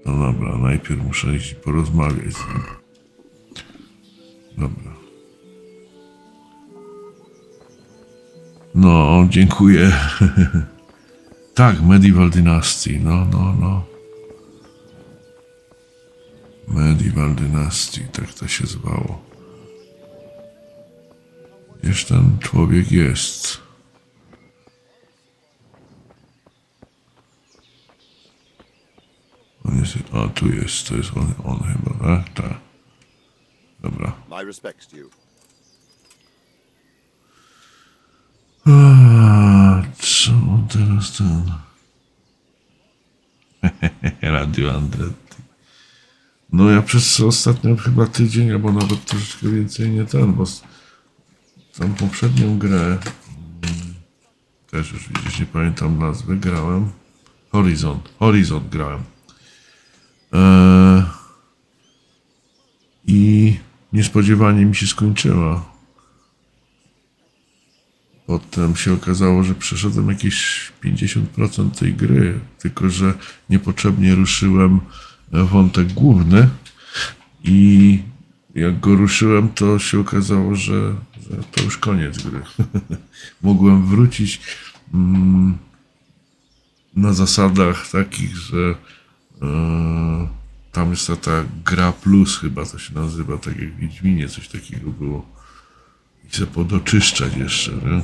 No dobra, najpierw muszę iść porozmawiać z nim. Dobra. No, dziękuję. Tak, Medieval Dynasty, no. Medieval Dynasty, tak to się zwało. Gdzież ten człowiek jest? On jest, a tu jest, to jest on chyba, tak? Tak. Dobra. My respects to you. Co teraz ten? Radio Andretti. No ja przez ostatnio chyba tydzień, albo nawet troszeczkę więcej nie bo tą poprzednią grę, też już widzisz, nie pamiętam nazwy, grałem. Horizon grałem. I niespodziewanie mi się skończyła. Potem się okazało, że przeszedłem jakieś 50% tej gry, tylko że niepotrzebnie ruszyłem wątek główny i jak go ruszyłem, to się okazało, że to już koniec gry. Mogłem wrócić na zasadach takich, że tam jest ta gra plus chyba to się nazywa, tak jak w Wiedźminie coś takiego było. I chcę podoczyszczać jeszcze, nie?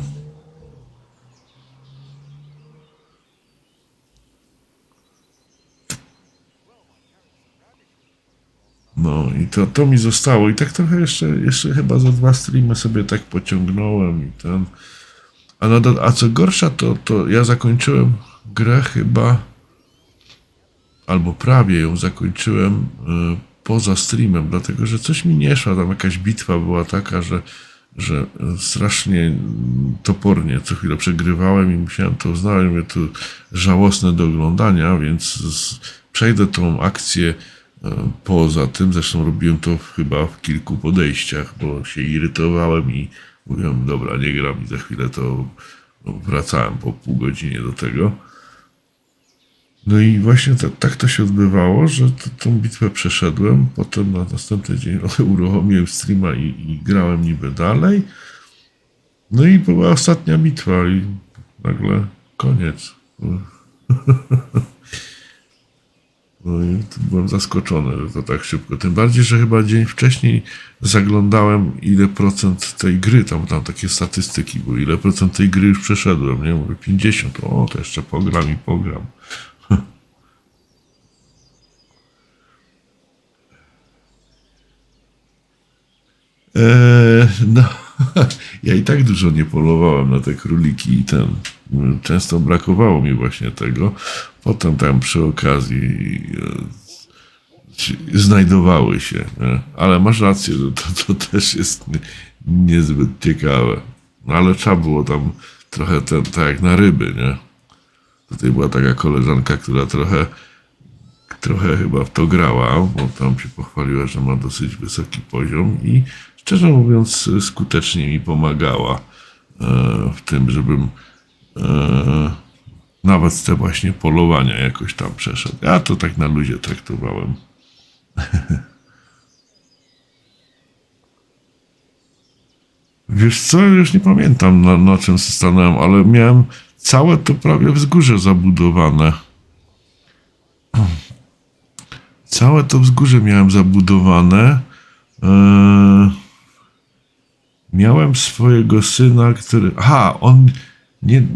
No i to mi zostało. I tak trochę jeszcze chyba za 2 streamy sobie tak pociągnąłem i ten. A co gorsza, to ja zakończyłem grę chyba, albo prawie ją zakończyłem poza streamem, dlatego że coś mi nie szło. Tam jakaś bitwa była taka, że strasznie topornie co chwilę przegrywałem i musiałem to uznać, mówię, to żałosne do oglądania, więc przejdę tą akcję poza tym. Zresztą robiłem to chyba w kilku podejściach, bo się irytowałem i mówiłem, dobra, nie gram i za chwilę to wracałem po pół godzinie do tego. No i właśnie tak to się odbywało, że tą bitwę przeszedłem, potem na następny dzień uruchomiłem streama i grałem niby dalej. No i była ostatnia bitwa i nagle koniec. No i byłem zaskoczony, że to tak szybko. Tym bardziej, że chyba dzień wcześniej zaglądałem, ile procent tej gry, tam takie statystyki były, ile procent tej gry już przeszedłem, nie? Mówię 50, to jeszcze pogram. No, ja i tak dużo nie polowałem na te króliki i często brakowało mi właśnie tego. Potem tam przy okazji znajdowały się, nie? Ale masz rację, że to też jest niezbyt ciekawe. No ale trzeba było tam trochę tak jak na ryby, nie? Tutaj była taka koleżanka, która trochę chyba w to grała, bo tam się pochwaliła, że ma dosyć wysoki poziom i szczerze mówiąc skutecznie mi pomagała w tym, żebym nawet te właśnie polowania jakoś tam przeszedł. Ja to tak na luzie traktowałem. Wiesz co, już nie pamiętam na czym stanąłem, ale miałem całe to prawie wzgórze zabudowane. Całe to wzgórze miałem zabudowane. Miałem swojego syna, który... Aha, on...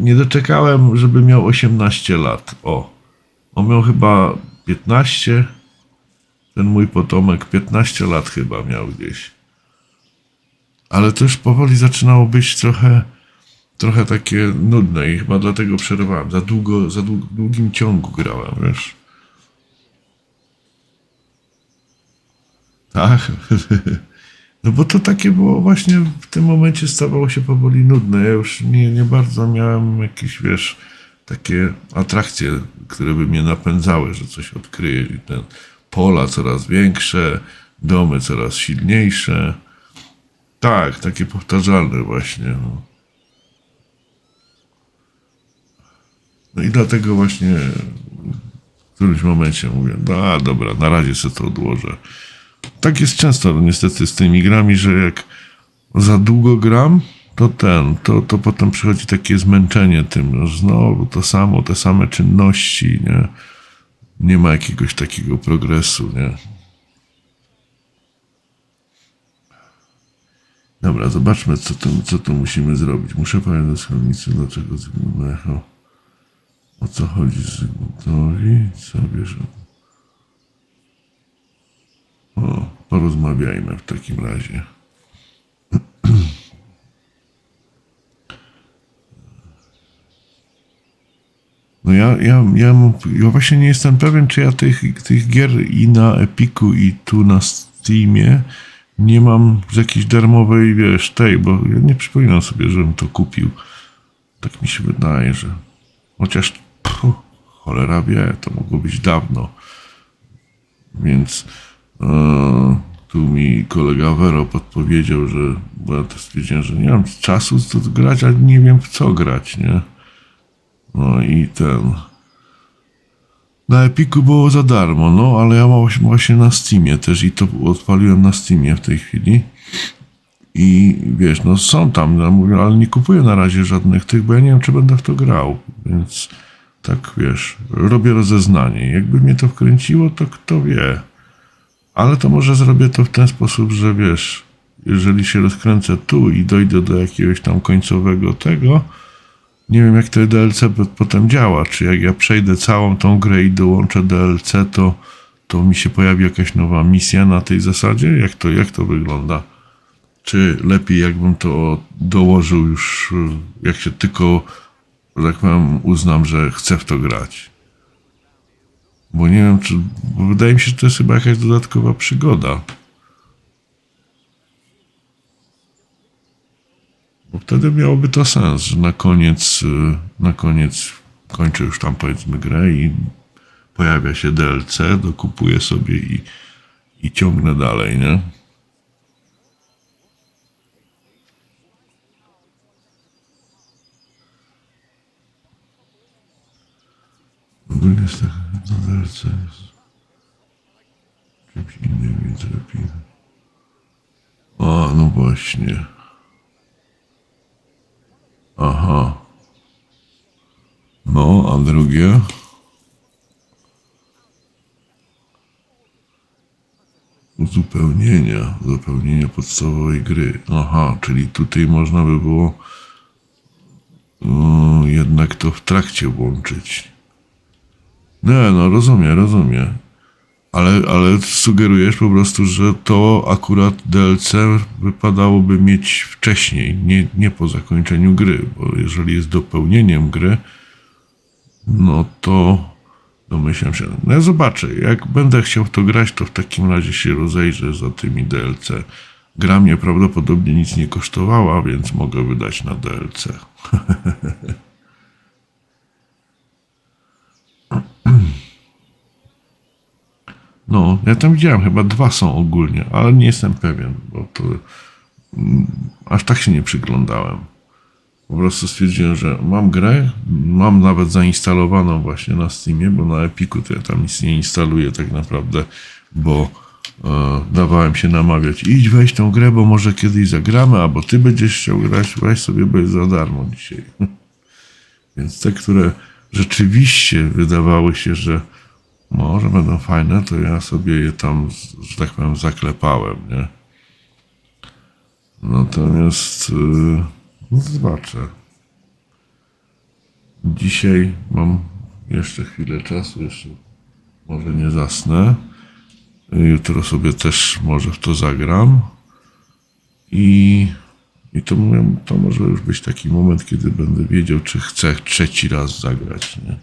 Nie doczekałem, żeby miał 18 lat. O. On miał chyba 15. Ten mój potomek 15 lat chyba miał gdzieś. Ale to już powoli zaczynało być trochę takie nudne i chyba dlatego przerwałem. Za długim ciągu grałem, wiesz. Tak. No bo to takie było właśnie w tym momencie stawało się powoli nudne. Ja już nie bardzo miałem jakieś, wiesz, takie atrakcje, które by mnie napędzały, że coś odkryję. I ten pola coraz większe, domy coraz silniejsze. Tak, takie powtarzalne właśnie. No i dlatego właśnie w którymś momencie mówię, dobra, na razie sobie to odłożę. Tak jest często niestety z tymi grami, że jak za długo gram, to potem przychodzi takie zmęczenie tym, że znowu to samo, te same czynności, nie? Nie ma jakiegoś takiego progresu, nie? Dobra, zobaczmy, co tu musimy zrobić. Muszę pojechać do schronicy, dlaczego Zygmunt echo. O co chodzi Zygmuntowi? Co bierze? O, porozmawiajmy w takim razie. No ja właśnie nie jestem pewien, czy ja tych gier i na Epiku, i tu na Steamie nie mam z jakiejś darmowej, wiesz, bo ja nie przypominam sobie, żebym to kupił. Tak mi się wydaje, że chociaż cholera wie, to mogło być dawno. Więc tu mi kolega Vero podpowiedział, że, bo ja też stwierdziłem, że nie mam czasu co grać, a nie wiem w co grać, nie? No i na Epiku było za darmo, no ale ja mam właśnie na Steamie też i to odpaliłem na Steamie w tej chwili. I wiesz, no są tam, ja mówię, ale nie kupuję na razie żadnych tych, bo ja nie wiem, czy będę w to grał, więc tak, wiesz, robię rozeznanie. Jakby mnie to wkręciło, to kto wie. Ale to może zrobię to w ten sposób, że wiesz, jeżeli się rozkręcę tu i dojdę do jakiegoś tam końcowego tego, nie wiem jak to DLC potem działa, czy jak ja przejdę całą tą grę i dołączę DLC, to mi się pojawi jakaś nowa misja na tej zasadzie? Jak to wygląda? Czy lepiej jakbym to dołożył już, jak się tylko, że tak powiem, uznam, że chcę w to grać? Bo nie wiem, bo wydaje mi się, że to jest chyba jakaś dodatkowa przygoda. Bo wtedy miałoby to sens, że na koniec kończę już tam powiedzmy grę i pojawia się DLC, dokupuję sobie i ciągnę dalej, nie? Ogólnie jest tak, to DLC jest czymś innym, więc lepiej. A, no właśnie. Aha. No, a drugie? Uzupełnienia podstawowej gry. Aha, czyli tutaj można by było jednak to w trakcie włączyć. Nie, no rozumiem. Ale sugerujesz po prostu, że to akurat DLC wypadałoby mieć wcześniej, nie po zakończeniu gry, bo jeżeli jest dopełnieniem gry, no to Domyślam się. No ja zobaczę. Jak będę chciał w to grać, to w takim razie się rozejrzę za tymi DLC. Gra mnie prawdopodobnie nic nie kosztowała, więc mogę wydać na DLC. No, ja tam widziałem, chyba 2 są ogólnie, ale nie jestem pewien, bo to aż tak się nie przyglądałem. Po prostu stwierdziłem, że mam grę, mam nawet zainstalowaną właśnie na Steamie, bo na Epiku to ja tam nic nie instaluję tak naprawdę, bo dawałem się namawiać, idź weź tą grę, bo może kiedyś zagramy, albo ty będziesz chciał grać, weź sobie, bo jest za darmo dzisiaj. Więc te, które rzeczywiście wydawały się, że może będą fajne, to ja sobie je tam, że tak powiem, zaklepałem, nie? Natomiast no zobaczę. Dzisiaj mam jeszcze chwilę czasu, jeszcze może nie zasnę. Jutro sobie też może w to zagram. I to może już być taki moment, kiedy będę wiedział, czy chcę trzeci raz zagrać, nie?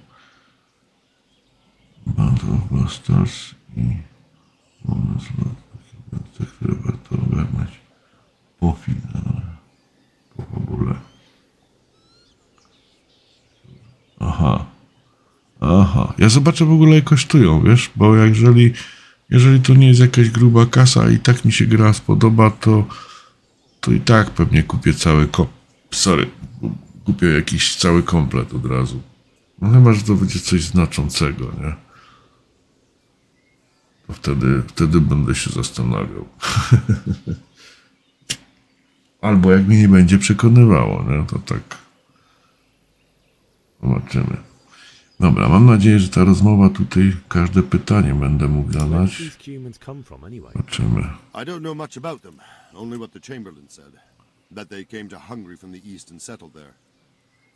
Band of Bastards i umysł, które warto ogarnąć po finale, po fabule. Aha. Ja zobaczę w ogóle, jak kosztują, wiesz, bo jeżeli to nie jest jakaś gruba kasa i tak mi się gra spodoba, to i tak pewnie kupię kupię jakiś cały komplet od razu. No chyba, że to będzie coś znaczącego, nie? To wtedy będę się zastanawiał. Albo jak mnie nie będzie przekonywało, nie? To tak. Zobaczymy. Dobra, mam nadzieję, że ta rozmowa tutaj, każde pytanie będę mógł zadać. Zobaczymy. I don't know much about them, only what the Chamberlain said. That they came to Hungary from the east and settled there.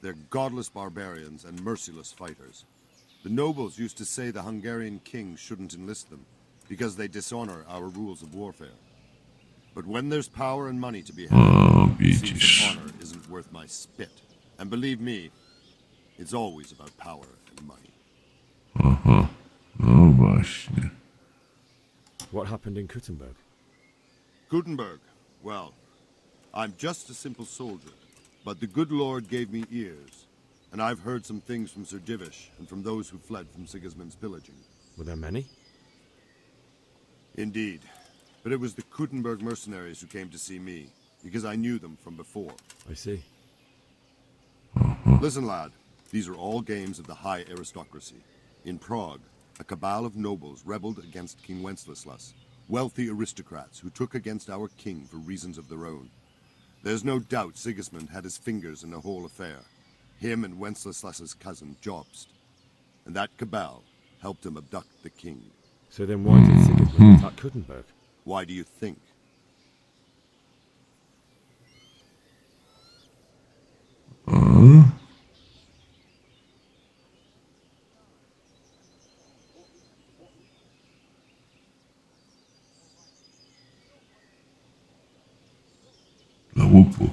They're godless barbarians and merciless fighters. The nobles used to say the Hungarian king shouldn't enlist them, because they dishonor our rules of warfare. But when there's power and money to be had, it seems that honor isn't worth my spit. And believe me, it's always about power and money. Aha, no właśnie. What happened in Kuttenberg? Gutenberg, well, I'm just a simple soldier, but the good Lord gave me ears, and I've heard some things from Sir Divish and from those who fled from Sigismund's pillaging. Were there many? Indeed, but it was the Kuttenberg mercenaries who came to see me, because I knew them from before. I see. Listen, lad, these are all games of the high aristocracy. In Prague, a cabal of nobles rebelled against King Wenceslas, wealthy aristocrats who took against our king for reasons of their own. There's no doubt Sigismund had his fingers in the whole affair. Him and Wenceslas's cousin, Jobst. And that cabal helped him abduct the king. So then why did Sigismund attack Kuttenberg? Why do you think? Dla łupu.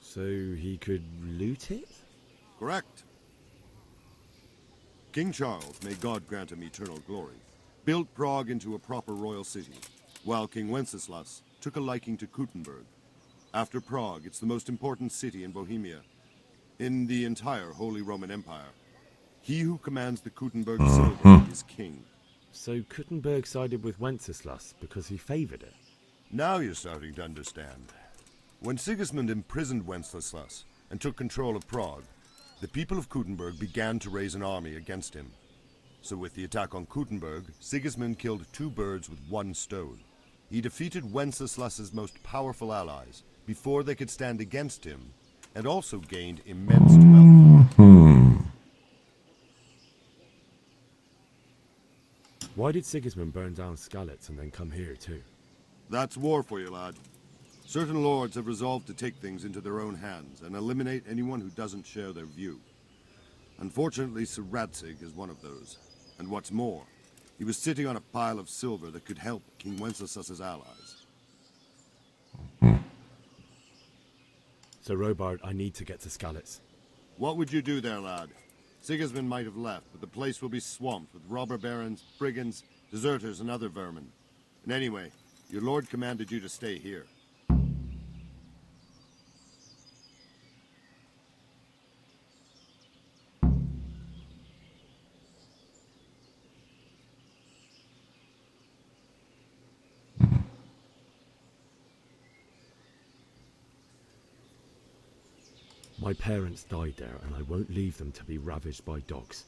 So he could loot it? Correct. King Charles, may God grant him eternal glory, built Prague into a proper royal city, while King Wenceslas took a liking to Kuttenberg. After Prague, it's the most important city in Bohemia, in the entire Holy Roman Empire. He who commands the Kuttenberg silver is king. So Kuttenberg sided with Wenceslas because he favored it? Now you're starting to understand. When Sigismund imprisoned Wenceslas and took control of Prague, the people of Kuttenberg began to raise an army against him. So with the attack on Kuttenberg, Sigismund killed 2 birds with 1 stone. He defeated Wenceslas's most powerful allies before they could stand against him, and also gained immense wealth. Why did Sigismund burn down Skalitz and then come here too? That's war for you, lad. Certain lords have resolved to take things into their own hands and eliminate anyone who doesn't share their view. Unfortunately, Sir Radzig is one of those. And what's more, he was sitting on a pile of silver that could help King Wenceslas's allies. So Robard, I need to get to Skalitz. What would you do there, lad? Sigismund might have left, but the place will be swamped with robber barons, brigands, deserters, and other vermin. And anyway, your lord commanded you to stay here. My parents died there, and I won't leave them to be ravaged by dogs.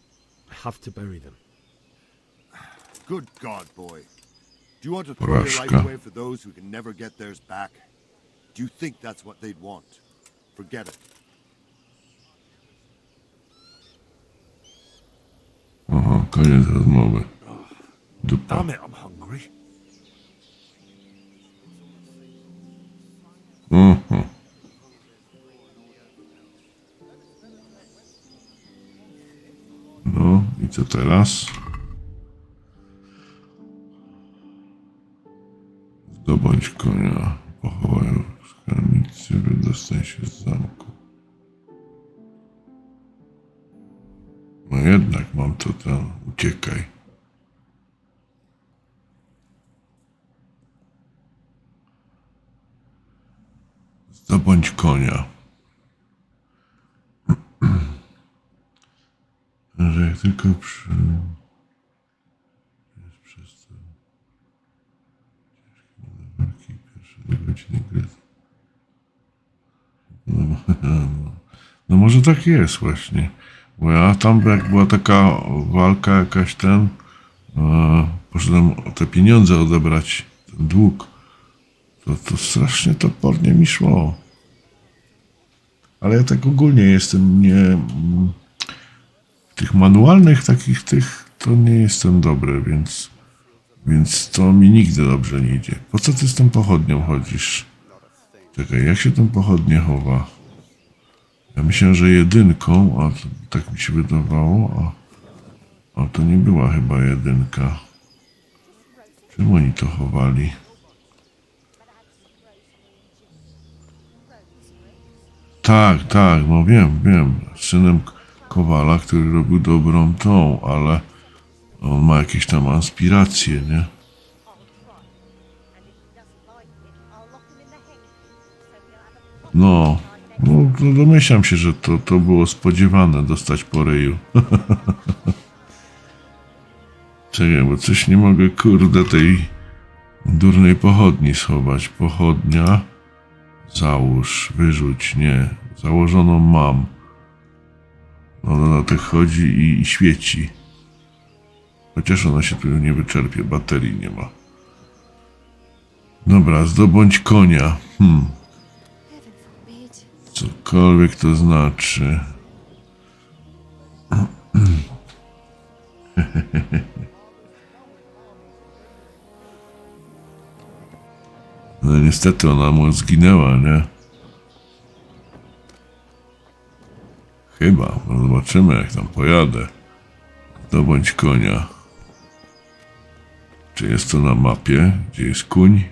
I have to bury them. Good God, boy. Do you want to throw your life away for those who can never get theirs back? Do you think that's what they'd want? Forget it. Aha, koniec rozmowy. Dupa. Damn it, I'm hungry. No i co teraz? Zdobądź konia, pochowaj w skarbnicy, wydostań się z zamku. No jednak mam to tam, uciekaj. Zdobądź konia. Że jak tylko przez to walki pierwsze 2 godziny gry. No może tak jest właśnie. Bo ja tam jak była taka walka jakaś poszedłem te pieniądze odebrać, ten dług. To strasznie topornie mi szło. Ale ja tak ogólnie jestem w tych manualnych takich to nie jestem dobry, więc to mi nigdy dobrze nie idzie. Po co ty z tą pochodnią chodzisz? Czekaj, jak się tą pochodnię chowa? Ja myślałem, że jedynką, a tak mi się wydawało, a to nie była chyba jedynka. Czemu oni to chowali? Tak, no wiem. Z synem Kowala, który robił dobrą ale on ma jakieś tam aspiracje, nie? No to domyślam się, że to było spodziewane dostać po ryju. Czekaj, bo coś nie mogę, kurde, tej durnej pochodni schować. Pochodnia. Załóż, wyrzuć, nie. Założoną mam. No na tych chodzi i świeci. Chociaż ona się tu nie wyczerpie, baterii nie ma. Dobra, zdobądź konia. Cokolwiek to znaczy. No niestety ona mu zginęła, nie? Chyba, no zobaczymy jak tam pojadę. Zdobądź konia. Czy jest to na mapie? Gdzie jest kuń?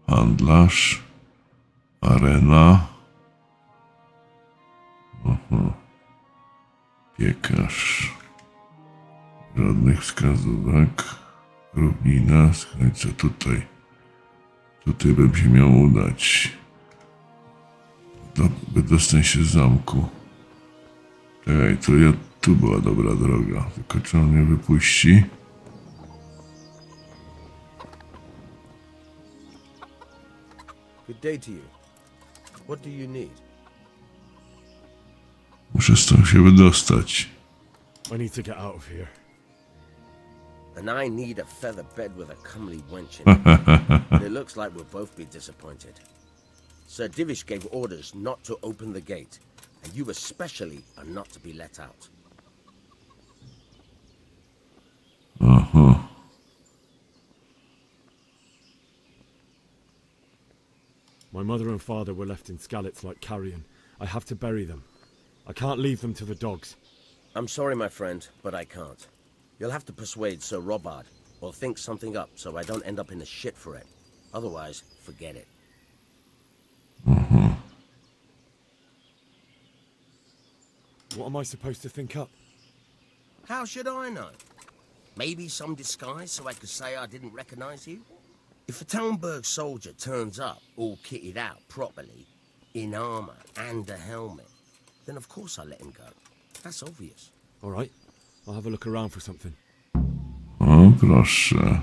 Handlarz. Arena. Piekarz. Żadnych wskazówek. Równina. Słuchajcie, tutaj bym się miał udać. Wydostań się z zamku. Czekaj, tu była dobra droga. Tylko czy on mnie wypuści? Good day to you. What do you need? Muszę stąd się wydostać. I need to get out of here. And I need a feather bed with a comely wench in it. It looks like we'll both be disappointed. Sir Divish gave orders not to open the gate, and you especially are not to be let out. My mother and father were left in Skalitz like carrion. I have to bury them. I can't leave them to the dogs. I'm sorry, my friend, but I can't. You'll have to persuade Sir Robard, or think something up so I don't end up in the shit for it. Otherwise, forget it. What am I supposed to think up? How should I know? Maybe some disguise so I could say I didn't recognize you? If a Talmberg soldier turns up all kitted out properly, in armor and a helmet, then of course I let him go. That's obvious. All right, I'll have a look around for something. O, proszę.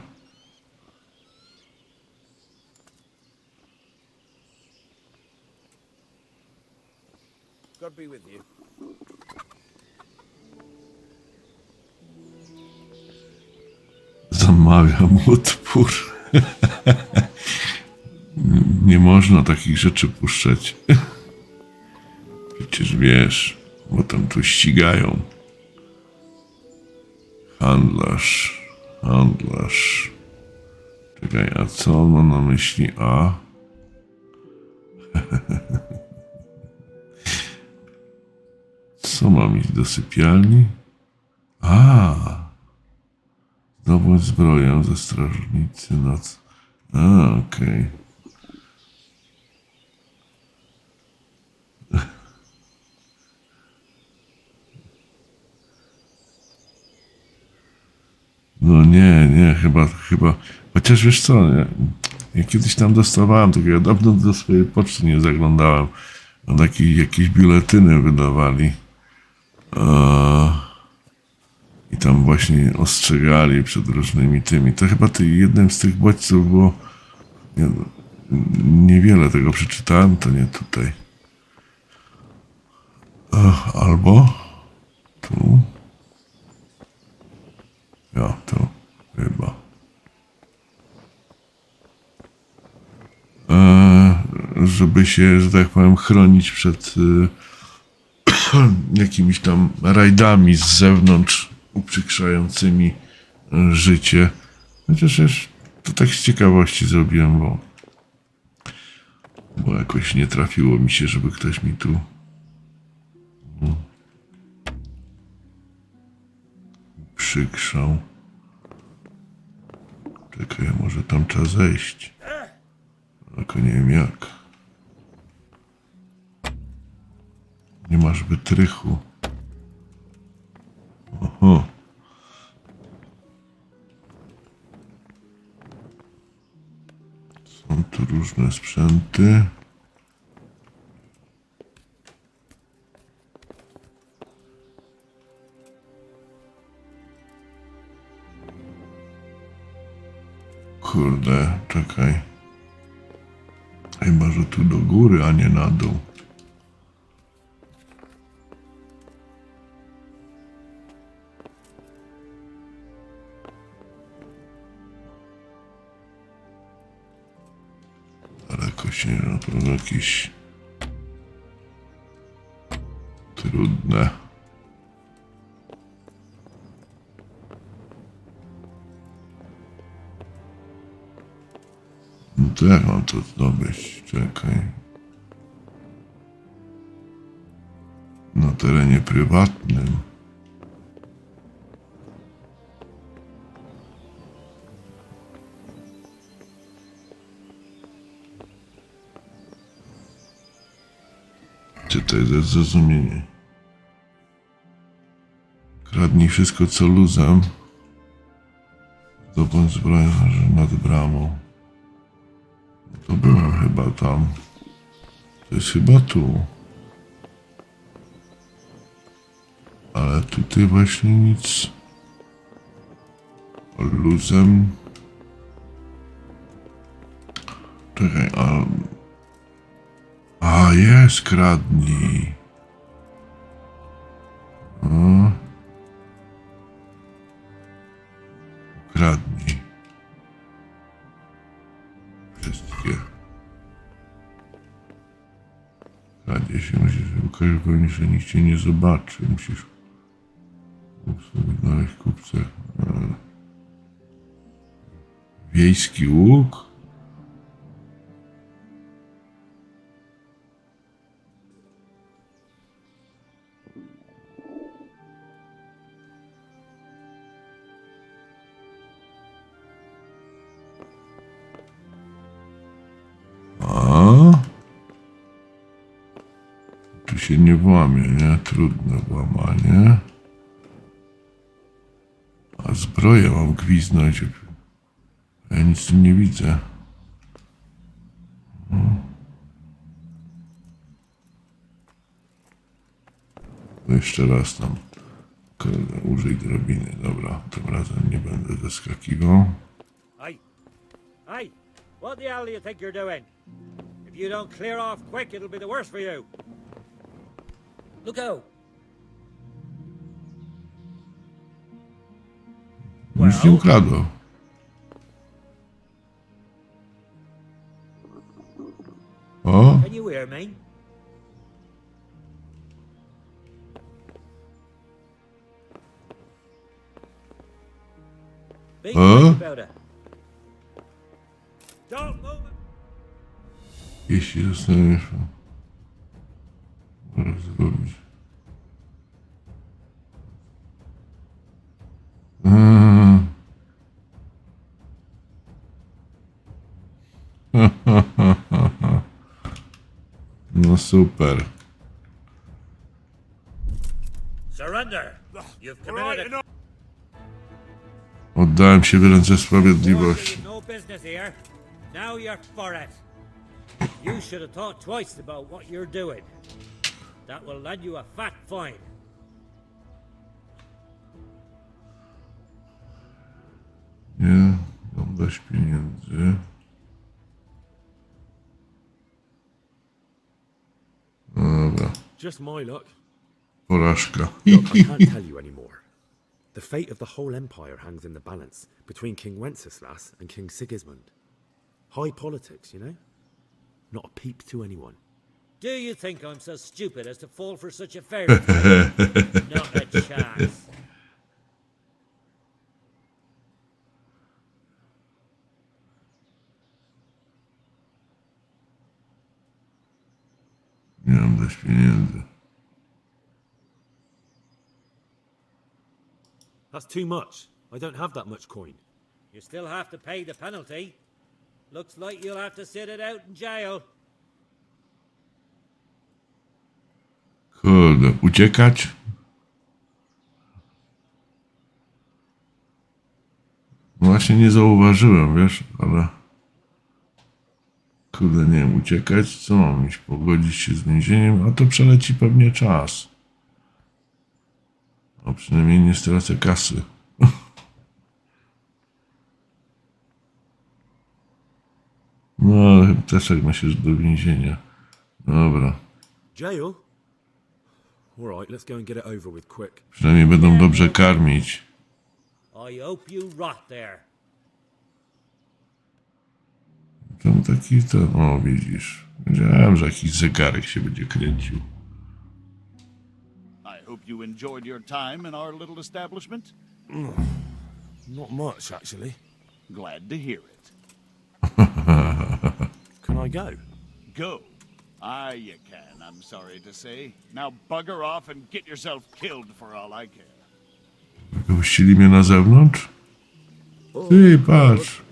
God be with you. Zamawiam odpór. Nie można takich rzeczy puszczać. Przecież wiesz, bo tam tu ścigają. Handlarz. Czekaj, a co on ma na myśli? A? Co mam iść do sypialni? A! Zdobądź zbroję ze strażnicy noc. A, okej. No nie, chyba. Chociaż wiesz co, ja kiedyś tam dostawałem, tylko ja dawno do swojej poczty nie zaglądałem. No jakieś biuletyny wydawali. I tam właśnie ostrzegali przed różnymi tymi. To chyba jednym z tych bodźców było... Niewiele tego przeczytałem, to nie tutaj. Albo... Tu... Ja, to chyba. Żeby się, że tak powiem, chronić przed jakimiś tam rajdami z zewnątrz uprzykrzającymi życie. Chociaż to tak z ciekawości zrobiłem, bo jakoś nie trafiło mi się, żeby ktoś mi tu uprzykrzał. Czekaj, może tam trzeba zejść. Tylko nie wiem jak. Nie masz wytrychu. Oho. Są tu różne sprzęty. Kurde, czekaj. Chyba, że tu do góry, a nie na dół. Daleko się, no to jakieś trudne. No to jak mam to zdobyć? Czekaj. Na terenie prywatnym. Czy to jest zrozumienie? Kradnij wszystko co luzem. Zdobądź zbroję nad bramą. To byłem chyba tam. To jest chyba tu. Ale tutaj właśnie nic. Luzem. Czekaj, a jest, kradnij. Kradnij. Wszystkie. Kradnie się, musisz ukryć, pewnie, że nikt cię nie zobaczy. Musisz sobie znaleźć kupcę. Wiejski łuk? Tu się się nie włamie, nie? Trudne włamanie. A zbroję mam gwizdnąć. Ja nic tu nie widzę. Jeszcze raz tam. Kurde, użyj drabiny. Dobra, tym razem nie będę zeskakiwał. Hey! Hey! What the hell do you think you're doing? If you don't clear off quick, it'll be the worse for you. Look out! Nic nie ukradło. O! Can you hear me? Be quick about it. Don't move it. Jeśli zostaniesz... Możesz zrobić. No super. Surrender. You've committed a... Oddałem się w ręce sprawiedliwości. No business here. Now you're for it. You should have thought twice about what you're doing. That will land you a fat fine. Nie, mam dać pieniędzy. Dobra. Just my luck. Porażka. Look, I can't tell you anymore. The fate of the whole empire hangs in the balance between King Wenceslas and King Sigismund. High politics, you know? Not a peep to anyone. Do you think I'm so stupid as to fall for such a fairy tale? Not a chance. Nie mam dać pieniędzy. That's too much. I don't have that much coin. You still have to pay the penalty. Looks like you'll have to sit it out in jail. Kurde, uciekać? Właśnie nie zauważyłem, wiesz, ale... Kurde, nie wiem, uciekać? Co mam iść? Pogodzić się z więzieniem? A to przeleci pewnie czas. A przynajmniej nie stracę kasy. No, też jak ma się do więzienia. Dobra. Jail? All right, let's go and get it over with quick. Przynajmniej będą dobrze karmić. I hope you rot there. Tam taki to... O, widzisz. Wiedziałem, że jakiś zegarek się będzie kręcił. I hope you enjoyed your time in our little establishment. Not much, actually. Glad to hear it. Can I go? Go. Aye, you can, I'm sorry to say. Now bugger off and get yourself killed for all I care. Wypuścili mnie na zewnątrz? Ty, patrz.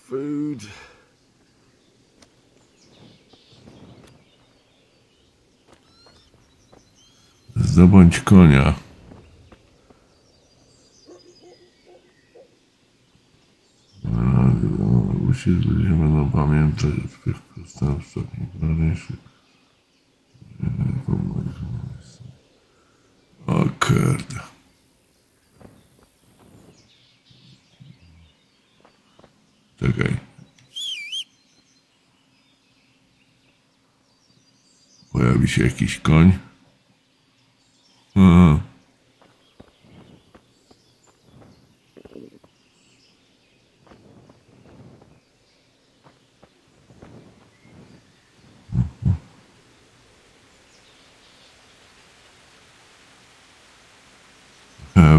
Food. Zdobądź konia. Ludzie będą pamiętać o tych przestępstwach najważniejszych. O kurde. Czekaj. Pojawi się jakiś koń. Aha.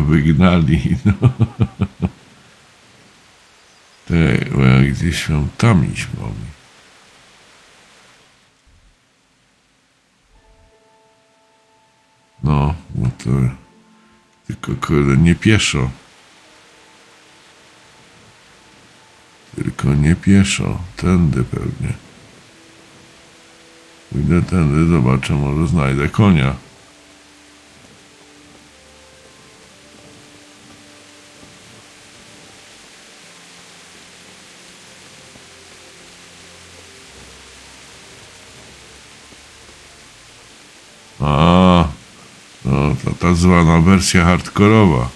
Wygnali, no. Tej, bo ja gdzieś mam tam iść mogli. No, no to... Tylko kurde, nie pieszo. Tylko nie pieszo. Tędy pewnie. Pójdę tędy, zobaczę, może znajdę konia. A, no to ta zwana wersja hardkorowa.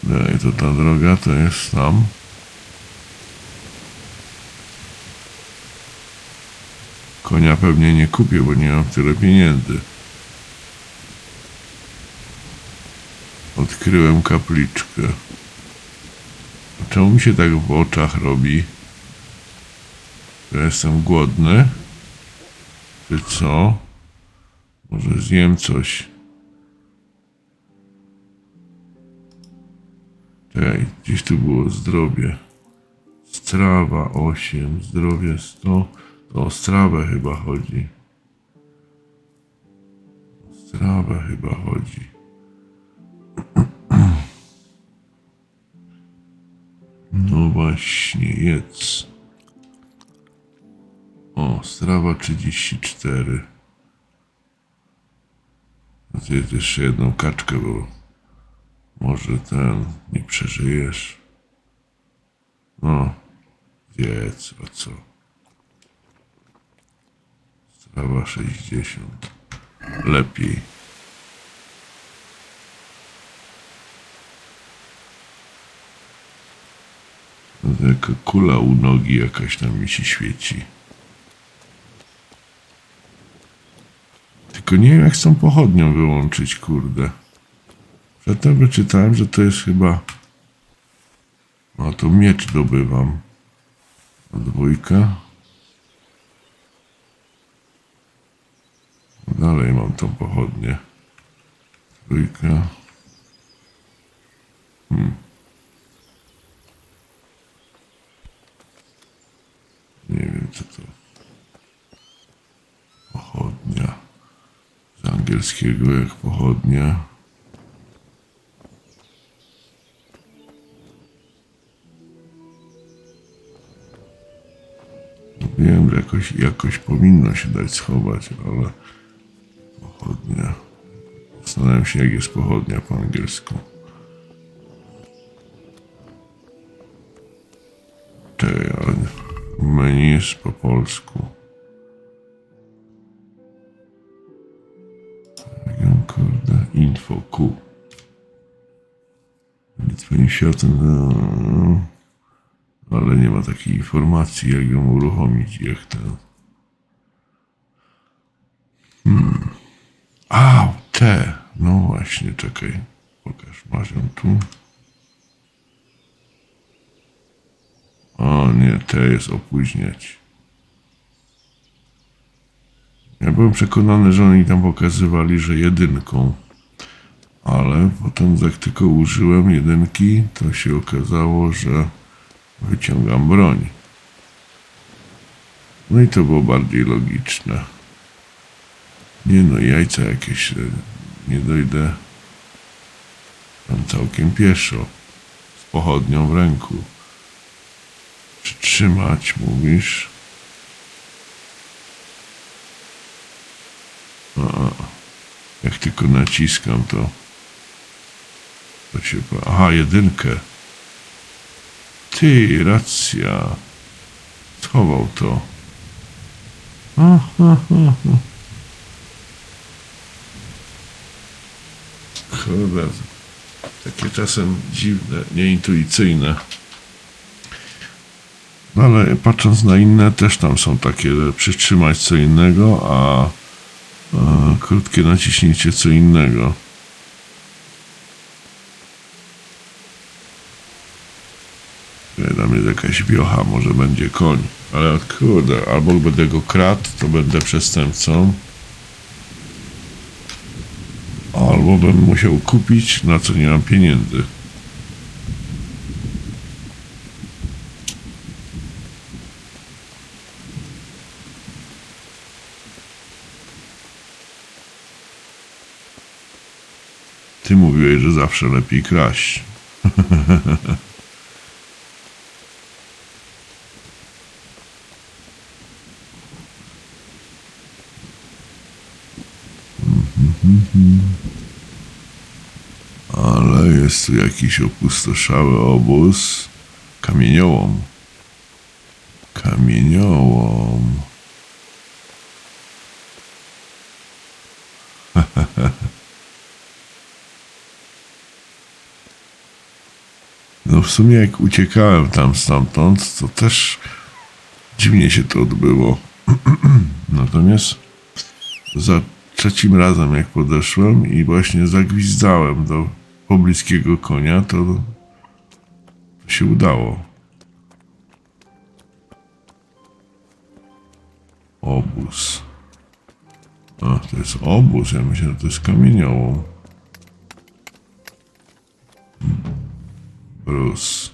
No i to ta droga to jest tam. Konia pewnie nie kupię, bo nie mam tyle pieniędzy. Odkryłem kapliczkę. Czemu mi się tak w oczach robi? Ja jestem głodny? Czy co? Może zjem coś. Czekaj, gdzieś tu było zdrowie. Strawa 8, zdrowie 100. To o strawę chyba chodzi. O strawę chyba chodzi. No właśnie, jedz. O, strawa 34. No to jest jeszcze jedną kaczkę, bo może nie przeżyjesz. No, jedz, a co? Strawa 60. Lepiej. Taka kula u nogi jakaś tam mi się świeci. Tylko nie wiem, jak z tą pochodnią wyłączyć, kurde. Przedtem wyczytałem, że to jest chyba... No to miecz dobywam. Dwójka. Dalej mam tą pochodnię. Trójka. Nie wiem, co to. Pochodnia. Z angielskiego jak pochodnia. Wiem, że jakoś powinno się dać schować, ale pochodnia. Zastanawiam się, jak jest pochodnia po angielsku. Czekaj, ale menu jest po polsku. Kurde, info Q. Nic światem, ale nie ma takiej informacji, jak ją uruchomić, jak ten. A, te. No właśnie, czekaj. Pokaż, masz ją tu. O nie, te jest opóźniać. Ja byłem przekonany, że oni tam pokazywali, że jedynką. Ale potem jak tylko użyłem jedynki, to się okazało, że wyciągam broń. No i to było bardziej logiczne. Nie no, jajca jakieś, nie dojdę tam całkiem pieszo. Z pochodnią w ręku. Przytrzymać, mówisz? Jak tylko naciskam, to się... Aha, jedynkę. Ty, racja. Schował to. Kurde. Takie czasem dziwne, nieintuicyjne. No ale patrząc na inne, też tam są takie, przytrzymać co innego, a krótkie naciśnięcie co innego. Tam jest jakaś wiocha, może będzie koń. Ale kurde, albo będę go kradł, to będę przestępcą. Albo bym musiał kupić, na co nie mam pieniędzy. Ty mówiłeś, że zawsze lepiej kraść. Ale jest tu jakiś opustoszały obóz. Kamieniołom. Kamieniołom. No w sumie jak uciekałem tam stamtąd, to też dziwnie się to odbyło. Natomiast za trzecim razem jak podeszłem i właśnie zagwizdałem do pobliskiego konia, to się udało. Obóz. A, to jest obóz, ja myślę, że to jest kamieniołom. Bruce.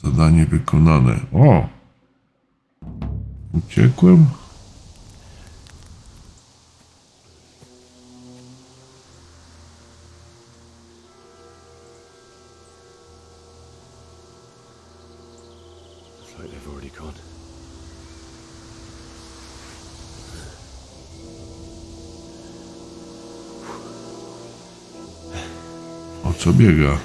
Zadanie wykonane. O! Uciekłem? It's like they've already gone. O co biega?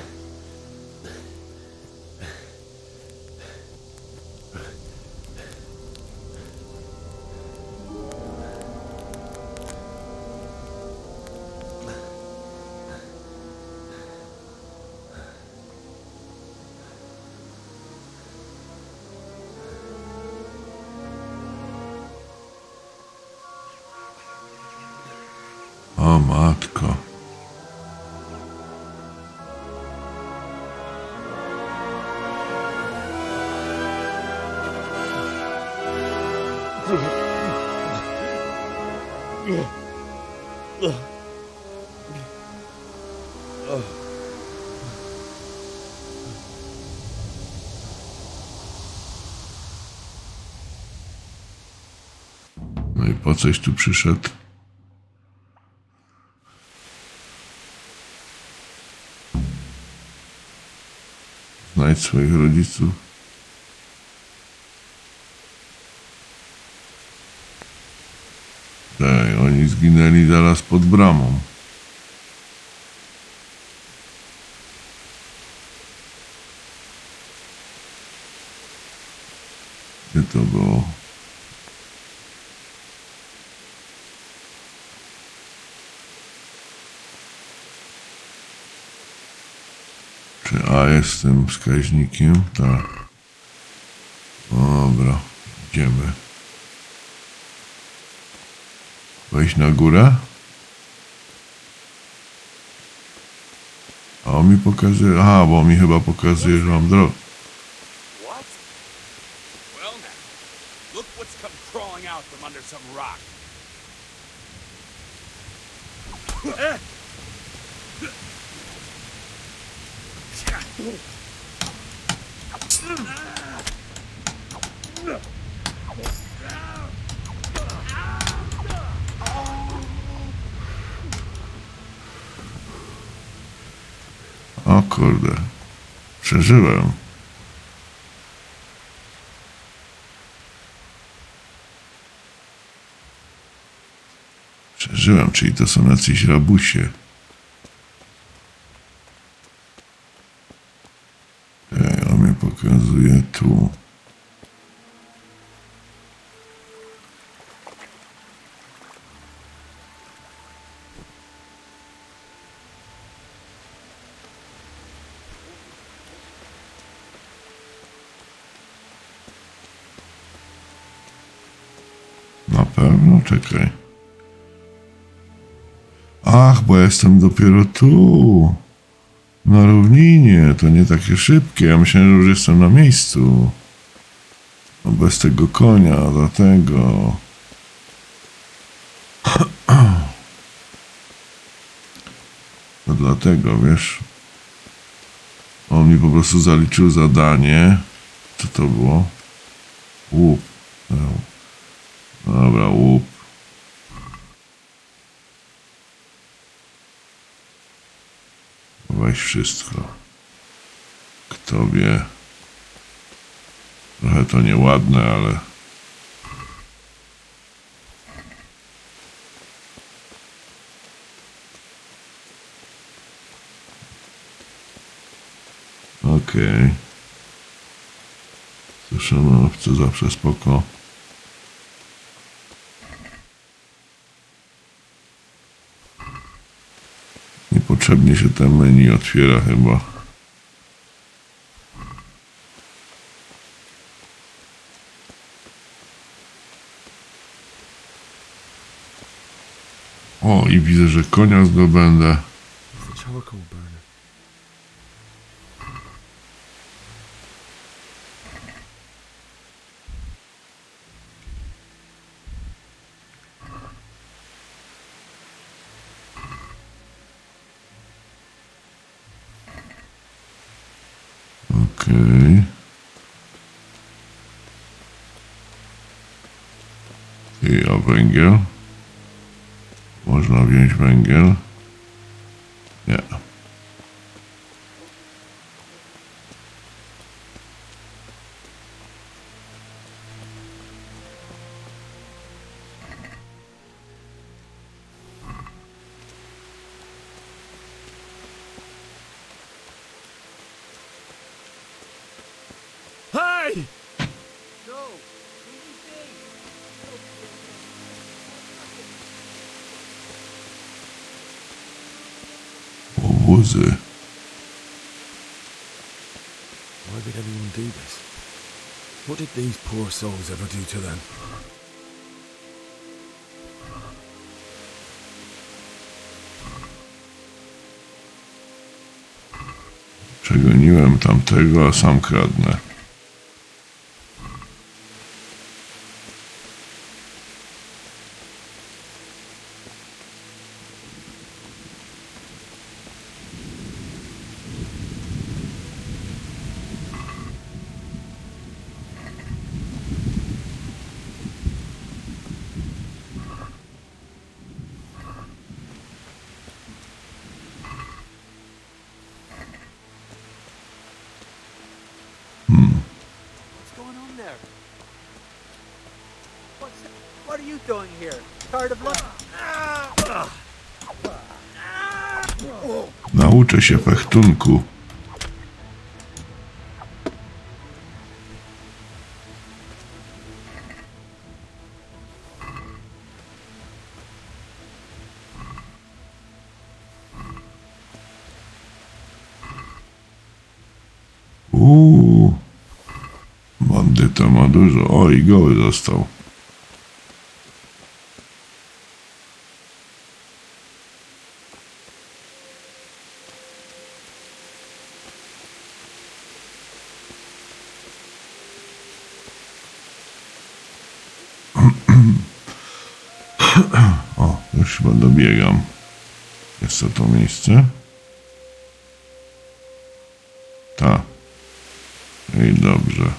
O matko. No i po coś tu przyszedł? Znajdź swoich rodziców. Ej, oni zginęli zaraz pod bramą. Gdzie to było? Czy A jest tym wskaźnikiem? Tak. Dobra, idziemy. Wejść na górę? A on mi pokazuje... Aha, bo on mi chyba pokazuje, że mam drogę. What? Well now, look what's come crawling out from under some rock. O kurde. Przeżyłem. Przeżyłem, czyli to są jacyś rabusie. On mnie pokazuje tu. Na pewno, czekaj. Ach, bo ja jestem dopiero tu. Na równinie, to nie takie szybkie. Ja myślałem, że już jestem na miejscu. No bez tego konia, dlatego. No dlatego, wiesz. On mi po prostu zaliczył zadanie. Co to było? Łup. Dobra, łup. Weź wszystko. Kto wie. Trochę to nieładne, ale... Okej. Słyszałem owce, zawsze spoko. Niepotrzebnie się ten menu otwiera chyba. O, i widzę, że konia zdobędę. Okej. I a węgiel? Można wziąć węgiel? Nie. Hey! Powozy. Why did anyone do this? What did these poor souls ever do to them? Przegoniłem tamtego, a sam kradnę. What's going on there? What are you doing here? Tired of looking? Nauczę się fechtunku. Bandyta ma dużo. O, i goły został. O, już chyba dobiegam. Jest to miejsce? Tak. I dobrze.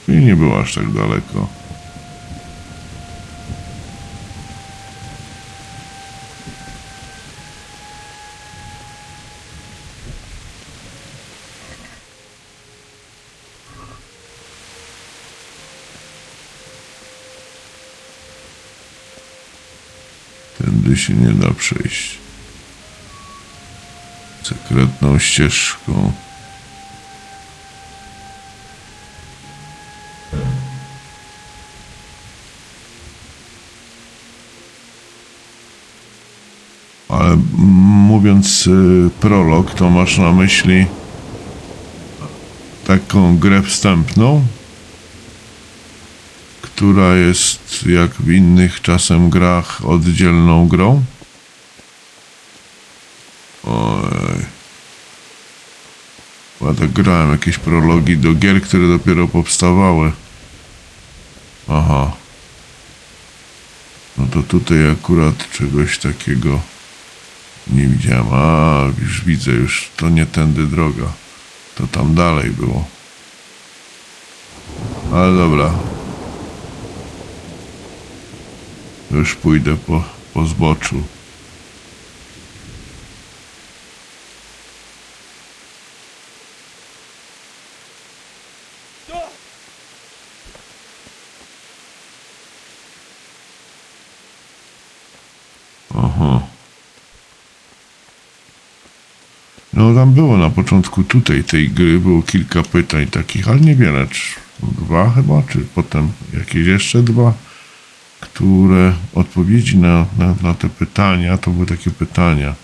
I nie było aż tak daleko. Tędy się nie da przejść. Sekretną ścieżką. Ale mówiąc prolog, to masz na myśli taką grę wstępną, która jest jak w innych czasem grach oddzielną grą? Ojej. Ja tak grałem jakieś prologi do gier, które dopiero powstawały. Aha. No to tutaj akurat czegoś takiego nie widziałem. A, już widzę, już to nie tędy droga. To tam dalej było. Ale dobra. Już pójdę po zboczu. Aha. No tam było na początku tutaj tej gry, było kilka pytań takich, ale niewiele, 2 chyba, czy potem jakieś jeszcze 2, które odpowiedzi na te pytania, to były takie pytania.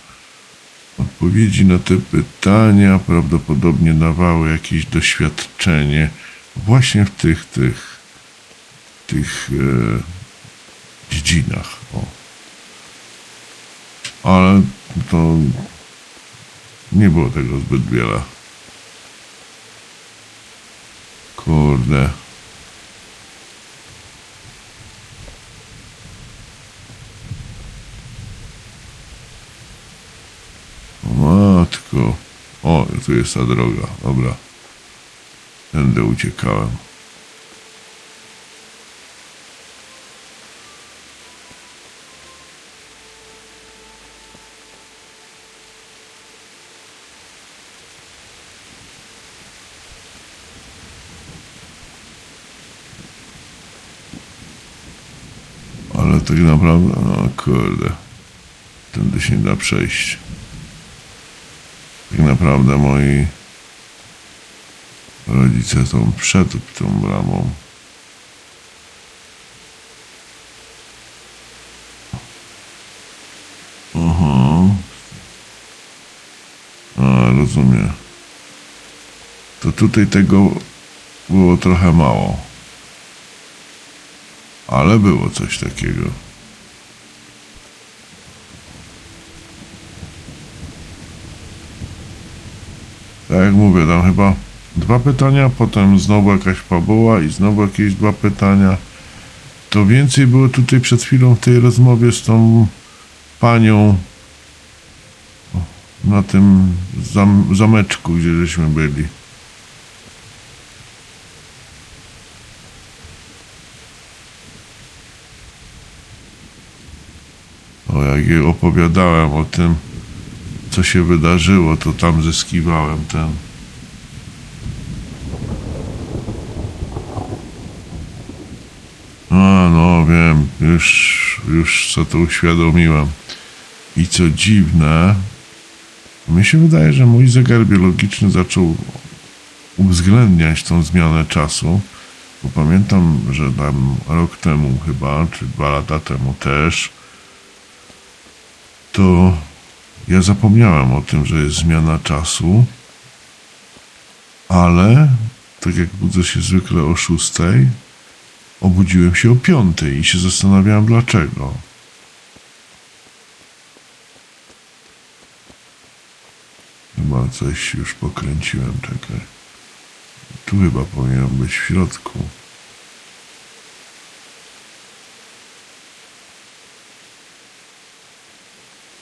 Odpowiedzi na te pytania prawdopodobnie dawały jakieś doświadczenie właśnie w tych dziedzinach. O. Ale to nie było tego zbyt wiele. Kurde. Matko. O, tu jest ta droga. Dobra. Tędy uciekałem. Ale tak naprawdę, no kurde, tędy się nie da przejść. Tak naprawdę moi rodzice są przed tą bramą. Aha. A, rozumiem. To tutaj tego było trochę mało. Ale było coś takiego. Tak jak mówię, tam chyba 2 pytania, potem znowu jakaś fabuła i znowu jakieś 2 pytania. To więcej było tutaj przed chwilą w tej rozmowie z tą panią na tym zameczku, gdzie żeśmy byli. O, jak jej opowiadałem o tym, co się wydarzyło, to tam zyskiwałem ten. A, no wiem, już co to uświadomiłem. I co dziwne, mi się wydaje, że mój zegar biologiczny zaczął uwzględniać tą zmianę czasu, bo pamiętam, że tam rok temu chyba, czy 2 lata temu też, to ja zapomniałem o tym, że jest zmiana czasu, ale tak jak budzę się zwykle o 6, obudziłem się o 5 i się zastanawiałem dlaczego. Chyba coś już pokręciłem, czekaj. Tu chyba powinien być w środku.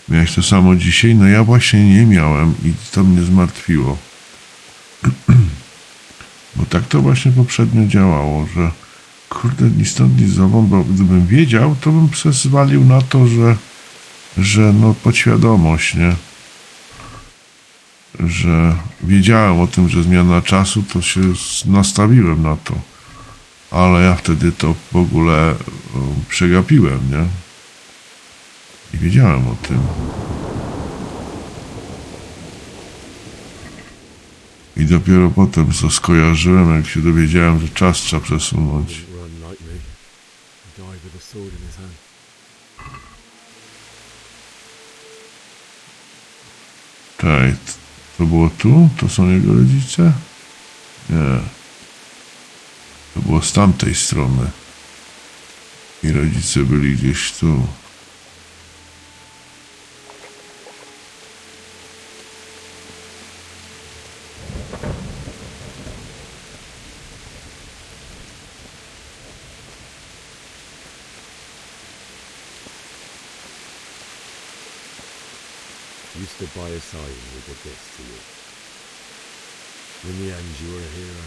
Miałeś to samo dzisiaj? No ja właśnie nie miałem i to mnie zmartwiło. Bo tak to właśnie poprzednio działało, że kurde, ni stąd, ni zowąd, bo gdybym wiedział, to bym zwalił na to, że no podświadomość, nie? Że wiedziałem o tym, że zmiana czasu, to się nastawiłem na to. Ale ja wtedy to w ogóle przegapiłem, nie? I wiedziałem o tym. I dopiero potem co skojarzyłem, jak się dowiedziałem, że czas trzeba przesunąć. Czekaj, to było tu? To są jego rodzice? Nie. To było z tamtej strony. I rodzice byli gdzieś tu. You stood by his side and we did this to you. In the end, you were a hero.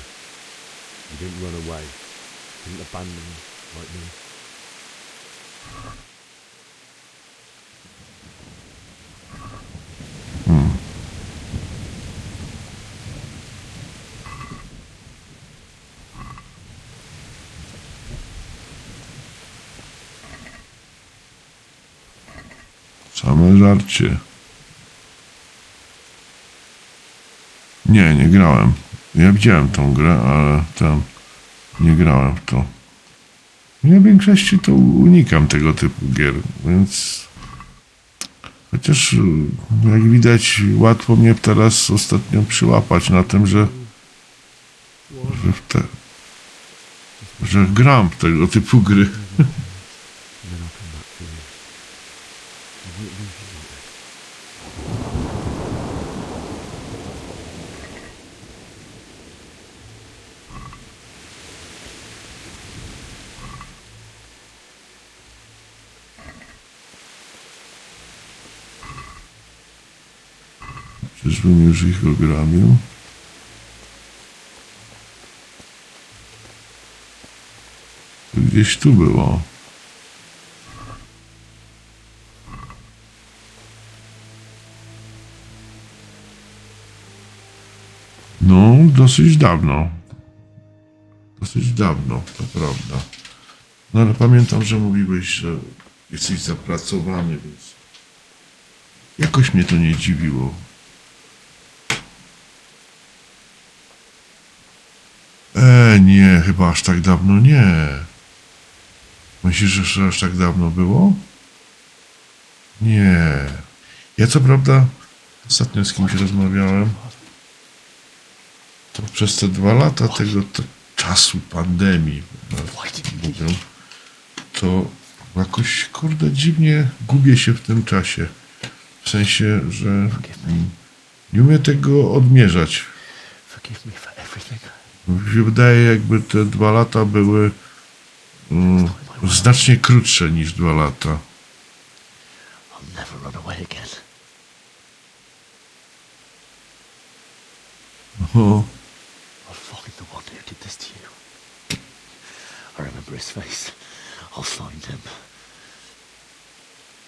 You didn't run away. Didn't abandon like me. Same żarcie. Nie grałem. Ja widziałem tą grę, ale tam nie grałem w to. Ja w większości to unikam tego typu gier, więc chociaż jak widać łatwo mnie teraz ostatnio przyłapać na tym, że gram w tego typu gry. Czyżbym już ich ograbił? Gdzieś tu było. No, dosyć dawno. Dosyć dawno, to prawda. No ale pamiętam, że mówiłeś, że jesteś zapracowany, więc jakoś mnie to nie dziwiło. Nie, chyba aż tak dawno nie. Myślisz, że aż tak dawno było? Nie. Ja co prawda ostatnio z kimś rozmawiałem. To przez te 2 lata tego czasu pandemii, mówią, to jakoś, kurde, dziwnie gubię się w tym czasie. W sensie, że nie umiem tego odmierzać. Mi się wydaje, jakby te 2 lata były znacznie krótsze niż 2 lata. Oho.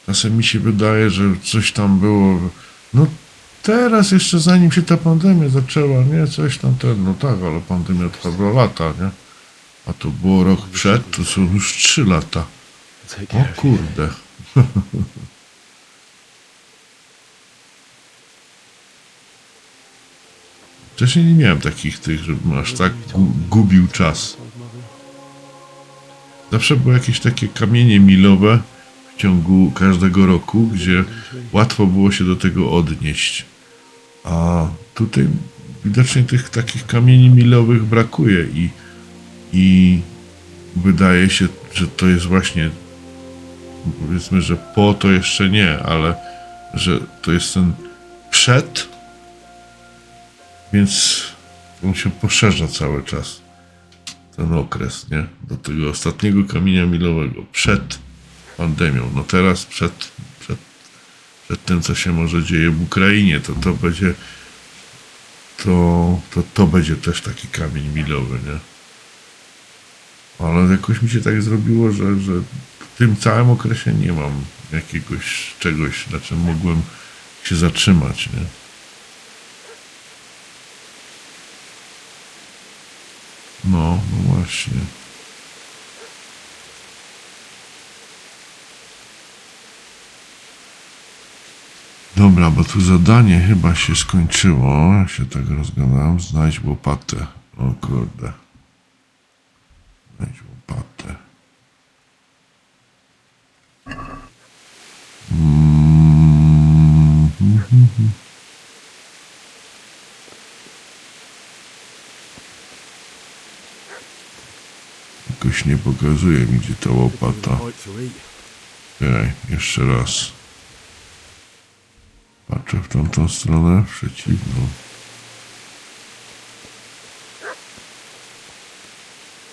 Czasem mi się wydaje, że coś tam było. No teraz jeszcze zanim się ta pandemia zaczęła, nie? Coś tam no tak, ale pandemia trwa 2 lata, nie? A to było rok przed, to są już 3 lata. O kurde. Wcześniej nie miałem takich żebym aż tak gubił czas. Zawsze były jakieś takie kamienie milowe w ciągu każdego roku, gdzie łatwo było się do tego odnieść. A tutaj widocznie tych takich kamieni milowych brakuje i wydaje się, że to jest właśnie, powiedzmy, że po to jeszcze nie, ale że to jest ten przed, więc on się poszerza cały czas, ten okres, nie? Do tego ostatniego kamienia milowego, przed pandemią. No teraz przed tym, co się może dzieje w Ukrainie, to będzie to będzie też taki kamień milowy, nie? Ale jakoś mi się tak zrobiło, że w tym całym okresie nie mam jakiegoś czegoś, na czym mogłem się zatrzymać, nie? No właśnie. Dobra, bo tu zadanie chyba się skończyło. Ja się tak rozgadałem. Znajdź łopatę. O kurde. Znajdź łopatę. Jakoś nie pokazuje mi, gdzie ta łopata. Czekaj, jeszcze raz. Patrzę w tamtą stronę, przeciwną.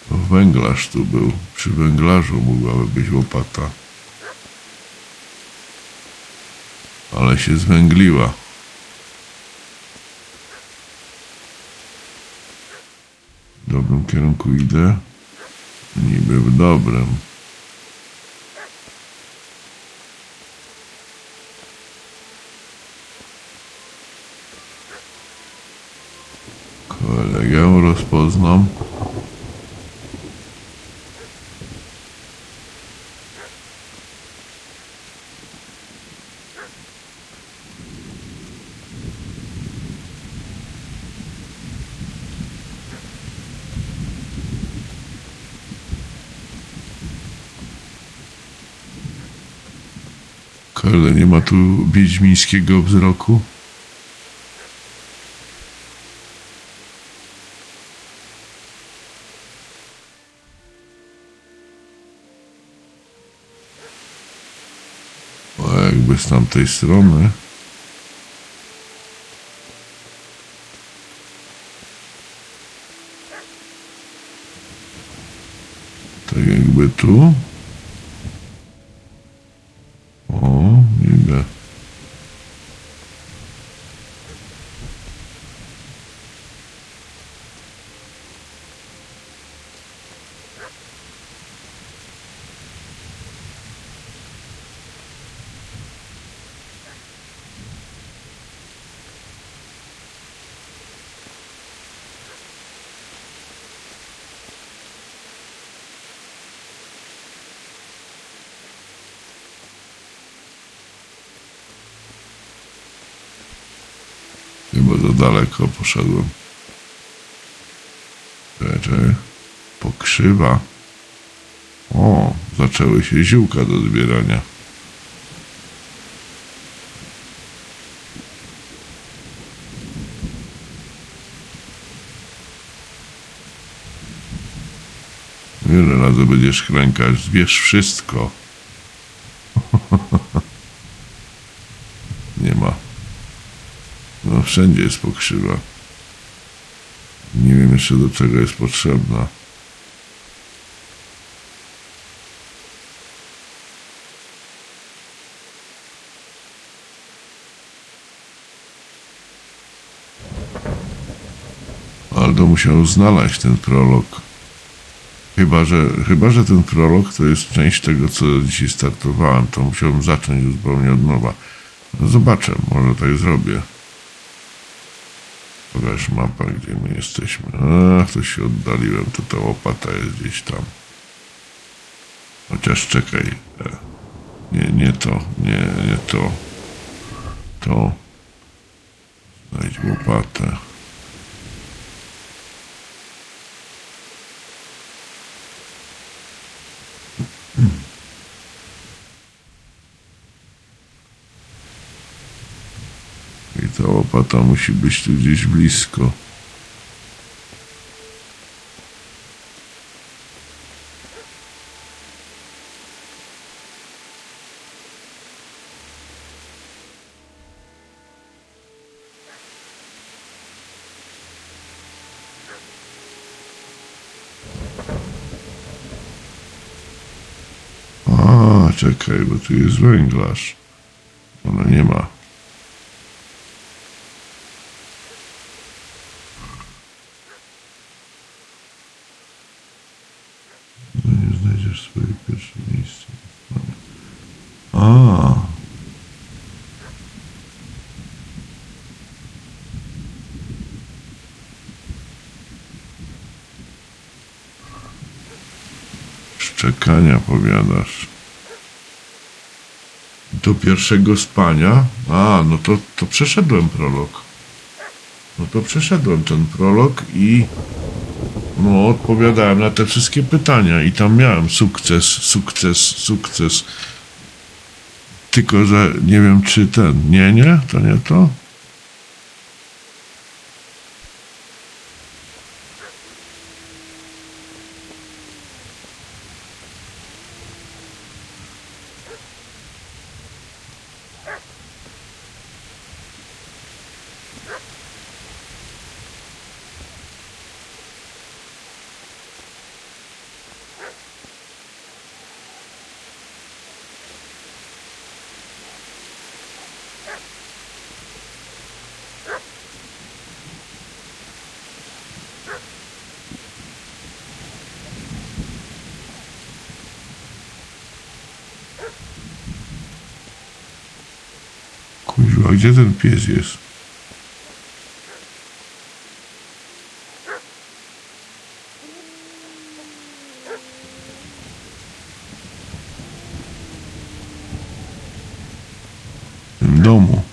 To węglarz tu był. Przy węglarzu mogłaby być łopata. Ale się zwęgliła. W dobrym kierunku idę. Niby w dobrym. Kolegę rozpoznam. Ale nie ma tu wiedźmińskiego wzroku. O, jakby z tamtej strony. Tak jakby tu. O, niby. Chyba za daleko poszedłem. Czekaj. Pokrzywa. O, zaczęły się ziółka do zbierania. Wiele razy będziesz klękać, zbierz wszystko. Nie ma. No wszędzie jest pokrzywa. Nie wiem jeszcze do czego jest potrzebna. Aldo musiał znaleźć ten prolog. Chyba, że ten prolog to jest część tego, co dzisiaj startowałem. To musiałbym zacząć zupełnie od nowa. No zobaczę, może tak zrobię. Pokaż mapa, gdzie my jesteśmy. Ach, to się oddaliłem, to ta łopata jest gdzieś tam. Chociaż czekaj. Nie to, nie to. To. Znajdź łopatę. I ta łopata musi być tu gdzieś blisko. A, czekaj, bo tu jest węglarz. Ona nie ma. Nie znajdziesz swoje pierwsze miejsce. A. Szczekania powiadasz. Do pierwszego spania? A, no to przeszedłem prolog. No to przeszedłem ten prolog i no odpowiadałem na te wszystkie pytania i tam miałem sukces. Tylko, że nie wiem czy ten, nie, to nie to? Kuźwa, gdzie ten pies jest? W tym domu.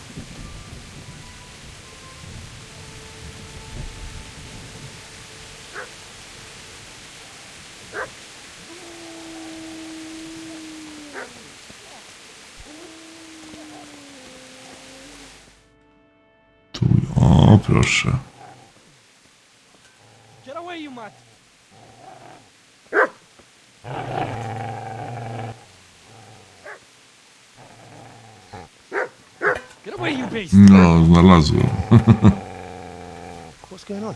Proszę. Get away, you mutt! Get away, you beast! No, znalazłem. What's going on?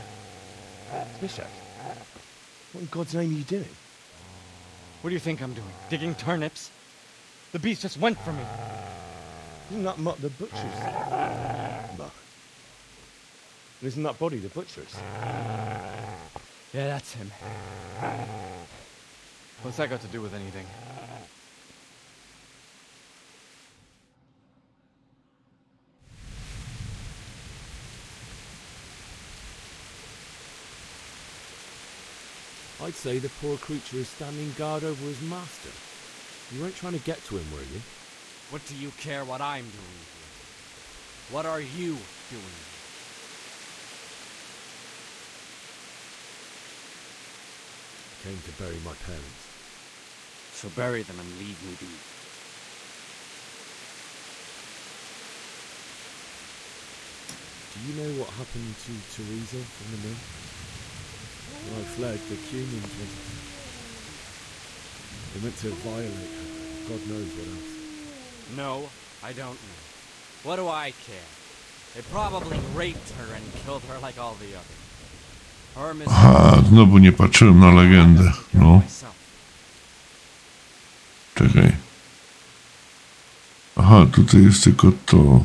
Bishop, what in God's name are you doing? What do you think I'm doing? Digging turnips? The beast just went for me. Isn't that Mutt the butcher's? Mutt. Isn't that body the butcher's? Yeah, that's him. What's that got to do with anything? I'd say the poor creature is standing guard over his master. You weren't trying to get to him, were you? What do you care what I'm doing here? What are you doing? Came to bury my parents. So bury them and leave me be. Do you know what happened to Teresa in the mill? When I fled, the Cumans wanted to... They meant to violate her. God knows what else. No, I don't know. What do I care? They probably raped her and killed her like all the others. Her Aha, znowu nie patrzyłem na legendę. No. Czekaj. Aha, tutaj jest tylko to.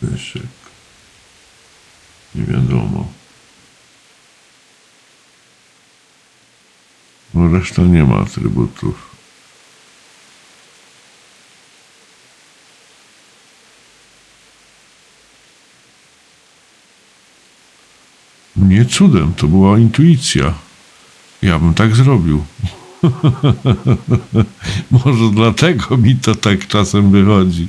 Pyszek. Nie wiadomo. Bo reszta nie ma atrybutów. Nie cudem, to była intuicja. Ja bym tak zrobił. Może dlatego mi to tak czasem wychodzi.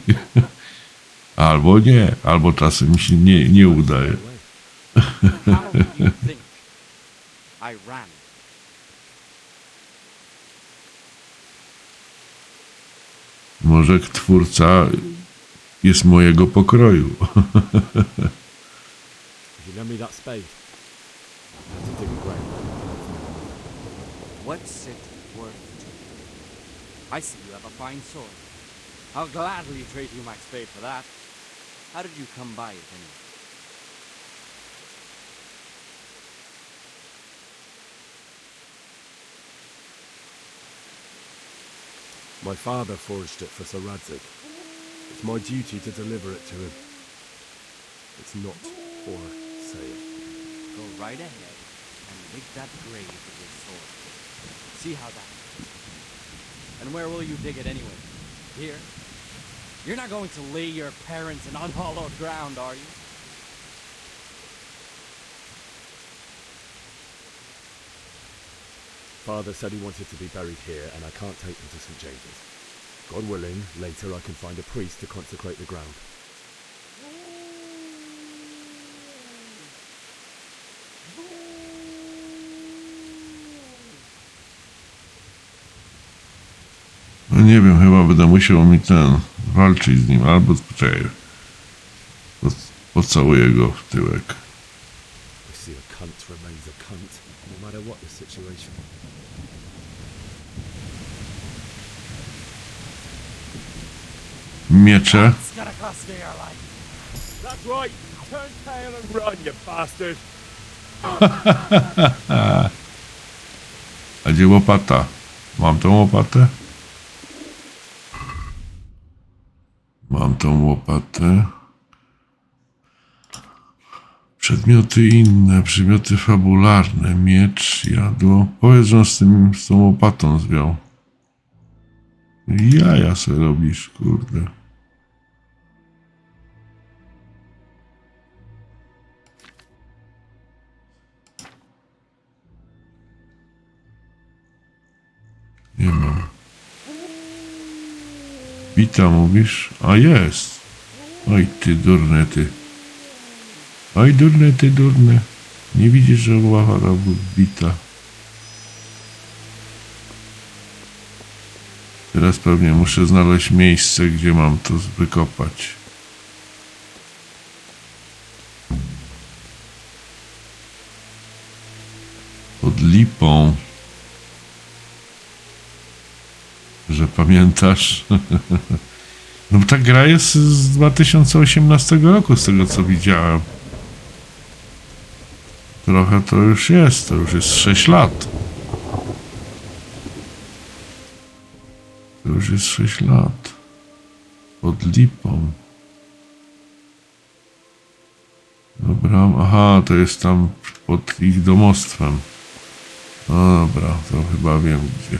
Albo nie, albo czasem mi się nie udaje. I ran. Może twórca jest mojego pokroju. If you lend me that spade, I have to dig a grave. What's it worth to you? I see you have a fine sword. I'll gladly trade you my spade for that. How did you come by it anyway? My father forged it for Sir Radzig. It's my duty to deliver it to him. It's not for sale. Go right ahead and dig that grave with your sword. See how that goes. And where will you dig it anyway? Here? You're not going to lay your parents in unhallowed ground, are you? Father said he wanted to be buried here, and I can't take him to St. James's. God willing, later I can find a priest to consecrate the ground. No nie wiem, chyba będę musiał mi walczyć z nim, albo poczekaj. Pocałuję go w tyłek. I see a cunt remains a cunt, no matter what the situation. Miecze. That's right. Turn tail and run, you bastard. A gdzie łopata? Mam tą łopatę? Mam tą łopatę. Przedmioty inne, przedmioty fabularne, miecz, jadło. Powiedz, że on z tą łopatą zwiał. Jaja se robisz, kurde. Nie mam. Bita mówisz? A jest. Oj ty durne ty. Oj durne ty durne. Nie widzisz, że była bita. Teraz Teraz pewnie muszę znaleźć miejsce, gdzie mam to wykopać. Pod lipą. Że pamiętasz? No ta gra jest z 2018 roku, z tego co widziałem. Trochę to już jest 6 lat. To już jest 6 lat. Pod lipą. Dobra, aha, to jest tam pod ich domostwem. No dobra, to chyba wiem gdzie.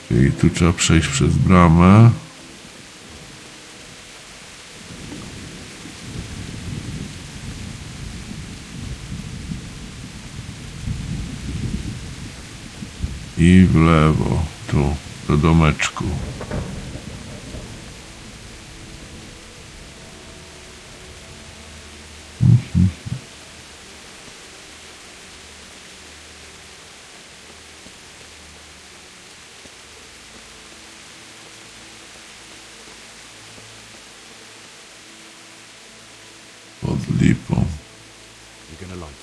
Czyli tu trzeba przejść przez bramę. I w lewo, tu, do domeczku. Pod lipą. You're gonna like it.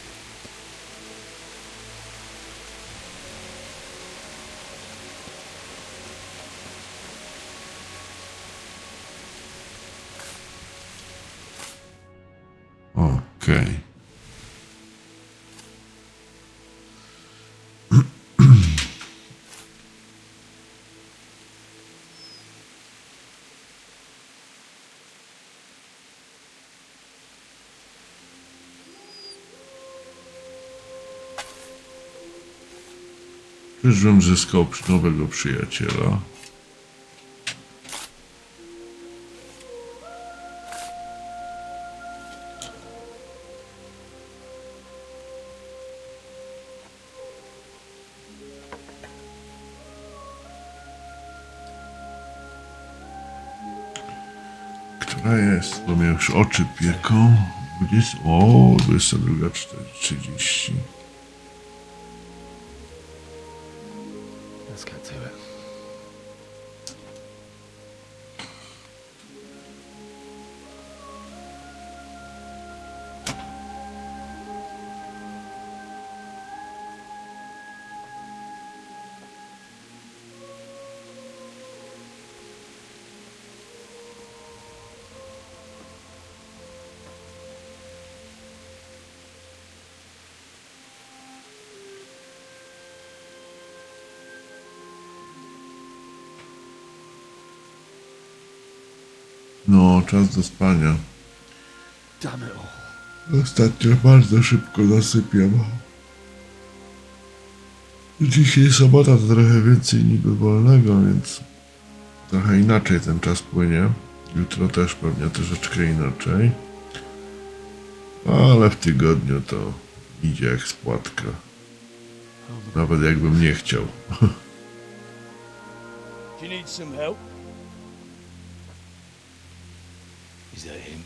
Okej. Czyżbym zyskał nowego przyjaciela? Która jest? Bo mnie już oczy pieką. 22:30. Let's get to it. No, czas do spania. Damn it all. Ostatnio bardzo szybko zasypiam. Dzisiaj sobota, to trochę więcej niby wolnego, więc trochę inaczej ten czas płynie. Jutro też pewnie troszeczkę inaczej. Ale w tygodniu to idzie jak spłatka. Nawet jakbym nie chciał. Do you need some help? Is that him?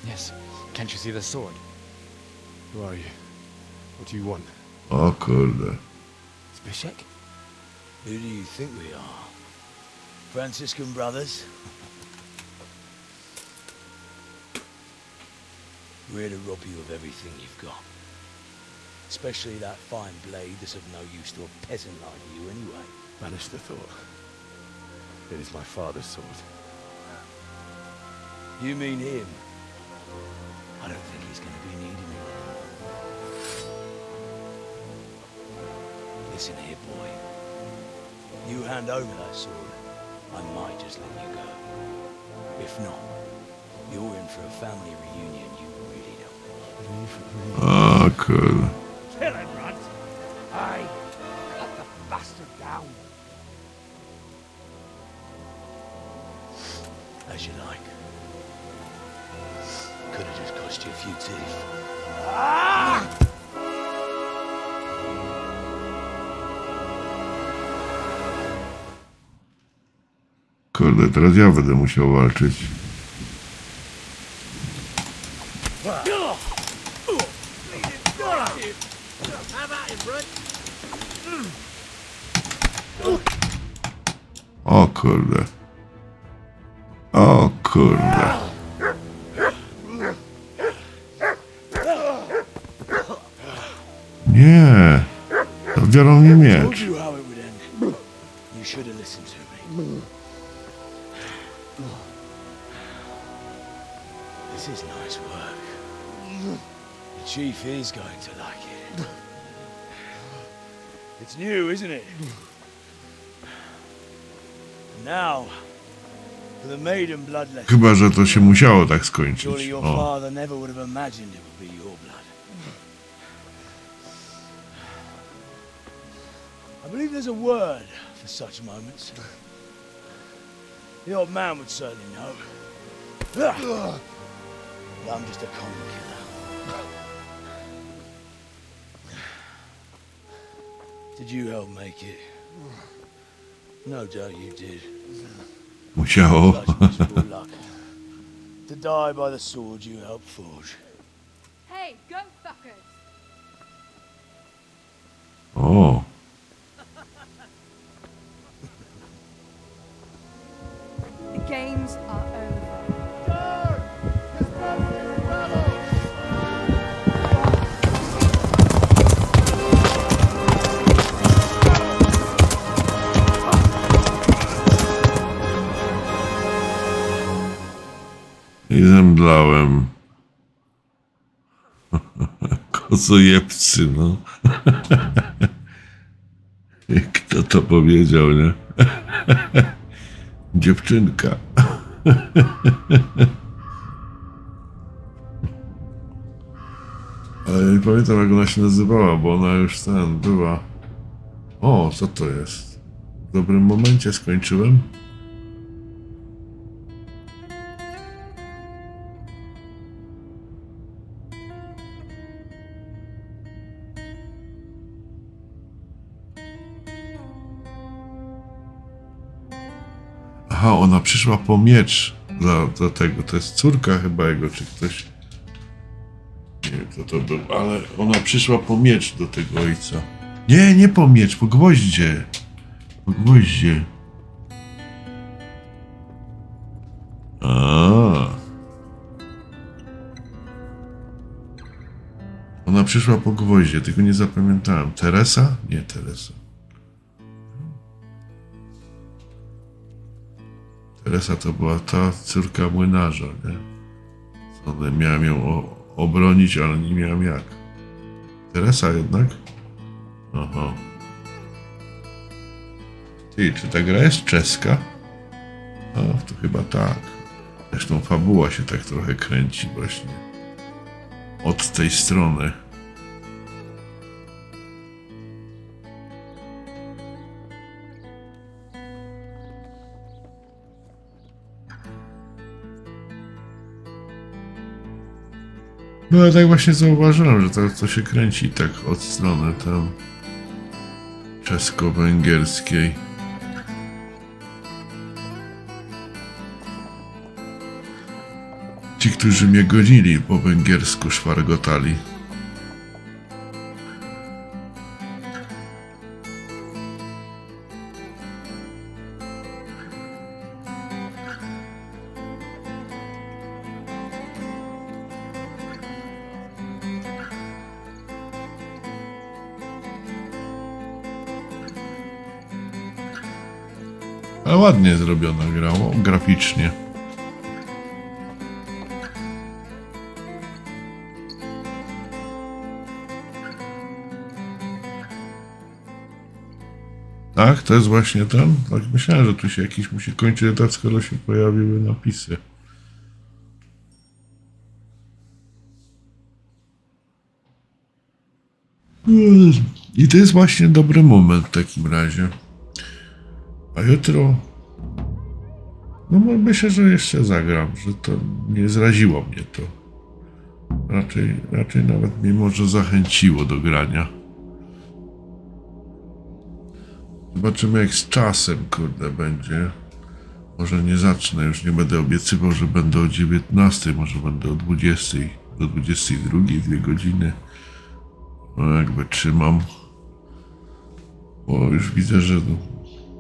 Yes. Can't you see the sword? Who are you? What do you want? O kurde. Zbyszek? Who do you think we are? Franciscan brothers? We're here to rob you of everything you've got. Especially that fine blade that's of no use to a peasant like you anyway. Banish the thought. It is my father's sword. You mean him? I don't think he's going to be needing it anymore. Listen here, boy. You hand over that sword, I might just let you go. If not, you're in for a family reunion you really don't want. O kurde. Kill him, Runt! Aye, cut the bastard down. As you like. Could have just cost you a few teeth. Ah! Kurde, teraz ja będę musiał walczyć. O kurde. O kurde. Nie. Zabiorą mi miecz. You should have listened to me. This is nice work. The chief is going to like it. It's new, isn't it? Now, for the maiden bloodletting. Chyba, że to się musiało tak skończyć. Surely your O. father never would have imagined it would be your blood. I believe there's a word for such moments. The old man would certainly know. But I'm just a common killer. Did you help make it? No doubt you did. Musiało. To die by the sword you helped forge. Hey, go fuckers! O. The games are over. I zemdlałem. Kozojebcy, no. Kto to powiedział, nie? Dziewczynka. Ale nie pamiętam, jak ona się nazywała, bo ona już była. O, co to jest? W dobrym momencie skończyłem. Aha, ona przyszła po miecz do tego. To jest córka chyba jego, czy ktoś. Nie wiem, kto to był, ale ona przyszła po miecz do tego ojca. Nie, nie po miecz, po gwoździe. Po gwoździe. Ona przyszła po gwoździe, tylko nie zapamiętałem. Teresa? Nie, Teresa. Teresa to była ta córka młynarza, nie? One miałem ją obronić, ale nie miałem jak. Teresa jednak? Aha. Ty, czy ta gra jest czeska? A, to chyba tak. Zresztą fabuła się tak trochę kręci właśnie. Od tej strony. No ja tak właśnie zauważyłem, że to się kręci tak od strony tam czesko-węgierskiej. Ci, którzy mnie gonili po węgiersku, szwargotali. Ale ładnie zrobiona gra, graficznie. Tak, to jest właśnie ten? Tak myślałem, że tu się jakiś musi kończyć etap, skoro się pojawiły napisy. I to jest właśnie dobry moment w takim razie. A jutro... No myślę, że jeszcze zagram, że to nie zraziło mnie to. Raczej nawet mnie może zachęciło do grania. Zobaczymy, jak z czasem, kurde, będzie. Może nie zacznę, już nie będę obiecywał, że będę o 19, może będę o 20 do 22, 2 godziny. No jakby trzymam. Bo już widzę, że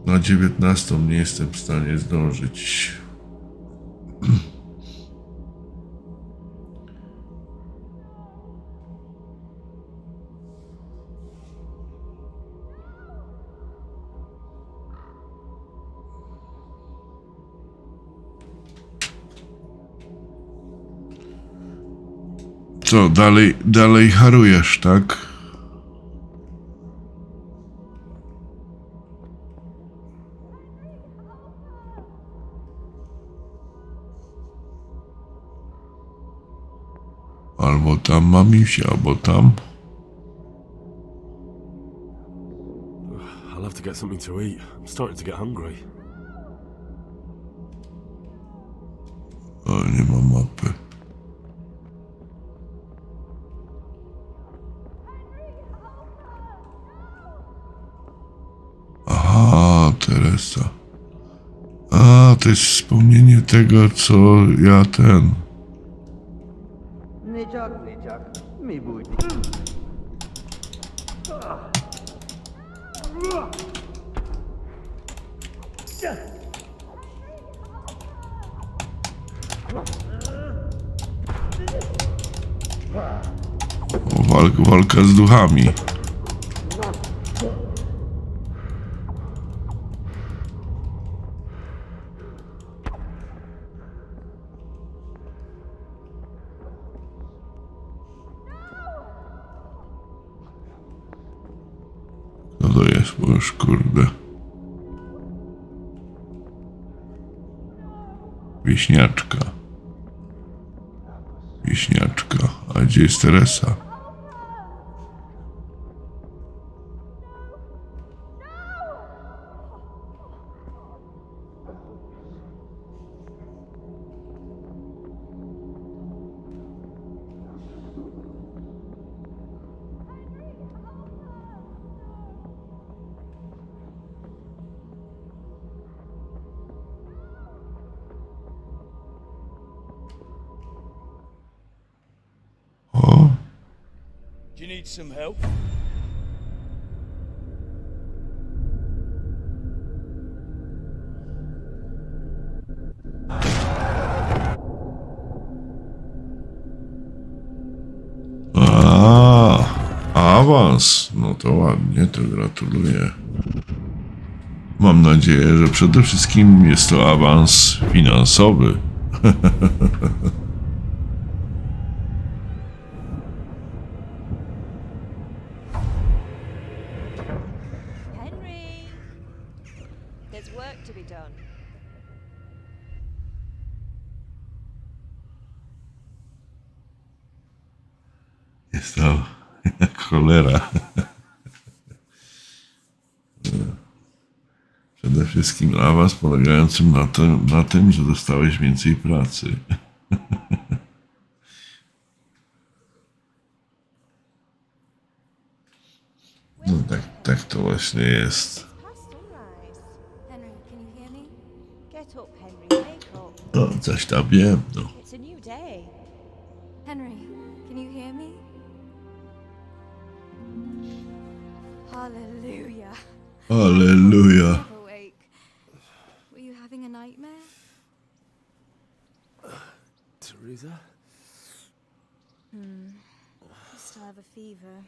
Na 19 nie jestem w stanie zdążyć. Co, dalej harujesz, tak? Albo tam, mamiusia, albo tam. I'll have to get something to eat. I'm starting to get hungry. O, nie ma mapy. Aha, Teresa. A, to jest wspomnienie tego, co ja ten... mi bój. Walka z duchami. No to jest, bo już kurde. Wieśniaczka. Wieśniaczka. A gdzie jest Teresa? Do you need some help? Awans. No to ładnie, to gratuluję. Mam nadzieję, że przede wszystkim jest to awans finansowy. Henry, there's work to be done. Jest to jak cholera. Przede wszystkim awans polegającym na tym, że dostałeś więcej pracy. No tak to właśnie jest. Henry, can you hear me? Get up, Henry, wake up. No, coś tam wiem, no. It's a new day. Henry, can you hear me? Hallelujah. Hallelujah. Awake. Were you having a nightmare? Teresa? You still have a fever.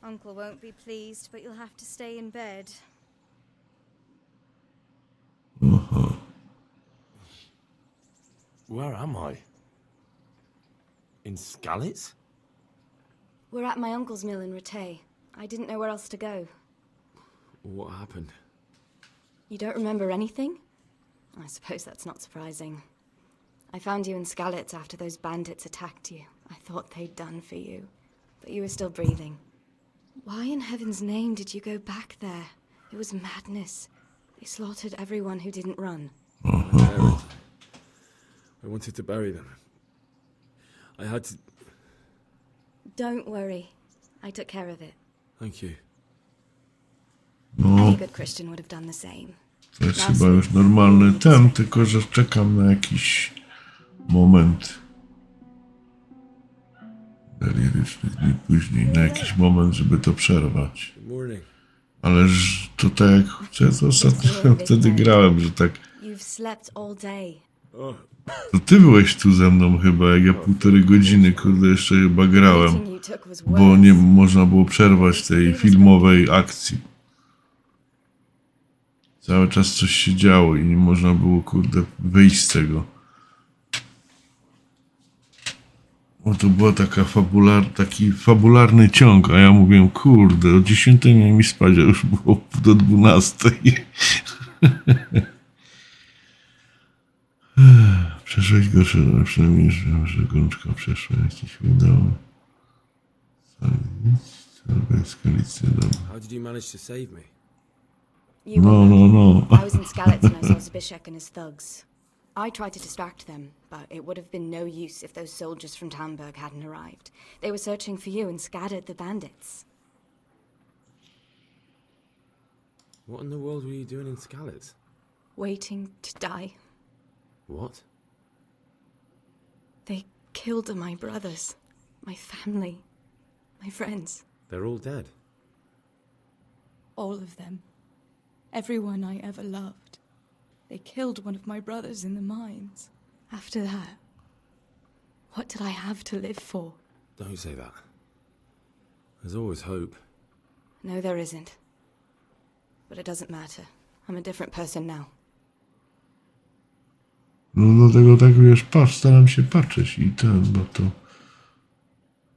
Uncle won't be pleased, but you'll have to stay in bed. Where am I? In Skalitz? We're at my uncle's mill in Rattay. I didn't know where else to go. What happened? You don't remember anything? I suppose that's not surprising. I found you in Skalitz after those bandits attacked you. I thought they'd done for you, but you were still breathing. Why in heaven's name did you go back there? It was madness. They slaughtered everyone who didn't run. I wanted to bury them. I had to... Don't worry. I took care of it. Thank you. Any good Christian would have done the same. To jest chyba już normalny ten, tylko że czekam na jakiś moment. Liryczny dni później, na jakiś moment, żeby to przerwać. Good morning. Ależ to tak jak to ostatnio wtedy grałem, że tak. You've slept all day. To ty byłeś tu ze mną chyba, jak ja 1,5 godziny, kurde, jeszcze chyba grałem. Bo nie można było przerwać tej filmowej akcji. Cały czas coś się działo i nie można było, kurde, wyjść z tego. Bo to była taki fabularny ciąg, a ja mówiłem, kurde, o 10 miałem mi spać, a już było do 12. Przeszłeś gorsze, ale przynajmniej, że gorączka przeszła, jak ci się udało. How did you manage to save me? No. I was in Skalitz when I saw Zbyszek and his thugs. I tried to distract them, but it would have been no use if those soldiers from Tamburg hadn't arrived. They were searching for you and scattered the bandits. What in the world were you doing in Skalitz? Waiting to die. What? They killed my brothers, my family, my friends. They're all dead. All of them. Everyone I ever loved. They killed one of my brothers in the mines. After that, what did I have to live for? Don't say that. There's always hope. No, there isn't. But it doesn't matter. I'm a different person now. No dlatego tak, wiesz, staram się patrzeć i bo to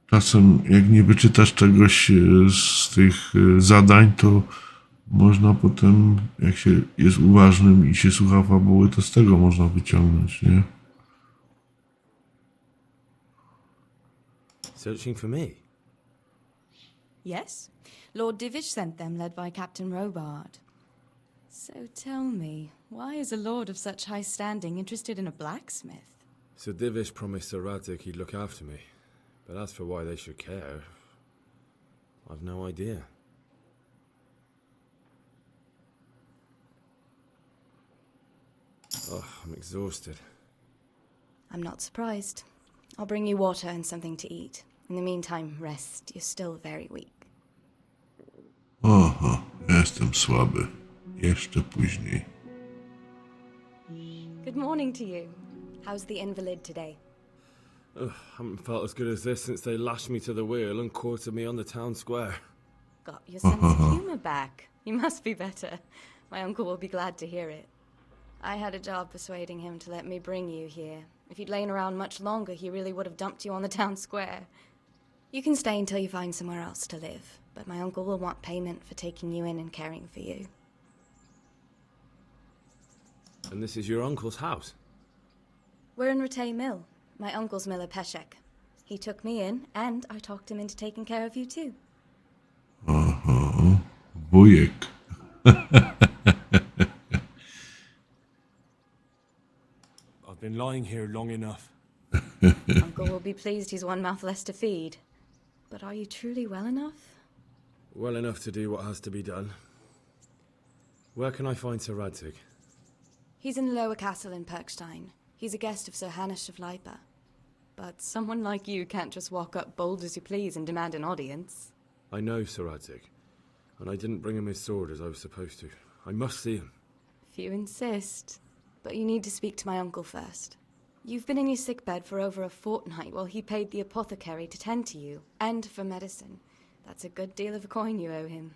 czasem jak nie wyczytasz czegoś z tych zadań, to można potem, jak się jest uważnym i się słucha fabuły, to z tego można wyciągnąć, nie? Searching for me? Yes. Lord Divish sent them, led by Captain Robard. So tell me, why is a lord of such high standing interested in a blacksmith? Sir Divish promised Sir Radzik he'd look after me. But as for why they should care, I've no idea. Oh, I'm exhausted. I'm not surprised. I'll bring you water and something to eat. In the meantime, rest. You're still very weak. Oho, jestem słaby. Jeszcze później. Good morning to you. How's the invalid today? Haven't felt as good as this since they lashed me to the wheel and quartered me on the town square. Got your sense of humor back. You must be better. My uncle will be glad to hear it. I had a job persuading him to let me bring you here. If you'd lain around much longer, he really would have dumped you on the town square. You can stay until you find somewhere else to live, but my uncle will want payment for taking you in and caring for you. And this is your uncle's house? We're in Ratay Mill. My uncle's miller Peshek. He took me in, and I talked him into taking care of you too. Aha, wujek. I've been lying here long enough. Uncle will be pleased he's one mouth less to feed. But are you truly well enough? Well enough to do what has to be done. Where can I find Sir Radzik? He's in the lower castle in Perkstein. He's a guest of Sir Hanush of Leipa. But someone like you can't just walk up bold as you please and demand an audience. I know Sir Radzik, and I didn't bring him his sword as I was supposed to. I must see him. If you insist. But you need to speak to my uncle first. You've been in your sickbed for over a fortnight while he paid the apothecary to tend to you, and for medicine. That's a good deal of a coin you owe him.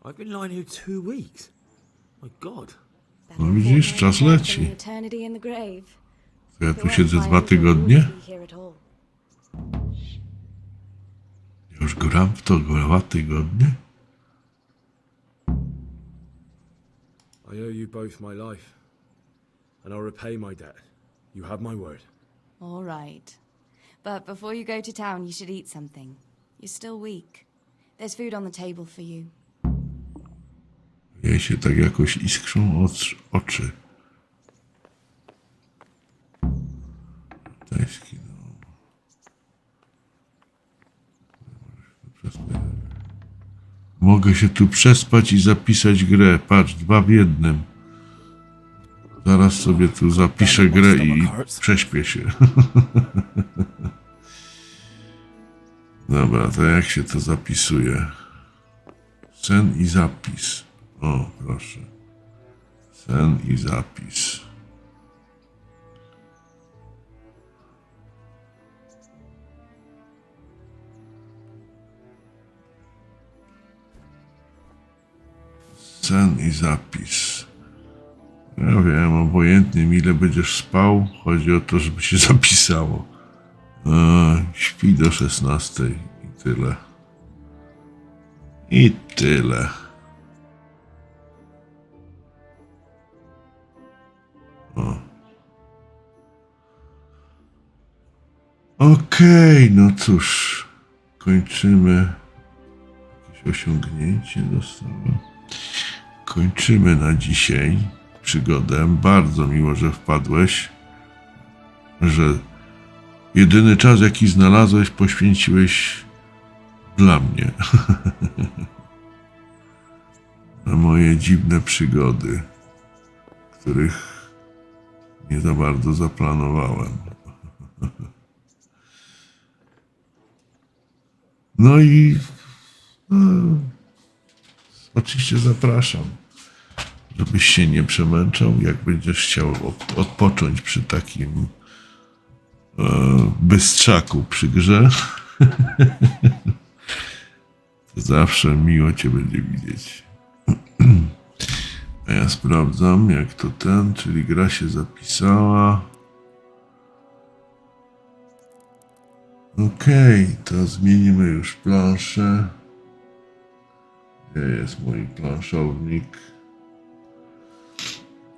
I've been lying here 2 weeks. My God. No widzisz, czas leci. Eternity in the grave. Ja tu siedzę 2 tygodnie? Już gram w to 2 tygodnie? I owe you both my life, and I'll repay my debt. You have my word. All right. But before you go to town, you should eat something. You're still weak. There's food on the table for you. Jej się tak jakoś iskrzą oczy. Tajski, no. Mogę się tu przespać i zapisać grę. Patrz, 2 w 1. Zaraz sobie tu zapiszę grę i prześpię się. Dobra, to jak się to zapisuje? Sen i zapis. O, proszę. Sen i zapis. Sen i zapis. Ja wiem, obojętnie ile będziesz spał, chodzi o to, żeby się zapisało. Śpi do 16 i tyle. I tyle. O. Okej, no cóż. Kończymy. Jakieś osiągnięcie dostałem. Kończymy na dzisiaj przygodę. Bardzo miło, że wpadłeś. Że jedyny czas, jaki znalazłeś, poświęciłeś dla mnie. Na moje dziwne przygody, których nie za bardzo zaplanowałem. No i oczywiście zapraszam, żebyś się nie przemęczał, jak będziesz chciał odpocząć przy takim bystrzaku przy grze. To zawsze miło cię będzie widzieć. A ja sprawdzam, jak to czyli gra się zapisała. Okej, to zmienimy już planszę. Gdzie jest mój planszownik?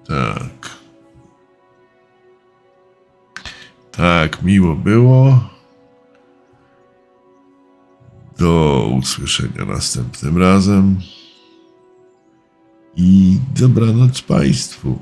Tak. Tak, miło było. Do usłyszenia następnym razem. I dobranoc Państwu.